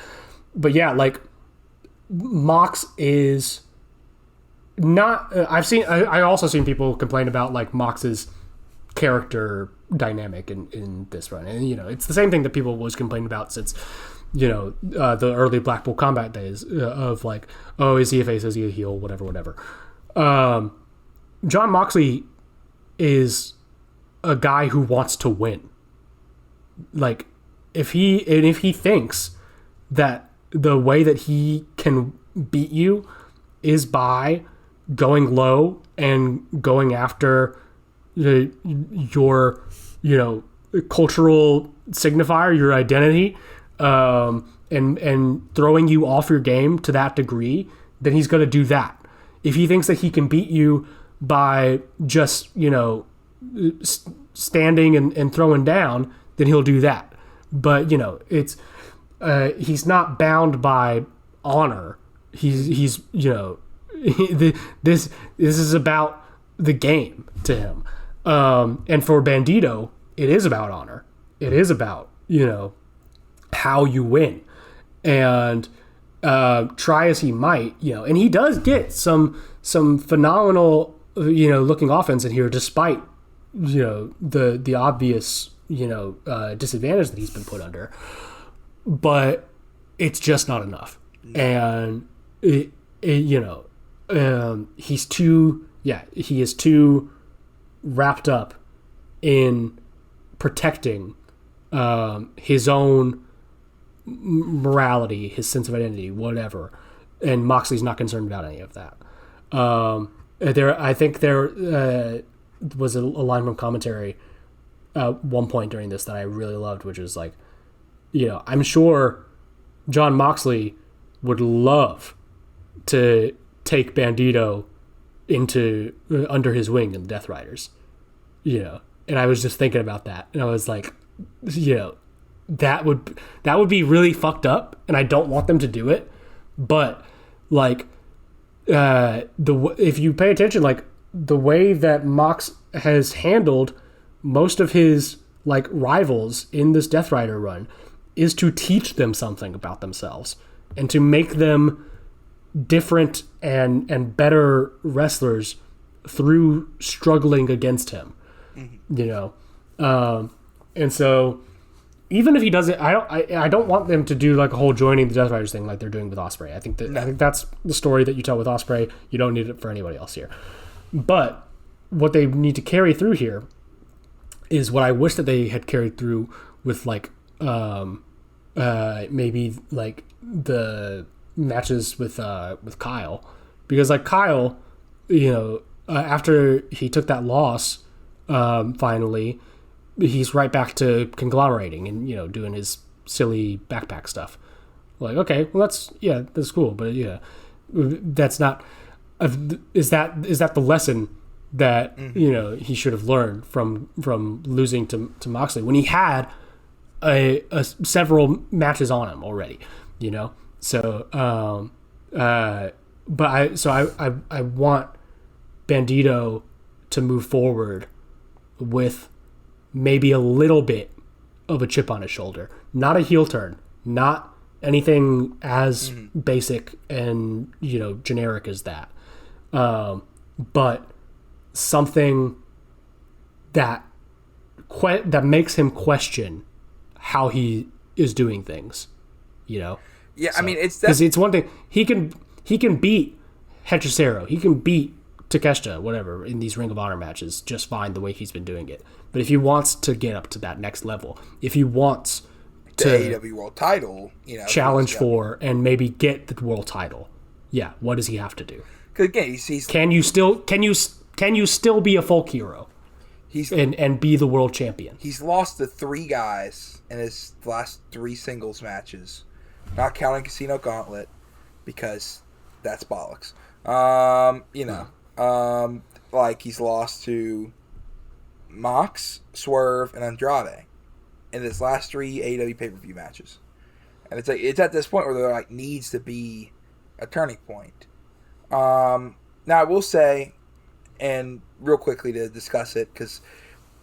But yeah, like Mox is not. I also seen people complain about like Mox's character dynamic in this run, and it's the same thing that people always complained about since the early Blackpool Combat days of like, oh, is he a face, is he a heel, whatever. Jon Moxley is a guy who wants to win. Like if he thinks that the way that he can beat you is by going low and going after your cultural signifier, your identity, and throwing you off your game to that degree, then he's going to do that. If he thinks that he can beat you by just standing and throwing down, then he'll do that. But it's he's not bound by honor. He's this is about the game to him. And for Bandito, it is about honor. It is about, how you win. And try as he might, and he does get some phenomenal, looking offense in here, despite, the obvious, disadvantage that he's been put under. But it's just not enough. And, he is too wrapped up in protecting his own morality, his sense of identity, whatever. And Moxley's not concerned about any of that. I think there was a line from commentary at one point during this that I really loved, which is like, I'm sure Jon Moxley would love to take Bandito into under his wing in the Death Riders, And I was just thinking about that, and I was like, that would be really fucked up, and I don't want them to do it, but like, if you pay attention, like the way that Mox has handled most of his like rivals in this Death Rider run is to teach them something about themselves and to make them different and better wrestlers through struggling against him, and so even if he does it, I don't want them to do like a whole joining the Death Riders thing like they're doing with Ospreay. I think that's the story that you tell with Ospreay. You don't need it for anybody else here. But what they need to carry through here is what I wish that they had carried through with like maybe like the matches with Kyle, because like Kyle, after he took that loss, finally, he's right back to conglomerating and doing his silly backpack stuff. Like, okay, well that's cool, but that's not. Is that the lesson that he should have learned from losing to Moxley when he had a several matches on him already, So, but I want Bandito to move forward with maybe a little bit of a chip on his shoulder, not a heel turn, not anything as basic and generic as that, but something that makes him question how he is doing things, Yeah, so, I mean, it's one thing he can beat Hechicero, he can beat Takeshita, whatever, in these Ring of Honor matches just fine the way he's been doing it. But if he wants to get up to that next level, if he wants to AEW World Title, challenge for and maybe get the world title, what does he have to do? Because again, he's can you still be a folk hero? And be the world champion. He's lost to 3 guys in his last 3 singles matches, not counting Casino Gauntlet, because that's bollocks. Like he's lost to Mox, Swerve, and Andrade in his last 3 AEW pay-per-view matches, and it's at this point where there like needs to be a turning point. Now I will say, and real quickly to discuss it, because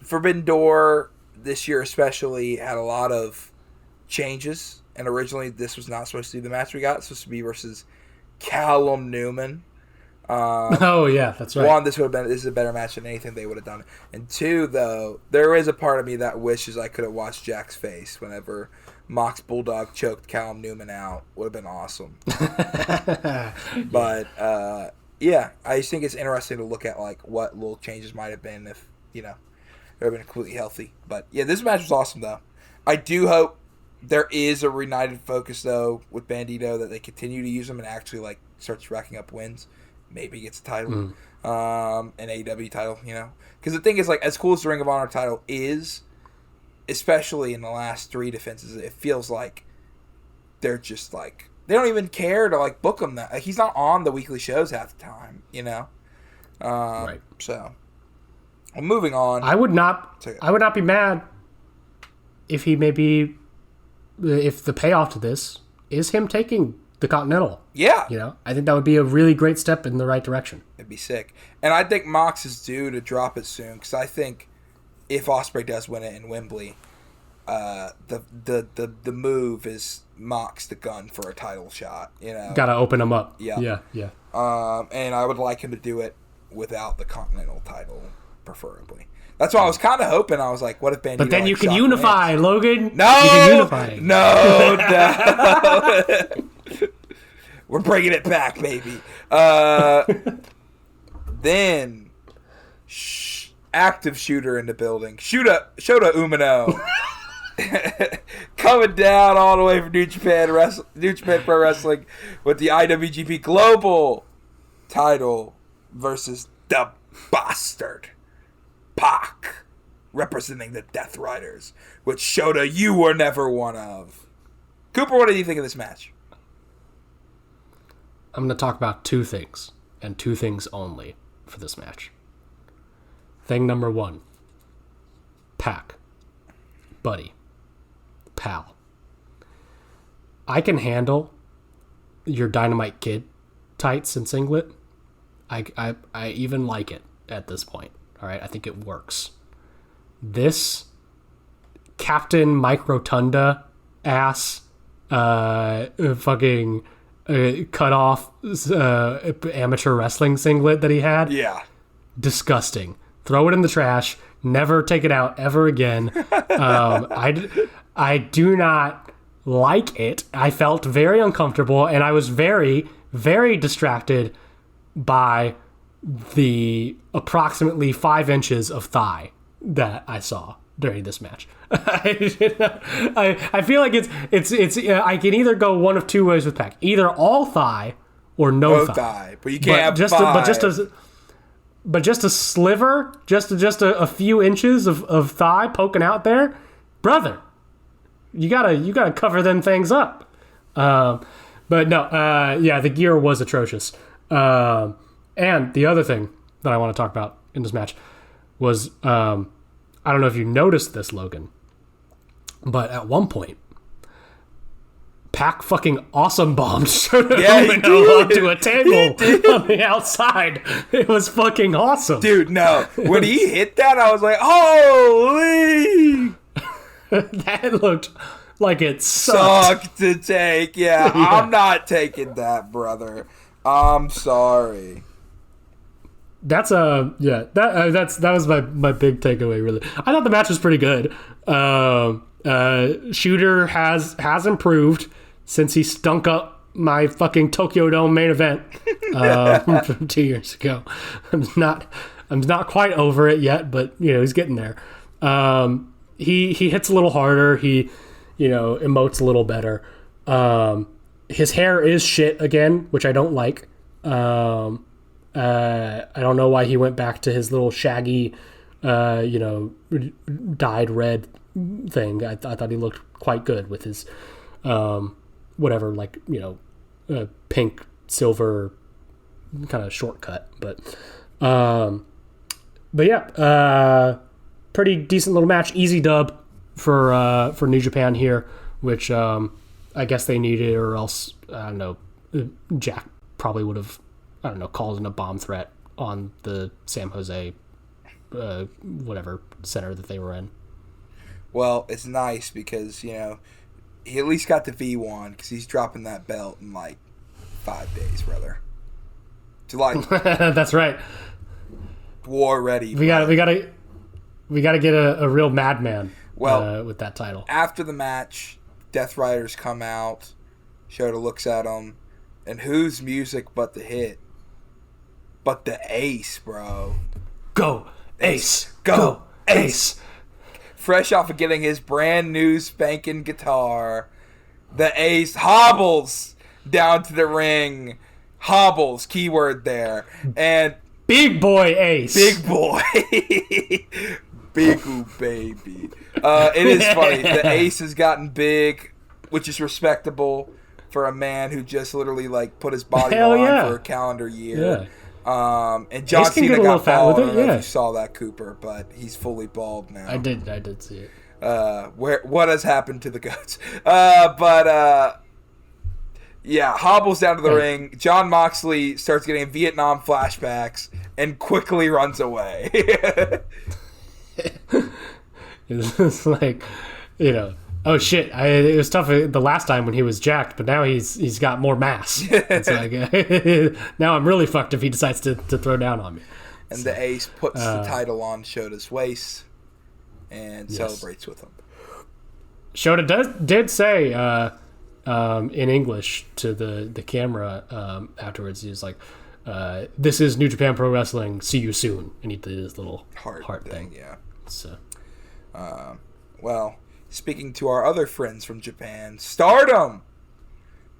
Forbidden Door this year especially had a lot of changes, and originally this was not supposed to be the match we got. It's supposed to be versus Callum Newman. That's right. 1, this is a better match than anything they would have done. And 2, though, there is a part of me that wishes I could have watched Jack's face whenever Mox Bulldog choked Callum Newman out. Would have been awesome. But I just think it's interesting to look at like what little changes might have been if they would have been completely healthy. But this match was awesome though. I do hope there is a reunited focus though with Bandito, that they continue to use him and actually like starts racking up wins. Maybe he gets a title, an AEW title, Because the thing is, like, as cool as the Ring of Honor title is, especially in the last 3 defenses, it feels like they're just like they don't even care to like book him. That he's not on the weekly shows half the time, Right. So, well, moving on. I would not be mad if if the payoff to this is him taking the Continental. Yeah. I think that would be a really great step in the right direction. It'd be sick. And I think Mox is due to drop it soon, because I think if Ospreay does win it in Wembley, the move is Mox the gun for a title shot. Gotta open him up. Yeah. And I would like him to do it without the Continental title, preferably. That's why I was kind of hoping. I was like, what if Bandito... But then you can unify, Logan. No! You can unify. No! We're bringing it back, baby. Then, active shooter in the building. Shota Umino Coming down all the way from New Japan Pro Wrestling with the IWGP Global title versus the Bastard Pac, representing the Death Riders, which Shota, you were never one of. Cooper, what did you think of this match? I'm going to talk about two things, and two things only for this match. Thing number one, Pac, buddy, pal. I can handle your Dynamite Kid tights and singlet. I even like it at this point. All right, I think it works. This Captain Mike Rotunda ass fucking cut off amateur wrestling singlet that he had. Yeah. Disgusting. Throw it in the trash. Never take it out ever again. I do not like it. I felt very uncomfortable, and I was very, very distracted by the approximately 5 inches of thigh that I saw during this match. I feel like it's I can either go one of two ways with Pac. Either all thigh or no thigh. But you can't have five. But just a sliver, just a few inches of thigh poking out there, brother. You gotta cover them things up. But no, yeah, the gear was atrocious. And the other thing that I want to talk about in this match was, I don't know if you noticed this, Logan, but at one point, Pac fucking awesome bombed onto a table on the outside. It was fucking awesome. Dude, no. When he hit that, I was like, holy! That looked like it sucked to take. Yeah, I'm not taking that, brother. I'm sorry. That was my big takeaway, really. I thought the match was pretty good. Shooter has improved since he stunk up my fucking Tokyo Dome main event from 2 years ago. I'm not quite over it yet, but he's getting there. He hits a little harder. He emotes a little better. His hair is shit again, which I don't like. I don't know why he went back to his little shaggy, dyed red thing. I thought he looked quite good with his, pink, silver kind of shortcut. But yeah, pretty decent little match. Easy dub for New Japan here, which I guess they needed, or else, I don't know, Jack probably would have, called in a bomb threat on the San Jose, center that they were in. Well, it's nice because, he at least got the V1 because he's dropping that belt in 5 days, brother. That's right. War ready. We got to get a real madman with that title. After the match, Death Riders come out. Shota looks at them. And whose music but the hit? But the Ace, bro. Go, Ace. Go, Ace. Fresh off of getting his brand new spanking guitar, the Ace hobbles down to the ring. Hobbles, keyword there. And big boy Ace. Big boy. Big ooh baby. It is funny. The Ace has gotten big, which is respectable for a man who just literally put his body on for a calendar year. Yeah. And John Cena got bald. I don't know if you saw that, Cooper, but he's fully bald now. I did see it. What has happened to the goats? Yeah, hobbles down to the ring. Jon Moxley starts getting Vietnam flashbacks and quickly runs away. It's like, oh shit! It was tough the last time when he was jacked, but now he's got more mass. It's like now I'm really fucked if he decides to throw down on me. And the Ace puts the title on Shota's waist and celebrates with him. Shota did say in English to the camera afterwards. He was like, "This is New Japan Pro Wrestling. See you soon." And he did his little heart thing. Yeah. So, well, speaking to our other friends from Japan, Stardom,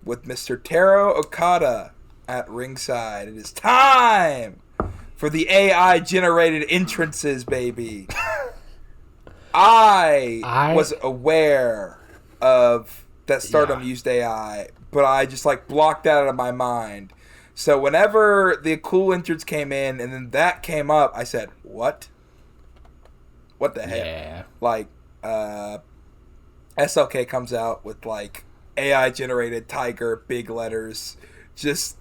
with Mr. Taro Okada at ringside. It is time for the AI-generated entrances, baby. I was aware of that Stardom used AI, but I just blocked that out of my mind. So whenever the cool entrance came in and then that came up, I said, what? What the heck? Yeah. SLK comes out with AI-generated tiger, big letters, just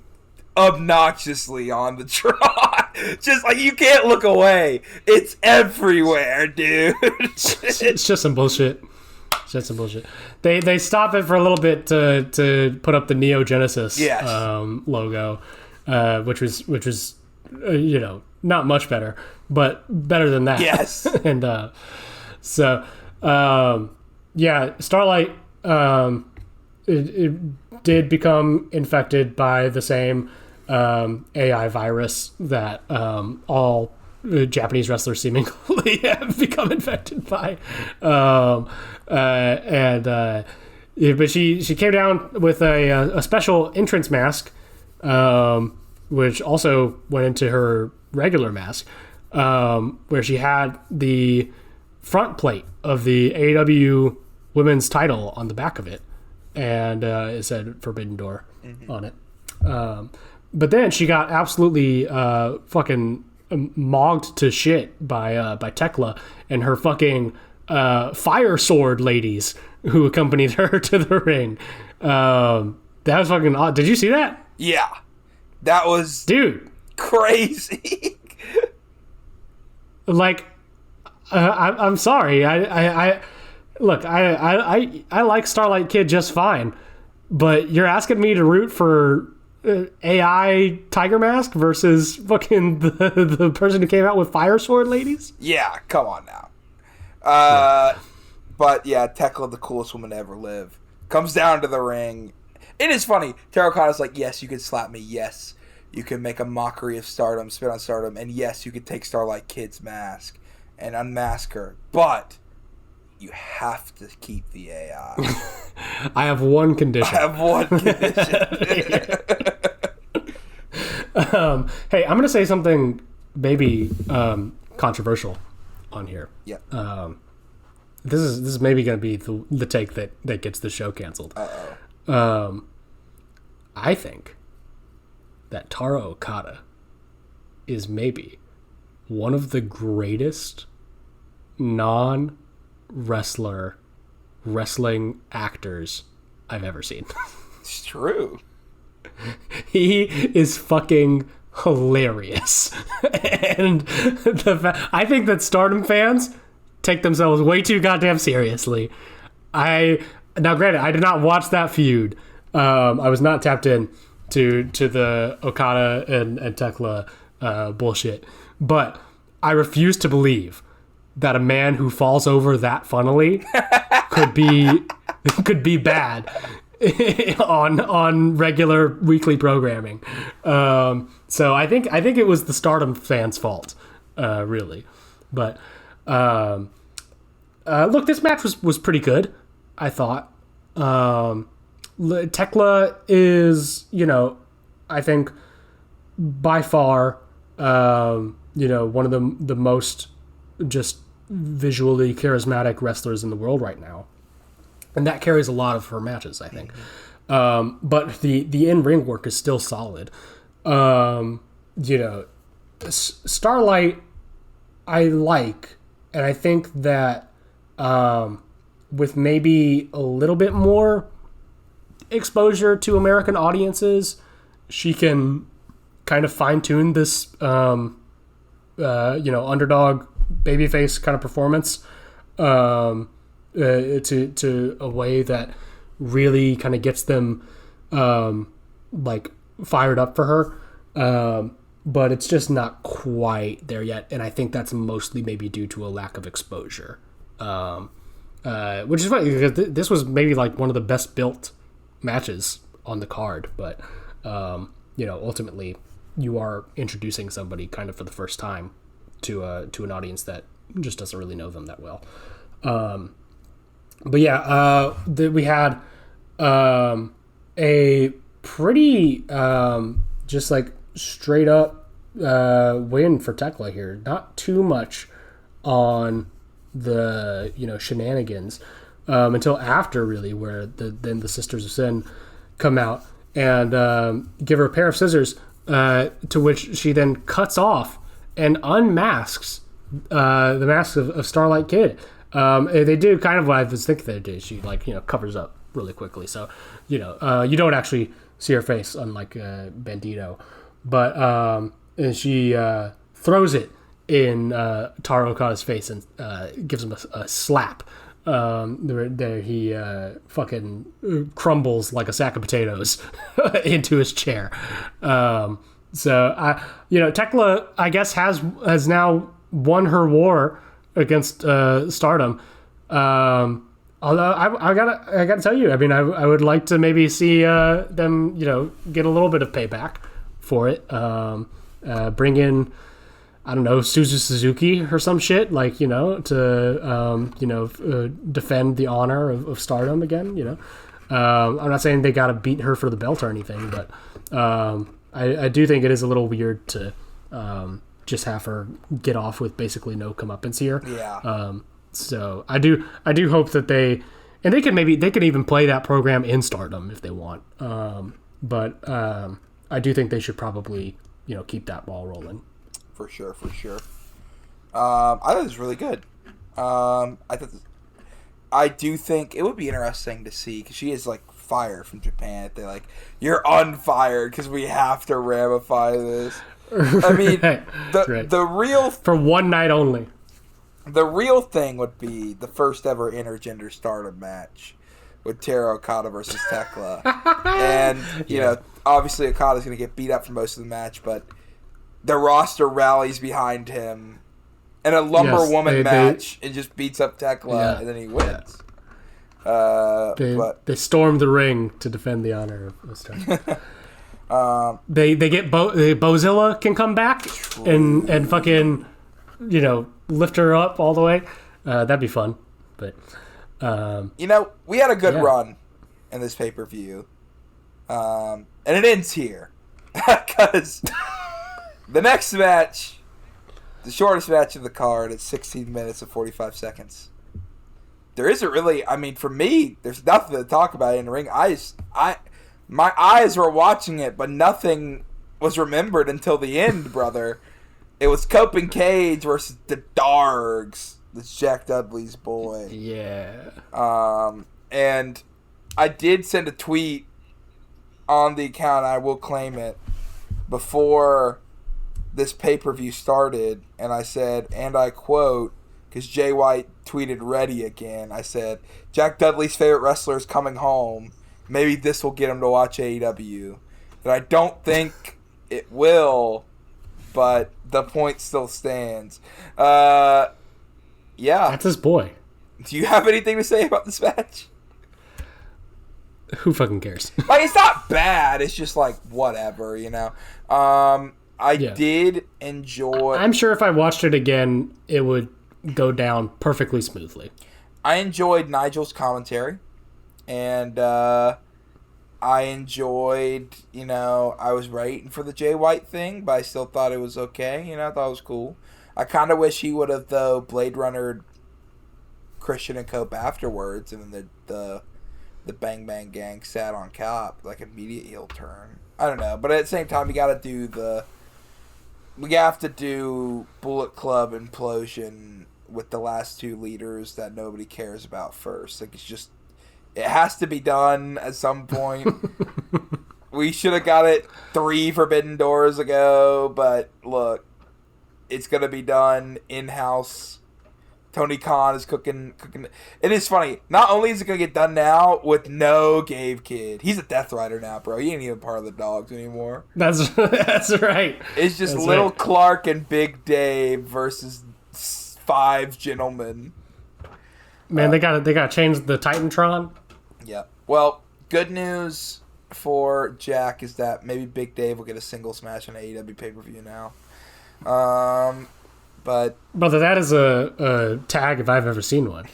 obnoxiously on the draw. Just you can't look away. It's everywhere, dude. It's just some bullshit. It's just some bullshit. They stop it for a little bit to put up the Neo Genesis logo, which was not much better, but better than that. Yes. And Starlight it did become infected by the same AI virus that all Japanese wrestlers seemingly have become infected by. But she came down with a special entrance mask, which also went into her regular mask, where she had the front plate of the AEW women's title on the back of it, and it said Forbidden Door on it. But then she got absolutely fucking mogged to shit by Tekla and her fucking fire sword ladies who accompanied her to the ring. That was fucking odd. Did you see that? Yeah. That was... Dude. Crazy. I'm sorry. I look, I like Starlight Kid just fine, but you're asking me to root for AI Tiger Mask versus fucking the person who came out with fire sword ladies? Yeah, come on now. But yeah, Tekla, the coolest woman to ever live, comes down to the ring. It is funny. Taro Kana's yes, you can slap me. Yes, you can make a mockery of Stardom, spit on Stardom, and yes, you can take Starlight Kid's mask and unmask her. But you have to keep the AI. I have one condition. Hey, I'm going to say something maybe controversial on here. Yeah. This is maybe going to be the take that gets the show canceled. Uh-oh. I think that Taro Okada is maybe one of the greatest wrestling actors I've ever seen. It's true. He is fucking hilarious. And I think that Stardom fans take themselves way too goddamn seriously. Now granted, I did not watch that feud. I was not tapped in to the Okada and Tekla bullshit. But I refuse to believe that a man who falls over that funnily could be bad on regular weekly programming. So I think it was the Stardom fans' fault, really. But look, this match was pretty good, I thought. Tekla is, I think by far, one of the most just visually charismatic wrestlers in the world right now. And that carries a lot of her matches, I think. But the in-ring work is still solid. Starlight, I like, and I think that with maybe a little bit more exposure to American audiences, she can kind of fine-tune this, underdog babyface kind of performance to a way that really kind of gets them fired up for her. But it's just not quite there yet, and I think that's mostly maybe due to a lack of exposure. Which is funny because this was maybe one of the best built matches on the card, but ultimately you are introducing somebody kind of for the first time to an audience that just doesn't really know them that well. But yeah, we had a pretty just like straight up win for Tekla here. Not too much on the shenanigans until after, really, where then the Sisters of Sin come out and give her a pair of scissors, to which she then cuts off and unmasks the mask of Starlight Kid. They do kind of what I was thinking they do. She covers up really quickly, so you don't actually see her face, unlike Bandito. But and she throws it in Taro Okada's face and gives him a slap. There he fucking crumbles like a sack of potatoes into his chair. So Tekla, I guess, has now won her war against Stardom. Although I gotta tell you, I mean, I would like to maybe see them get a little bit of payback for it. Bring in, I don't know, Suzu Suzuki or some shit, to defend the honor of Stardom again. I'm not saying they gotta beat her for the belt or anything, but I do think it is a little weird to just have her get off with basically no comeuppance here. Yeah. So I do hope that they can even play that program in Stardom if they want. But I do think they should probably keep that ball rolling. For sure. I thought it was really good. I do think it would be interesting to see, because she is fired from Japan. If they're you're unfired because we have to ramify this. I mean, the real for one night only. The real thing would be the first ever intergender Stardom match with Taro Okada versus Tekla. And, obviously Okada's going to get beat up for most of the match, but the roster rallies behind him in a lumber woman match and just beats up Tekla, and then he wins. They storm the ring to defend the honor of Stardom. They get Bozilla can come back and fucking lift her up all the way. That'd be fun. But we had a good run in this pay-per-view, and it ends here because the next match, the shortest match of the card, is 16 minutes and 45 seconds. There isn't really, I mean, for me, there's nothing to talk about in the ring. My eyes were watching it, but nothing was remembered until the end, brother. It was Cope and Cage versus the Dargs. That's Jack Dudley's boy. Yeah. And I did send a tweet on the account, I will claim it, before this pay-per-view started, and I said, and I quote, because Jay White tweeted ready again, I said, Jack Dudley's favorite wrestler is coming home. Maybe this will get him to watch AEW. And I don't think it will, but the point still stands. Yeah. That's his boy. Do you have anything to say about this match? Who fucking cares? It's not bad. It's just whatever, I did enjoy... I'm sure if I watched it again, it would go down perfectly smoothly. I enjoyed Nigel's commentary. And I enjoyed, I was waiting for the Jay White thing, but I still thought it was okay. I thought it was cool. I kind of wish he would have, though, Blade Runner Christian and Cope afterwards, and then the Bang Bang Gang sat on top, immediate heel turn. I don't know, but at the same time, we have to do Bullet Club implosion with the last two leaders that nobody cares about first. It has to be done at some point. We should have got it 3 Forbidden Doors ago, but look, it's going to be done in-house. Tony Khan is cooking. It is funny. Not only is it going to get done now with no Gabe Kid. He's a Death Rider now, bro. He ain't even part of the Dogs anymore. That's right. It's just Little Clark and Big Dave versus 5 gentlemen. Man, they gotta change the Titantron. Yeah. Well, good news for Jack is that maybe Big Dave will get a singles match on AEW pay-per-view now. But brother, that is a tag if I've ever seen one.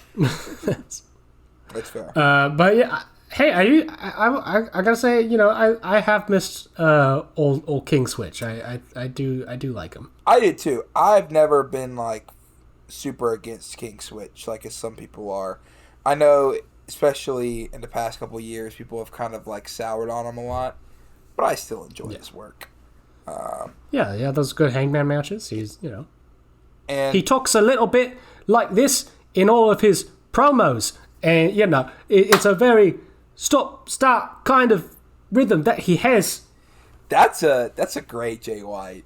That's fair. But yeah, hey, I gotta say, I have missed old King Switch. I do like him. I did too. I've never been like super against King Switch, like as some people are. I know, especially in the past couple of years, people have kind of like soured on him a lot, but I still enjoy his work. Yeah, those good Hangman matches. He's and he talks a little bit like this in all of his promos, and it's a very stop-start kind of rhythm that he has. That's a great Jay White.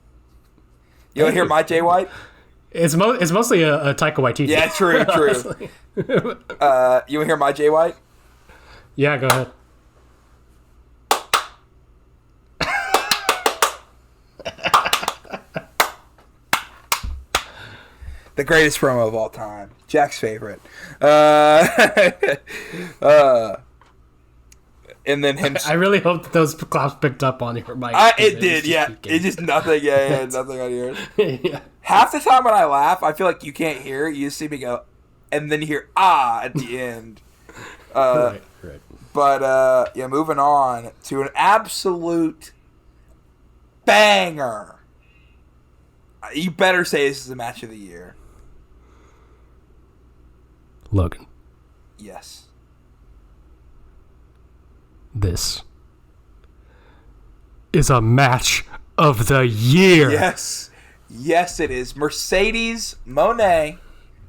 You want to hear my Jay White? It's mostly a Taika Waititi. Yeah, true. You want to hear my Jay White? Yeah, go ahead. The greatest promo of all time. Jack's favorite. And then him. I really hope that those claps picked up on your mic. It did, yeah. Peaking. It's just nothing. Yeah, nothing on yours. Yeah. Half the time when I laugh, I feel like you can't hear it. You just see me go, and then you hear at the end. Right. But moving on to an absolute banger. You better say this is the match of the year. Logan. Yes. This is a match of the year. Yes, it is. Mercedes Moné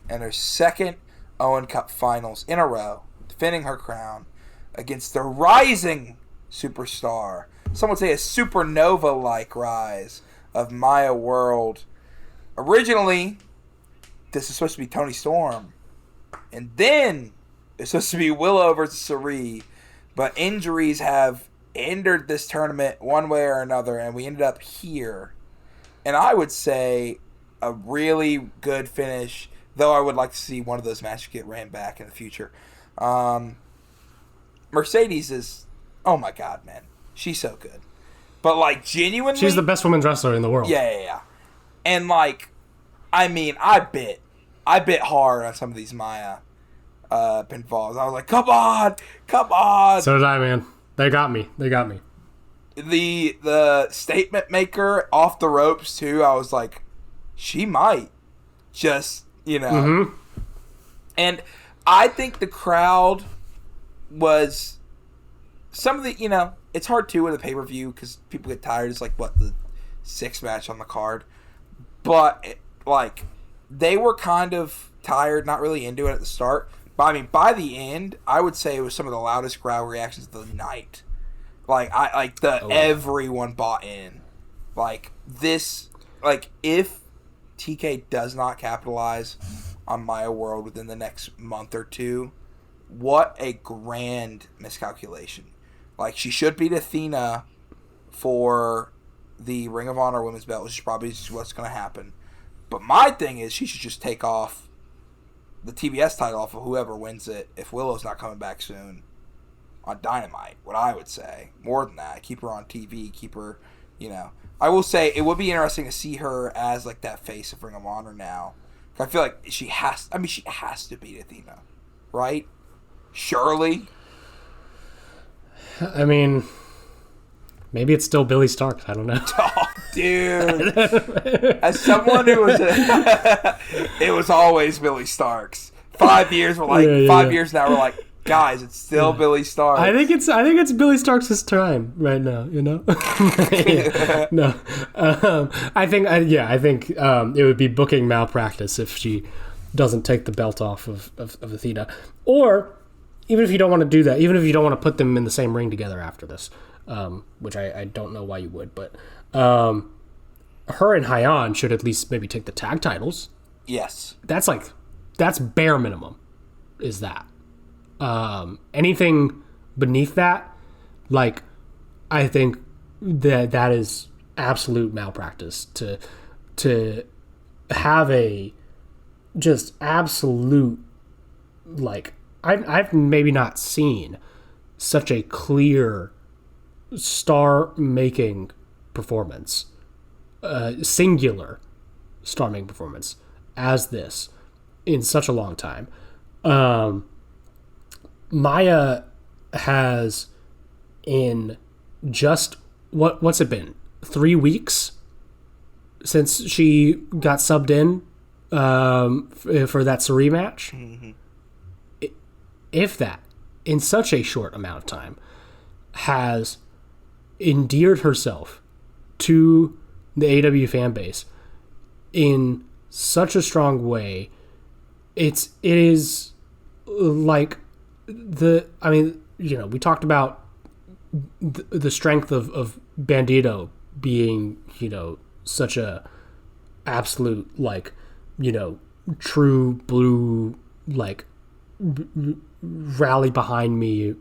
and her second Owen Cup Finals in a row, defending her crown against the rising superstar. Some would say a supernova-like rise of Maya World. Originally, this is supposed to be Toni Storm. And then it's supposed to be Willow versus Sarie. But injuries have hindered this tournament one way or another, and we ended up here. And I would say a really good finish, though I would like to see one of those matches get ran back in the future. Mercedes is, oh my God, man. She's so good. But, like, genuinely... She's the best women's wrestler in the world. Yeah. And, like, I mean, I bit hard on some of these Maya pinfalls. I was like, come on. So did I, man. They got me. The statement maker off the ropes, too, I was like, she might just, Mm-hmm. And I think the crowd was some of the, it's hard, too, with a pay-per-view because people get tired. It's like, the sixth match on the card. But, they were kind of tired, not really into it at the start. But, I mean, by the end, I would say it was some of the loudest crowd reactions of the night. Everyone bought in. If TK does not capitalize on Maya World within the next month or two, what a grand miscalculation. She should beat Athena for the Ring of Honor Women's Belt, which is probably what's going to happen. But my thing is she should just take off the TBS title off of whoever wins it if Willow's not coming back soon on Dynamite, what I would say. More than that, keep her on TV, keep her, I will say it would be interesting to see her as, that face of Ring of Honor now. I feel like she has to beat Athena, right? Surely. I mean, maybe it's still Billy Stark. I don't know. Oh, dude. As someone who was it was always Billy Starks. 5 years, we're 5 years now, we're like, guys, it's still Billy Starks. I think it's Billy Starks' time right now, No. I think it would be booking malpractice if she doesn't take the belt off of Athena. Or, even if you don't want to do that, even if you don't want to put them in the same ring together after this, which I don't know why you would, but her and Hyan should at least maybe take the tag titles. Yes. That's bare minimum, is that. Anything beneath that, I think that is absolute malpractice to have a just absolute, I've maybe not seen such a clear star-making performance, singular star-making performance as this in such a long time. Maya has, in just what's it been, 3 weeks since she got subbed in for that Sari match. Mm-hmm. If that, in such a short amount of time, has endeared herself to the AEW fan base in such a strong way. It is like we talked about the strength of Bandito being, such a absolute, true blue, rally behind me,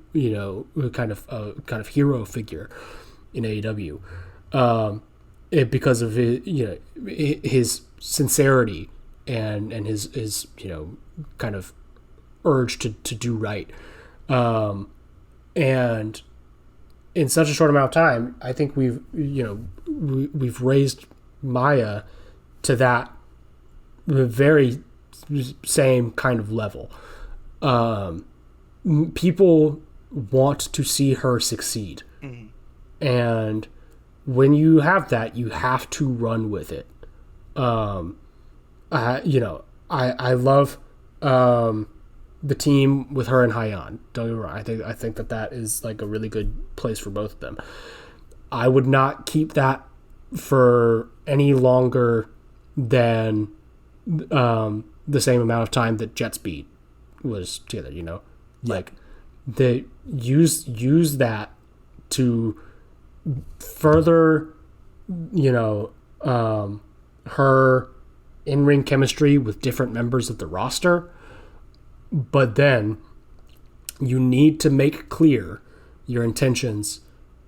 kind of hero figure in AEW, because of his sincerity and his kind of urge to do right, and in such a short amount of time, I think we've raised Maya to that very same kind of level. People want to see her succeed, and when you have that, you have to run with it. I love the team with her and Hyan. Don't get me wrong. I think that is like a really good place for both of them. I would not keep that for any longer than the same amount of time that Jet Speed was together. Like they use that to further, her in-ring chemistry with different members of the roster. But then you need to make clear your intentions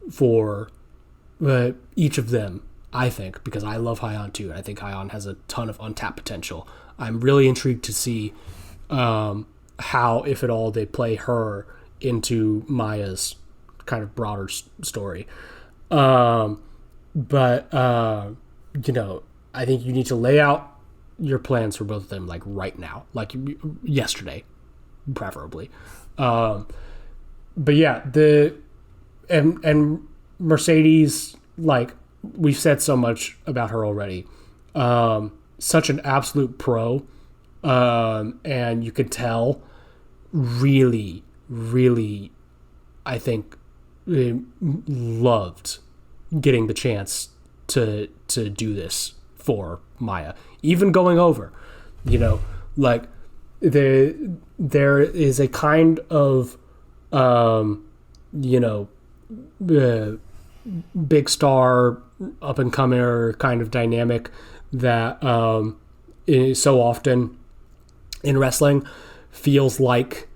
for each of them, I think, because I love Hyan too. And I think Hyan has a ton of untapped potential. I'm really intrigued to see how, if at all, they play her into Maya's kind of broader story. I think you need to lay out your plans for both of them, like right now, like yesterday, preferably. But yeah, and Mercedes, like we've said so much about her already. Such an absolute pro, and you could tell really, really, I think, loved getting the chance to do this for Maya, even going over, like there is a kind of big star up and comer kind of dynamic that is so often in wrestling feels like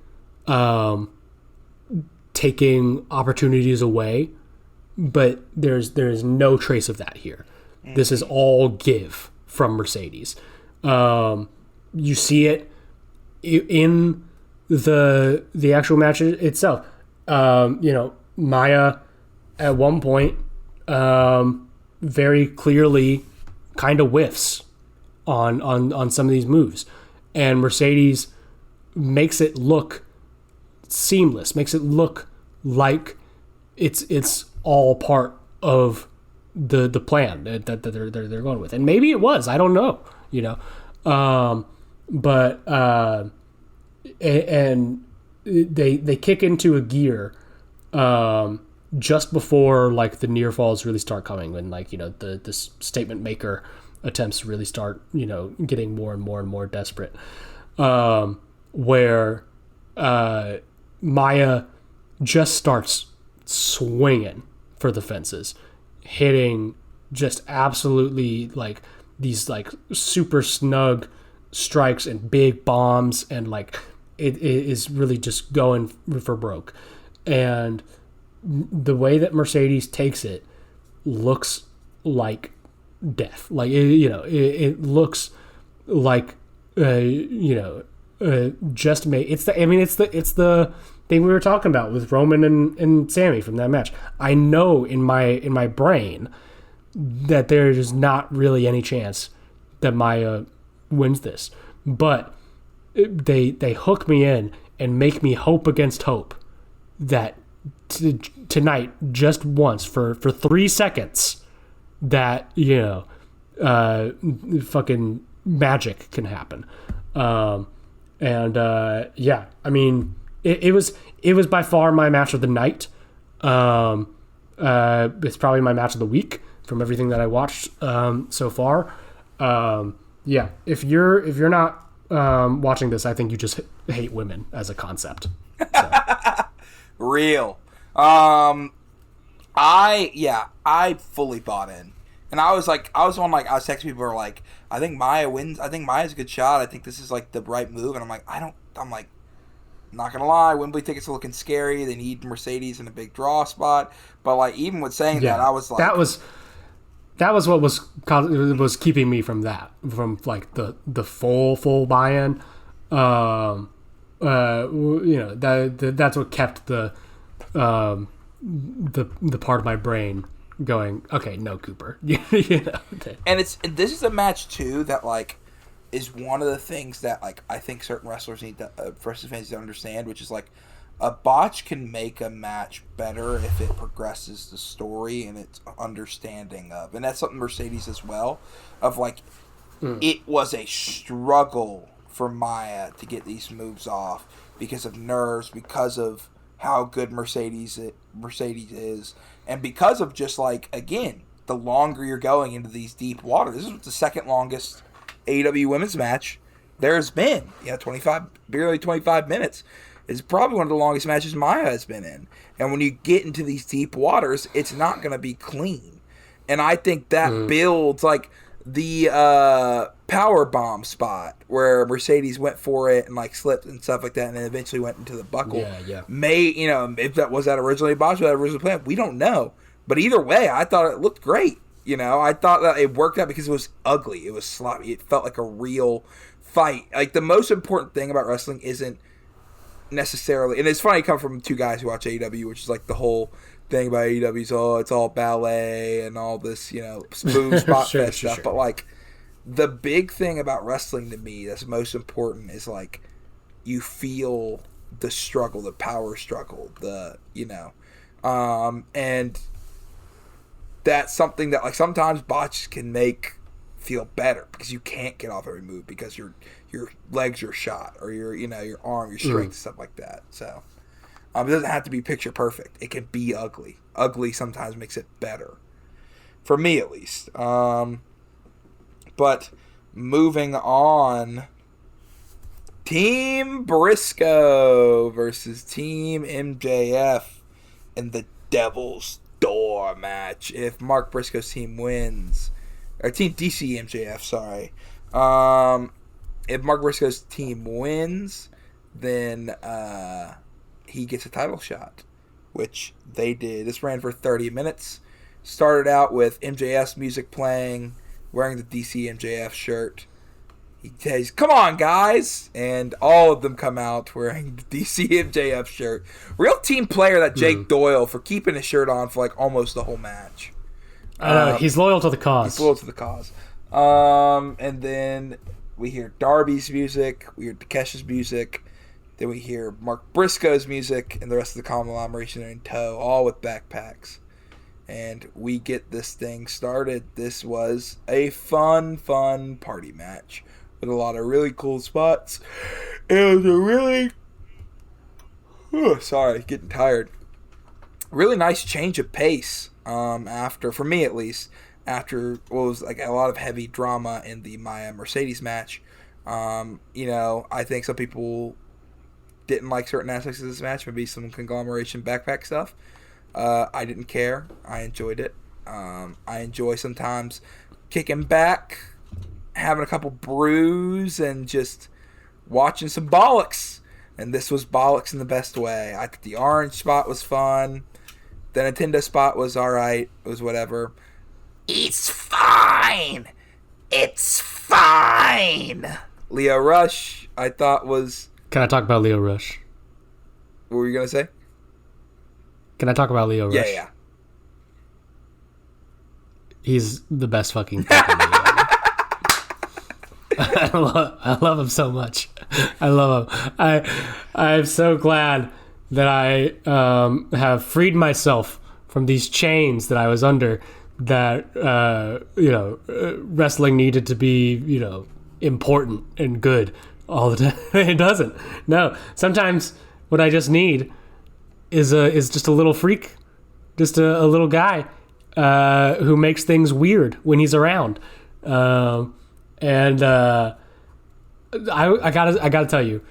taking opportunities away, but there's no trace of that here. This is all give from Mercedes. You see it in the actual match itself. Maya at one point very clearly kind of whiffs on some of these moves, and Mercedes makes it look seamless, makes it look like it's all part of the plan that they're going with. And maybe it was, I don't know, and they kick into a gear just before like the near falls really start coming, when the statement maker attempts really start getting more and more and more desperate, where Maya just starts swinging for the fences, hitting just absolutely like these like super snug strikes and big bombs, and like it is really just going for broke. And the way that Mercedes takes it looks like death. Like it looks like just made. It's the thing we were talking about with Roman and Sami from that match. I know in my brain that there is not really any chance that Maya wins this, but they hook me in and make me hope against hope that tonight, just once, for 3 seconds, that, fucking magic can happen. Yeah, I mean, it was by far my match of the night. It's probably my match of the week from everything that I watched so far. Yeah, if you're not watching this, I think you just hate women as a concept. So. Real. I fully bought in. And I was texting people who were like, I think Maya wins. I think Maya's a good shot. I think this is like the right move. And I'm like, not gonna lie, Wembley tickets are looking scary. They need Mercedes in a big draw spot. But like, even with saying that, I was like, that was what was keeping me from like the full buy-in. That's what kept the part of my brain going, okay, no, Cooper. And this is a match too that like is one of the things that like I think certain wrestlers need to wrestling fans to understand, which is like a botch can make a match better if it progresses the story and its understanding of, and that's something Mercedes as well, of like it was a struggle for Maya to get these moves off because of nerves, because of how good Mercedes is, and because of just like, again, the longer you're going into these deep waters. This is the second longest AEW women's match there's been. barely 25 minutes. It's probably one of the longest matches Maya has been in. And when you get into these deep waters, it's not going to be clean. And I think that builds, like, the power bomb spot where Mercedes went for it and, like, slipped and stuff like that and then eventually went into the buckle. Yeah. If that was originally a botch, was that originally planned? We don't know. But either way, I thought it looked great. I thought that it worked out because it was ugly. It was sloppy. It felt like a real fight. Like, the most important thing about wrestling isn't necessarily, and it's funny coming from two guys who watch AEW, which is like the whole thing about AEW is, it's all ballet and all this, smooth spot fest stuff. Sure. But like, the big thing about wrestling to me that's most important is like, you feel the struggle, the power struggle, and that's something that like sometimes botches can make feel better because you can't get off every move because your legs are shot or your arm, your strength, stuff like that. So it doesn't have to be picture perfect. It can be ugly. Ugly sometimes makes it better, for me at least. But moving on, Team Briscoe versus Team MJF in the Devil's Door match. If Mark Briscoe's team wins, or Team DC MJF, sorry. If Mark Briscoe's team wins, then he gets a title shot, which they did. This ran for 30 minutes. Started out with MJF's music playing, wearing the DC MJF shirt. He says, "Come on, guys!" And all of them come out wearing the DC MJF shirt. Real team player, that Jake Doyle, for keeping his shirt on for like almost the whole match. He's loyal to the cause. And then we hear Darby's music, we hear Takesha's music, then we hear Mark Briscoe's music, and the rest of the conglomeration are in tow, all with backpacks. And we get this thing started. This was a fun party match with a lot of really cool spots. It was a really... getting tired. Really nice change of pace. After, for me at least, after what was like a lot of heavy drama in the Maya Mercedes match. I think some people didn't like certain aspects of this match, maybe some conglomeration backpack stuff. I didn't care. I enjoyed it. I enjoy sometimes kicking back, having a couple brews, and just watching some bollocks. And this was bollocks in the best way. I think the orange spot was fun. The Nintendo spot was alright. It was whatever. It's fine. Leo Rush, I thought was... Can I talk about Leo Rush? What were you going to say? Can I talk about Leo Rush? Yeah. He's the best fucking thing in the I love him so much. I love him. I'm so glad that I have freed myself from these chains that I was under. That wrestling needed to be important and good all the time. It doesn't. No. Sometimes what I just need is just a little freak, just a little guy who makes things weird when he's around. I gotta tell you,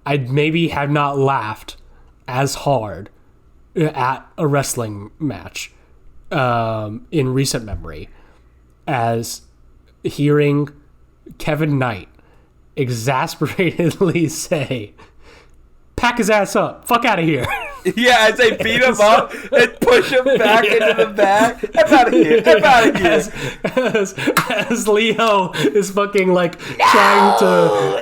I maybe have not laughed as hard at a wrestling match in recent memory as hearing Kevin Knight exasperately say, "Pack his ass up, fuck out of here." Yeah, as they beat him up and push him back into the back. I'm out of here. I'm out of here. As Leo is fucking trying to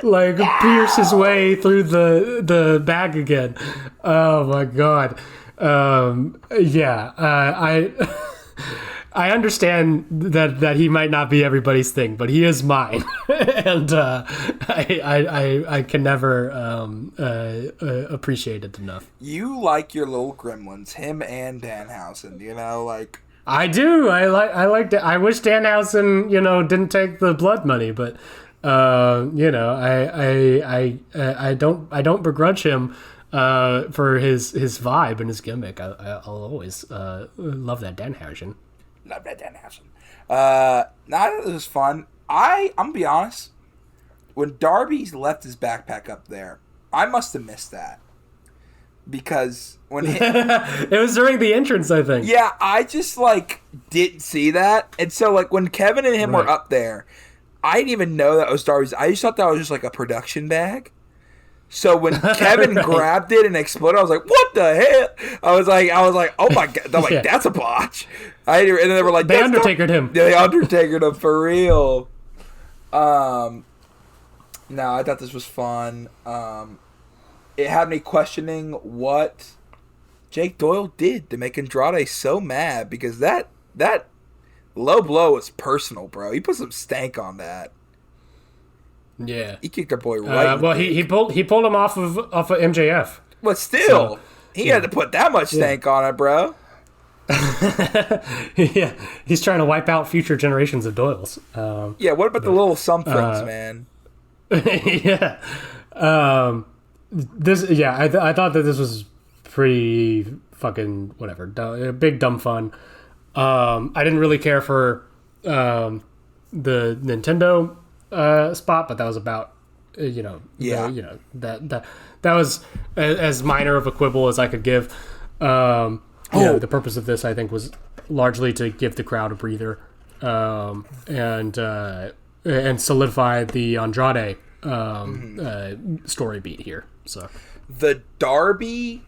pierce his way through the bag again. Oh my god. I understand that he might not be everybody's thing, but he is mine, and I can never appreciate it enough. You like your little gremlins, him and Danhausen. I do. I like. I wish Danhausen, didn't take the blood money, but I don't begrudge him for his vibe and his gimmick. I'll always love that Danhausen. Love that Danhausen. I thought it was fun. I'm gonna be honest. When Darby's left his backpack up there, I must have missed that. Because when it was during the entrance, I think. Yeah, I just didn't see that. And so when Kevin and him were up there, I didn't even know that was Darby's. I just thought that was just a production bag. So when Kevin grabbed it and exploded, I was like, "What the hell?" I was like, "Oh my god!" I'm like, "That's a botch." And then they were like, "They Undertakered him." Yeah, they Undertakered him for real. No, I thought this was fun. It had me questioning what Jake Doyle did to make Andrade so mad, because that low blow was personal, bro. He put some stank on that. Yeah, he kicked our boy right. Well, he pulled him off of MJF. But still, he had to put that much stank on it, bro. Yeah, he's trying to wipe out future generations of Doyles. What about the little somethings, man? Yeah. I thought that this was pretty fucking whatever. Big dumb fun. I didn't really care for the Nintendo spot, but that was about that was as minor of a quibble as I could give. The purpose of this, I think, was largely to give the crowd a breather and solidify the Andrade story beat here. So the Darby,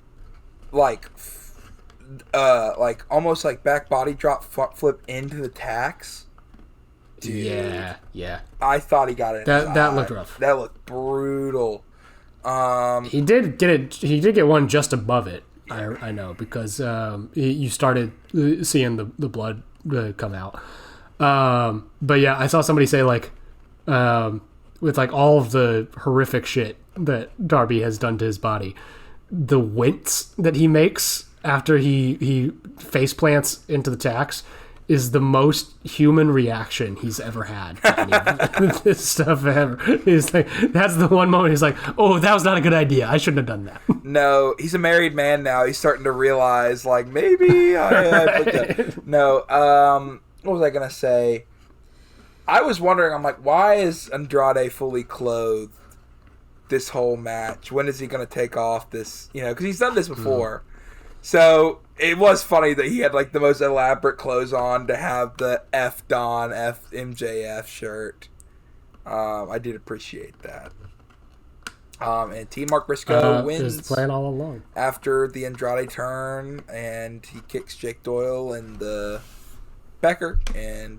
almost back body drop flip into the tax. Dude, yeah. I thought he got it. That looked rough. That looked brutal. He did get it. He did get one just above it. I know, because you started seeing the blood come out. But yeah, I saw somebody say with all of the horrific shit that Darby has done to his body, the wince that he makes after he face plants into the tax is the most human reaction he's ever had to any of this stuff ever. He's that's the one moment he's like, "Oh, that was not a good idea. I shouldn't have done that." No, he's a married man now. He's starting to realize, maybe I put that. No, what was I gonna say? I was wondering. I'm like, why is Andrade fully clothed this whole match? When is he gonna take off this? Because he's done this before. So it was funny that he had the most elaborate clothes on to have the F Don F MJF shirt. I did appreciate that. And Team Mark Briscoe wins. Was the plan all along after the Andrade turn, and he kicks Jake Doyle in the Becker, and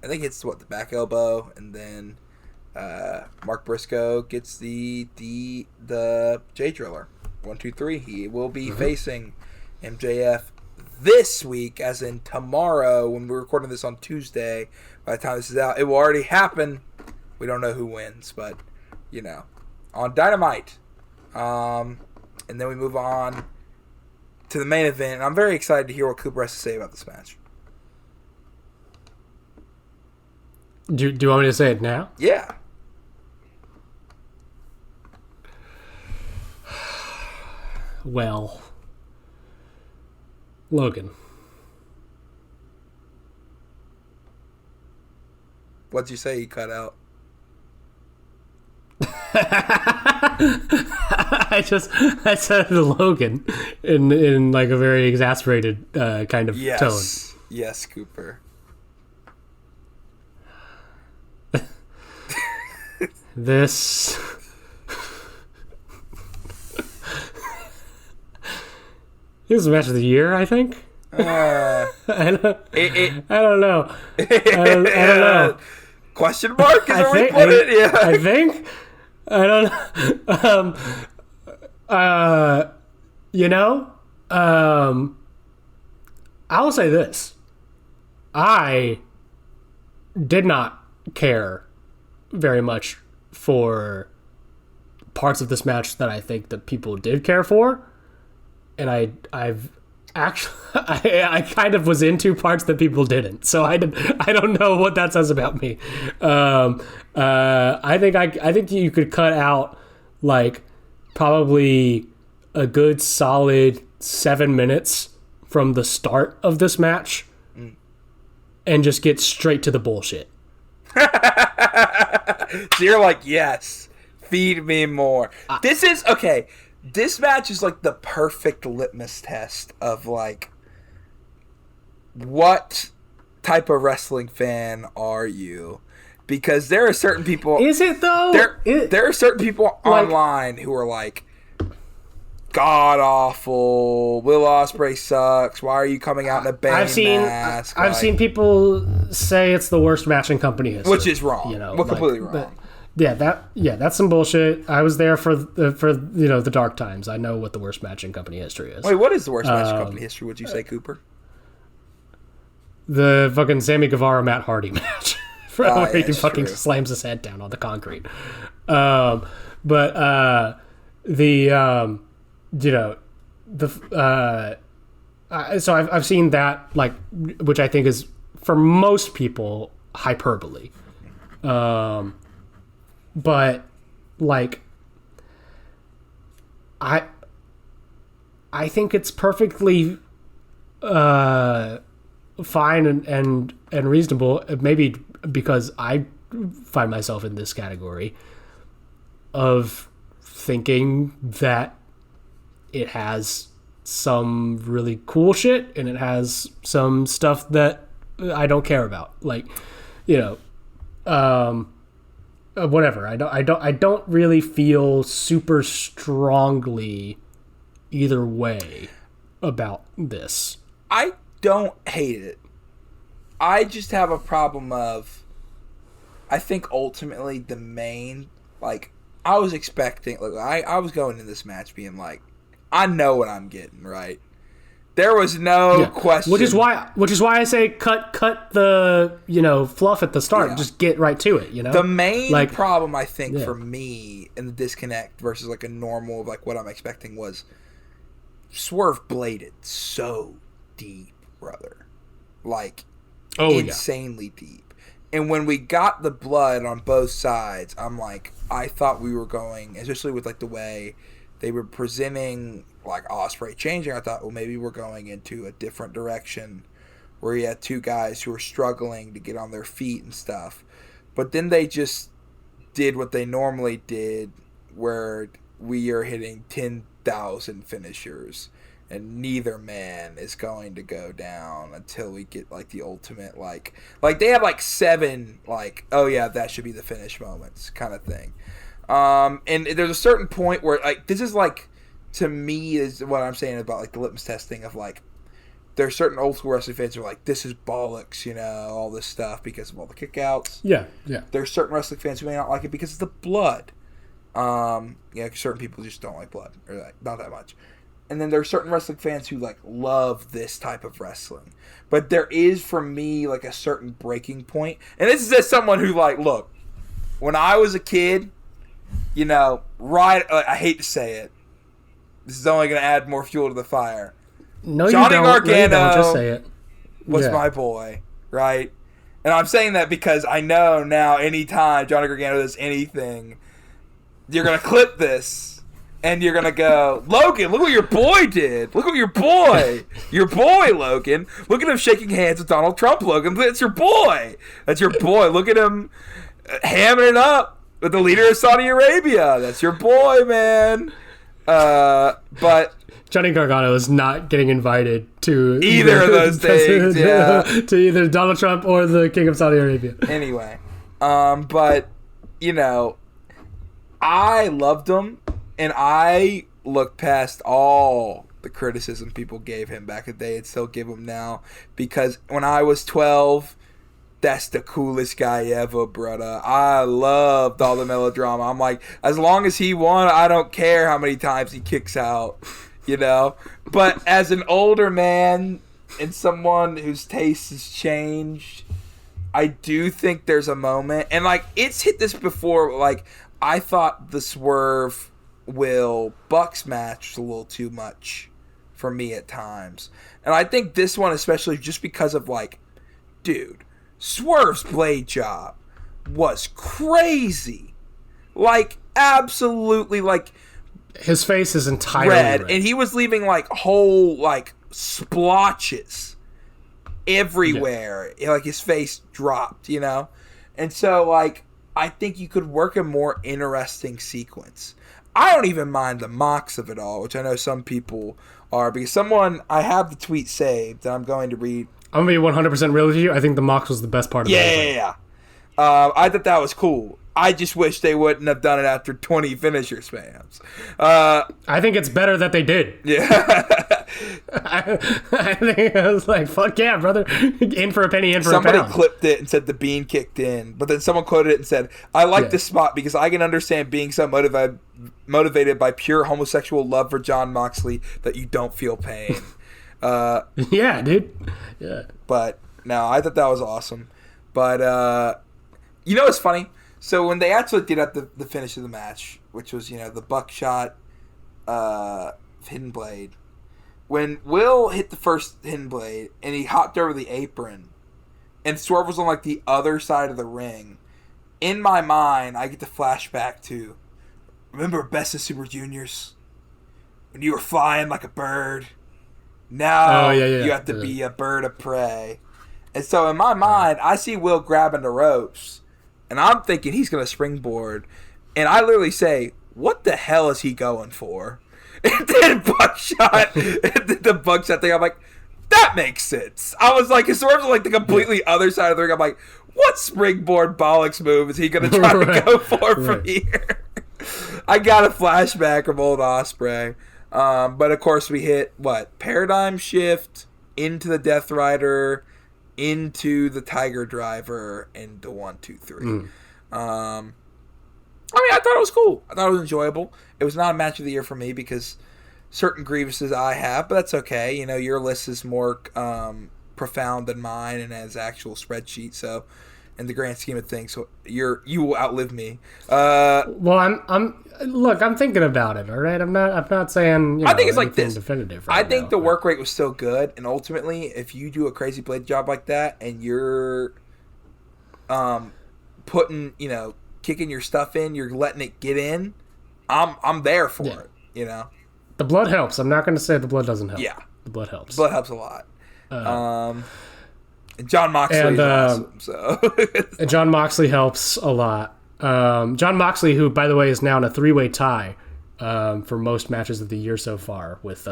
I think it's the back elbow, and then Mark Briscoe gets the J Driller. 1, 2, 3. He will be facing MJF this week, as in tomorrow. When we're recording this on Tuesday, by the time this is out, it will already happen We don't know who wins, but, on Dynamite. And then we move on to the main event. And I'm very excited to hear what Cooper has to say about this match. Do you want me to say it now? Yeah. Well, Logan. What'd you say? You cut out. I said Logan in like a very exasperated kind of tone. Yes, Cooper. This is the match of the year, I think. I don't know. I don't know. Question mark is where we put it. Yeah. I think. I don't know. I will say this. I did not care very much for parts of this match that I think that people did care for, and I've actually I kind of was into parts that people didn't. So I don't know what that says about me. I think you could cut out like probably a good solid 7 minutes from the start of this match and just get straight to the bullshit. So you're like, yes, feed me more. This match is like the perfect litmus test of like, what type of wrestling fan are you? Because there are certain people. Is it though? There are certain people online who are like, god awful. Will Ospreay sucks. Why are you coming out in a band mask? I've seen people say it's the worst match in company history, which is wrong. Completely wrong. That's some bullshit. I was there for the dark times. I know what the worst match in company history is. Wait, what is the worst match in company history? Would you say, Cooper? The fucking Sammy Guevara Matt Hardy match, where he fucking true. slams his head down on the concrete. So I've seen that, like, which I think is for most people hyperbole. But like, I think it's perfectly fine and reasonable. Maybe because I find myself in this category of thinking that it has some really cool shit and it has some stuff that I don't care about, like, whatever. I don't really feel super strongly either way about this. I don't hate it. I just have a problem of, I think ultimately the main, like, I was expecting, like, I was going into this match being like, I know what I'm getting, right? There was no question. Which is why I say cut the fluff at the start. Yeah. Just get right to it. The main problem I think for me in the disconnect versus like a normal, like what I'm expecting, was Swerve bladed so deep, brother, like insanely deep. And when we got the blood on both sides, I'm like, I thought we were going, especially with like the way they were presenting like Ospreay changing, I thought, well, maybe we're going into a different direction where you had two guys who were struggling to get on their feet and stuff. But then they just did what they normally did, where we are hitting 10,000 finishers and neither man is going to go down until we get like the ultimate, like they have like 7 like, oh yeah, that should be the finish moments kind of thing. And there's a certain point where, like, this is like, to me, is what I'm saying about like the litmus test thing of like, there are certain old school wrestling fans who are like, this is bollocks, all this stuff because of all the kickouts. Yeah. There's certain wrestling fans who may not like it because of the blood. Certain people just don't like blood, or like not that much. And then there are certain wrestling fans who like love this type of wrestling. But there is, for me, like a certain breaking point. And this is as someone who, like, look, when I was a kid, you know, I hate to say it. This is only going to add more fuel to the fire. No, Johnny you don't. Gargano No, you don't. Just say it. was my boy, right? And I'm saying that because I know now anytime Johnny Gargano does anything, you're going to clip this and you're going to go, Logan, look what your boy did. Look what your boy Logan. Look at him shaking hands with Donald Trump, Logan. That's your boy. That's your boy. Look at him hamming it up with the leader of Saudi Arabia. That's your boy, man. But Johnny Gargano is not getting invited to either of those things, to either Donald Trump or the King of Saudi Arabia. Anyway, but you know, I loved him, and I looked past all the criticism people gave him back in the day and still give him now, because when I was 12, that's the coolest guy ever, brother. I loved all the melodrama. I'm like, as long as he won, I don't care how many times he kicks out, you know? But as an older man and someone whose taste has changed, I do think there's a moment, and like, it's hit this before, like, I thought the Swerve Will Bucks match was a little too much for me at times. And I think this one, especially just because of, like, dude, Swerve's blade job was crazy. Like, absolutely, like, his face is entirely red. red. And he was leaving, like, whole, like, splotches everywhere. Yeah. Like, his face dropped, you know? And so, like, I think you could work a more interesting sequence. I don't even mind the mocks of it all, which I know some people are, because I have the tweet saved, and I'm going to read. I'm going to be 100% real with you. I think the mocks was the best part of it. Yeah. I thought that was cool. I just wish they wouldn't have done it after 20 finisher spams. I think it's better that they did. Yeah. I think I was like, fuck yeah, brother. In for a penny, in for a pound. Somebody clipped it and said the bean kicked in, but then someone quoted it and said, I like this spot because I can understand being so motivated by pure homosexual love for Jon Moxley that you don't feel pain. Yeah, dude. Yeah. But no, I thought that was awesome. But you know what's funny? So when they actually did at the finish of the match, which was, you know, the buckshot hidden blade, when Will hit the first hidden blade and he hopped over the apron and Swerve was on like the other side of the ring, in my mind I get to flashback to, remember Best of Super Juniors? When you were flying like a bird? Now you have to be a bird of prey. And so in my mind, I see Will grabbing the ropes, and I'm thinking he's going to springboard. And I literally say, what the hell is he going for? And then Buckshot, the Buckshot thing, I'm like, that makes sense. I was like, his swerves are like the completely other side of the ring. I'm like, what springboard bollocks move is he going to try to go for from here? I got a flashback from old Ospreay. But of course we hit, Paradigm Shift, into the Death Rider, into the Tiger Driver, and the 1, 2, 3. I mean, I thought it was cool. I thought it was enjoyable. It was not a match of the year for me because certain grievances I have, but that's okay. You know, your list is more profound than mine and has actual spreadsheet. So, in the grand scheme of things, so you will outlive me. Well, I'm thinking about it. All right, I'm not saying. You know, I think it's like this. Definitive. I think the work rate was still good, and ultimately, if you do a crazy blade job like that, and you're putting, you know, kicking your stuff in, you're letting it get in, I'm there for it, you know. The blood helps. I'm not going to say the blood doesn't help. Yeah. The blood helps. Blood helps a lot. And Jon Moxley is awesome, so. And Jon Moxley helps a lot. Jon Moxley, who, by the way, is now in a 3-way tie for most matches of the year so far with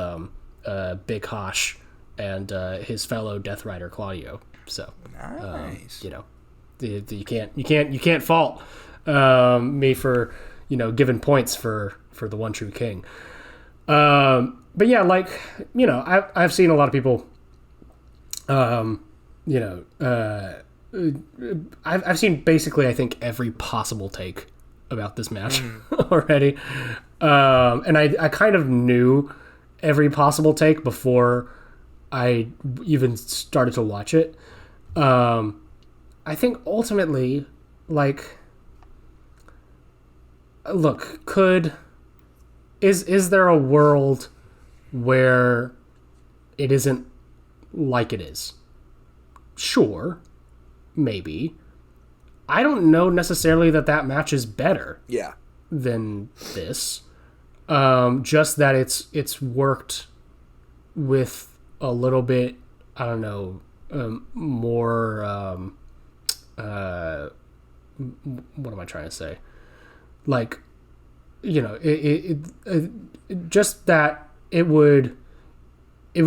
Big Hosh and his fellow Death Rider Claudio. So, nice. You know, you can't fault me for, you know, giving points for the one true king. But yeah, like, you know, I've seen a lot of people, you know, I've seen basically, I think, every possible take about this match already. And I kind of knew every possible take before I even started to watch it. I think ultimately, like, look, is there a world where it isn't like it is? Sure, maybe. I don't know necessarily that match is better than this. Just that it's worked with a little bit, I don't know, more, what am I trying to say? Like, you know, it just that it would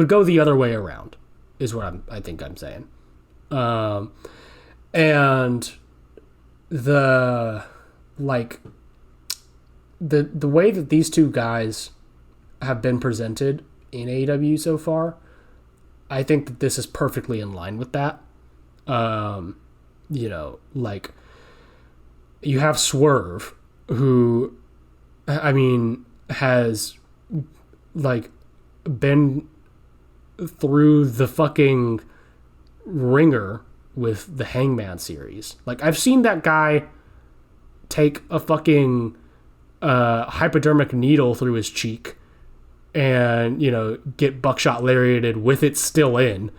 go the other way around is what I think I'm saying. And the way that these two guys have been presented in AEW so far, I think that this is perfectly in line with that. You know, like, you have Swerve, who, I mean, has, like, been through the fucking ringer with the Hangman series. Like, I've seen that guy take a fucking hypodermic needle through his cheek and, you know, get buckshot lariated with it still in,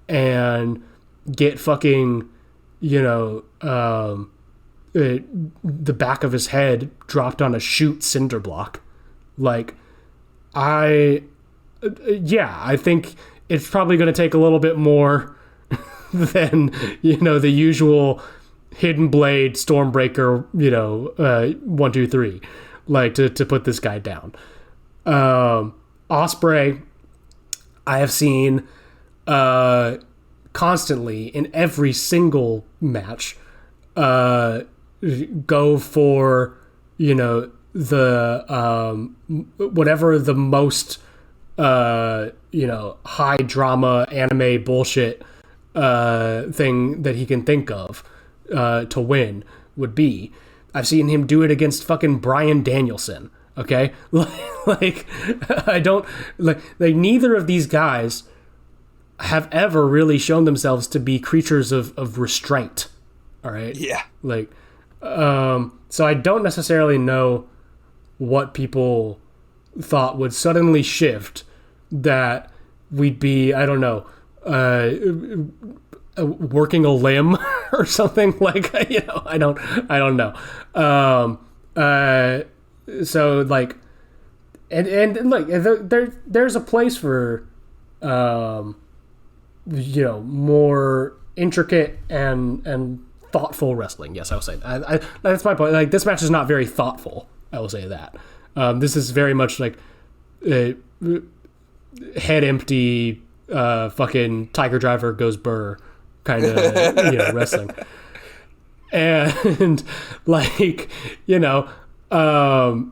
and get fucking, you know, the back of his head dropped on a chute cinder block. Like, I think it's probably going to take a little bit more than, you know, the usual Hidden Blade, Stormbreaker, you know, 1, 2, 3, like, to put this guy down. Ospreay, I have seen constantly in every single match go for, you know, the whatever the most you know, high drama anime bullshit thing that he can think of to win would be. I've seen him do it against fucking Bryan Danielson. Okay, like, I don't like neither of these guys have ever really shown themselves to be creatures of restraint. All right. Yeah. Like, so I don't necessarily know what people thought would suddenly shift, that we'd be, I don't know, working a limb or something, like, you know, I don't know. So, like, and like, there's a place for, you know, more intricate and thoughtful wrestling. Yes, I will say that. That's my point. Like, this match is not very thoughtful. I will say that. This is very much like head empty, fucking Tiger Driver goes burr kind of, you know, wrestling. And, like, you know, am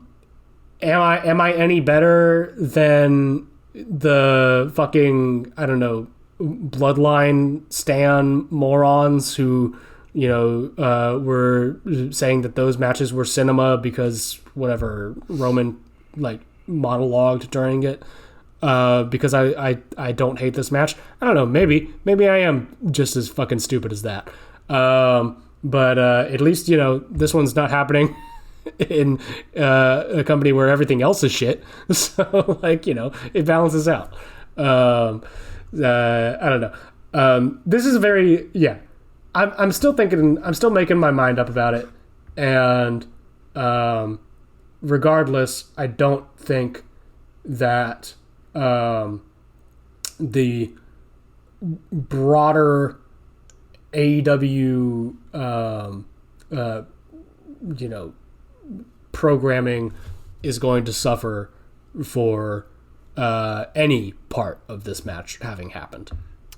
I any better than the fucking, I don't know, Bloodline stan morons who, you know, were saying that those matches were cinema because whatever Roman, like, monologued during it, because I don't hate this match. I don't know, maybe I am just as fucking stupid as that. But at least, you know, this one's not happening in a company where everything else is shit. So, like, you know, it balances out. I don't know. This is a very, yeah. I'm still making my mind up about it. And regardless, I don't think that the broader AEW, you know, programming is going to suffer for any part of this match having happened.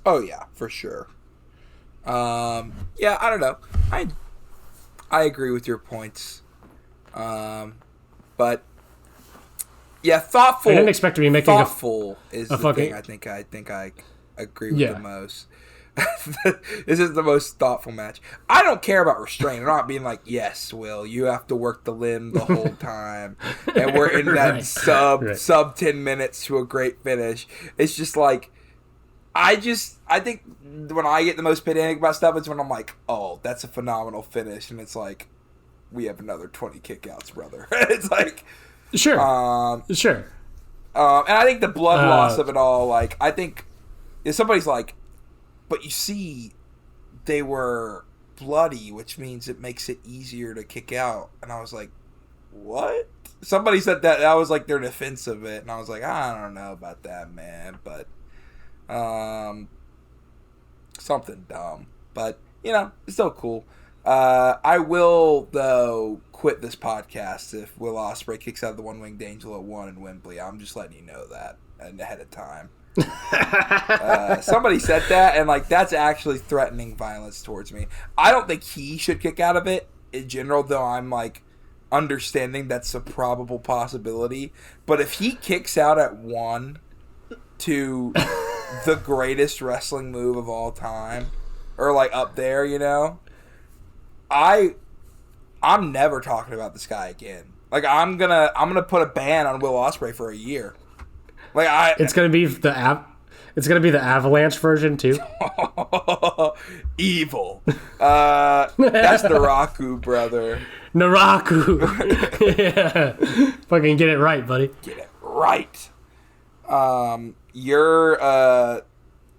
Oh yeah, for sure. Yeah, I don't know. I agree with your points. But yeah, thoughtful. I didn't expect to be making thoughtful is the thing I think I agree with the most. This is the most thoughtful match. I don't care about restraint. I'm not being like, yes, Will, you have to work the limb the whole time, and we're in that sub 10 minutes to a great finish. It's just like, I think when I get the most pedantic about stuff is when I'm like, oh, that's a phenomenal finish, and it's like, we have another 20 kickouts, brother. It's like, sure. And I think the blood loss of it all, like, I think if somebody's like, but you see, they were bloody, which means it makes it easier to kick out. And I was like, what? Somebody said that was like their defense of it, and I was like, I don't know about that, man. But something dumb, but it's still cool. I will though quit this podcast if Will Ospreay kicks out the One Winged Angel at 1 in Wembley. I'm just letting you know that ahead of time. Somebody said that, and like that's actually threatening violence towards me. I don't think he should kick out of it in general, though. I'm like understanding that's a probable possibility. But if he kicks out at 1 to the greatest wrestling move of all time, or like up there, I'm never talking about this guy again. Like I'm gonna put a ban on Will Ospreay for a year. Like it's gonna be the Avalanche version too. Evil. That's Naraku, brother. Naraku. Yeah. Fucking get it right, buddy. Get it right. You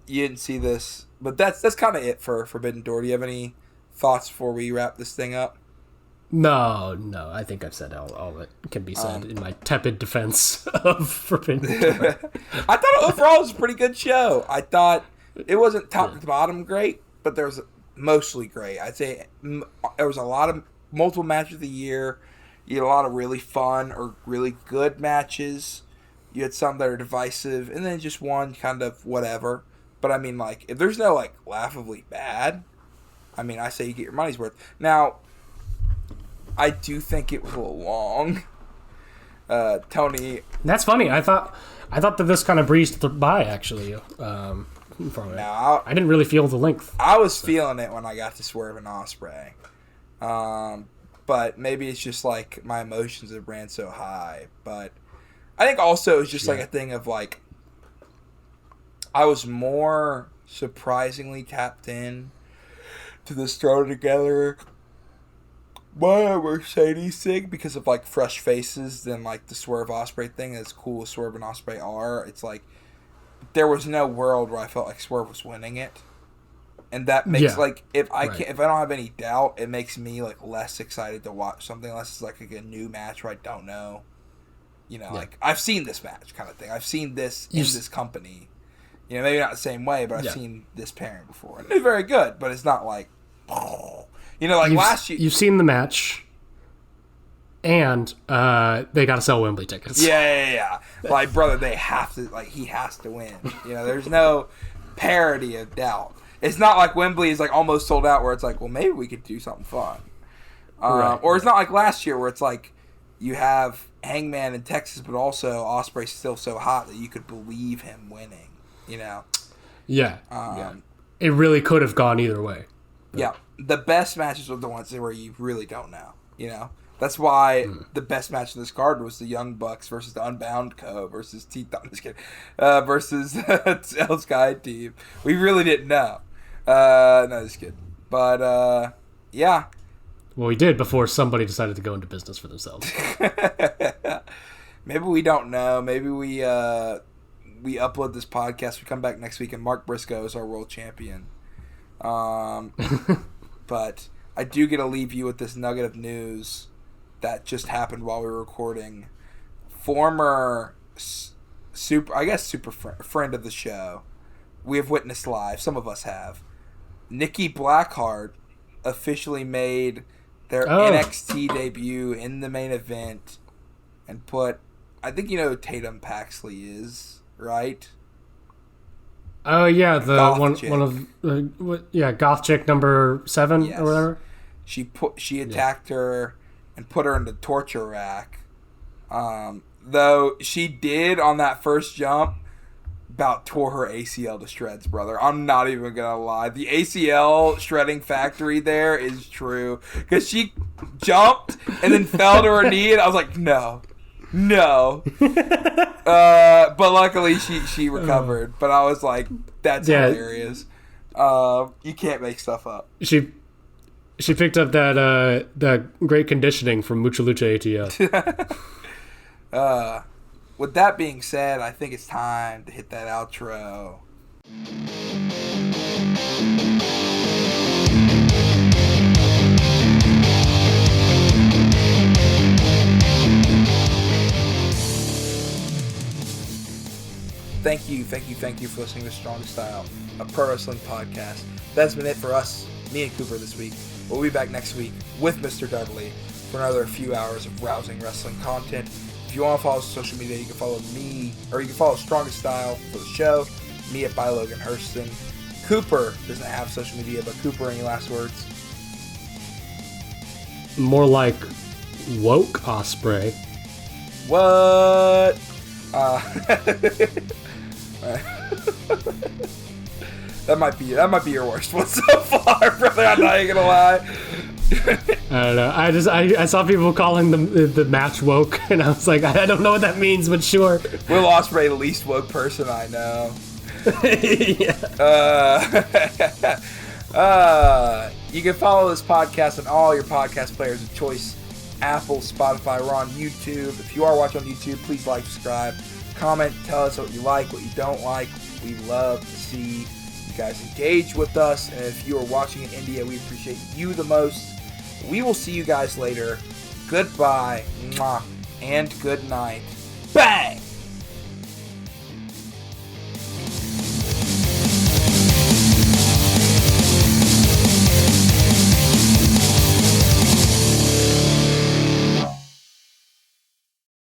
didn't see this, but that's kind of it for Forbidden Door. Do you have any thoughts before we wrap this thing up? No. I think I've said all that can be said in my tepid defense of Forbidden Door. I thought overall it was a pretty good show. I thought it wasn't top to bottom great, but there was mostly great. I'd say there was a lot of multiple matches of the year. You had a lot of really fun or really good matches. You had some that are divisive, and then just one kind of whatever. But I mean, like, if there's no like laughably bad, I mean, I say you get your money's worth. Now, I do think it was a little long. Tony, that's funny. I thought that this kind of breezed by actually. From it. Now, I didn't really feel the length. I was feeling it when I got to Swerve and Ospreay. But maybe it's just like my emotions have ran so high. But I think also it's just like a thing of like I was more surprisingly tapped in to this throw together by Mercedes thing because of like fresh faces than like the Swerve Ospreay thing. As cool as Swerve and Ospreay are, it's like there was no world where I felt like Swerve was winning it. And that makes like if I don't have any doubt, it makes me like less excited to watch something unless it's like a new match where I don't know. Like I've seen this match kind of thing. I've seen this in this company. Maybe not the same way, but I've seen this pairing before. And it's very good, but it's not like last year. You've seen the match, and they got to sell Wembley tickets. Yeah. Like, brother, they have to. Like, he has to win. There's no parity of doubt. It's not like Wembley is like almost sold out, where it's like, well, maybe we could do something fun. Or it's not like last year, where it's like you have Hangman in Texas, but also Ospreay's still so hot that you could believe him winning. Yeah. It really could have gone either way. But. Yeah. The best matches are the ones where you really don't know. That's why the best match in this card was the Young Bucks versus the Unbound Co. versus I'm just kidding. Versus El Sky Team. We really didn't know. No, just kidding. But, yeah. Well, we did before somebody decided to go into business for themselves. Maybe we don't know. Maybe we upload this podcast. We come back next week, and Mark Briscoe is our world champion. But I do get to leave you with this nugget of news that just happened while we were recording. Former super friend of the show. We have witnessed live. Some of us have. Nikki Blackheart officially made their NXT debut in the main event and put, I think you know who Tatum Paxley is, right? Oh yeah, the Goth chick. one of Goth Chick number 7 or whatever. She attacked her and put her in the torture rack. Though she did on that first jump about tore her ACL to shreds, brother. I'm not even gonna lie. The ACL shredding factory there is true because she jumped and then fell to her knee, and I was like, no. But luckily she recovered. But I was like, that's hilarious. You can't make stuff up. She picked up that great conditioning from Mucha Lucha ATL. With that being said, I think it's time to hit that outro. Thank you for listening to Strongest Style, a pro wrestling podcast. That's been it for us, me and Cooper this week. We'll be back next week with Mr. Dudley for another few hours of rousing wrestling content. If you want to follow us on social media, you can follow me, or you can follow Strongest Style for the show, me at Logan Hurston. Cooper doesn't have social media, but Cooper, any last words? More like woke Osprey. What? That might be your worst one so far, brother. I'm not even gonna lie. I don't know. I saw people calling the match woke, and I was like, I don't know what that means, but sure. Will Ospreay, the least woke person I know. Yeah. You can follow this podcast on all your podcast players of choice: Apple, Spotify. We're on YouTube. If you are watching on YouTube, please like, subscribe, comment, tell us what you like, what you don't like. We love to see you guys engage with us. And if you are watching in India, we appreciate you the most. We will see you guys later. Goodbye, mwah, and good night. Bang!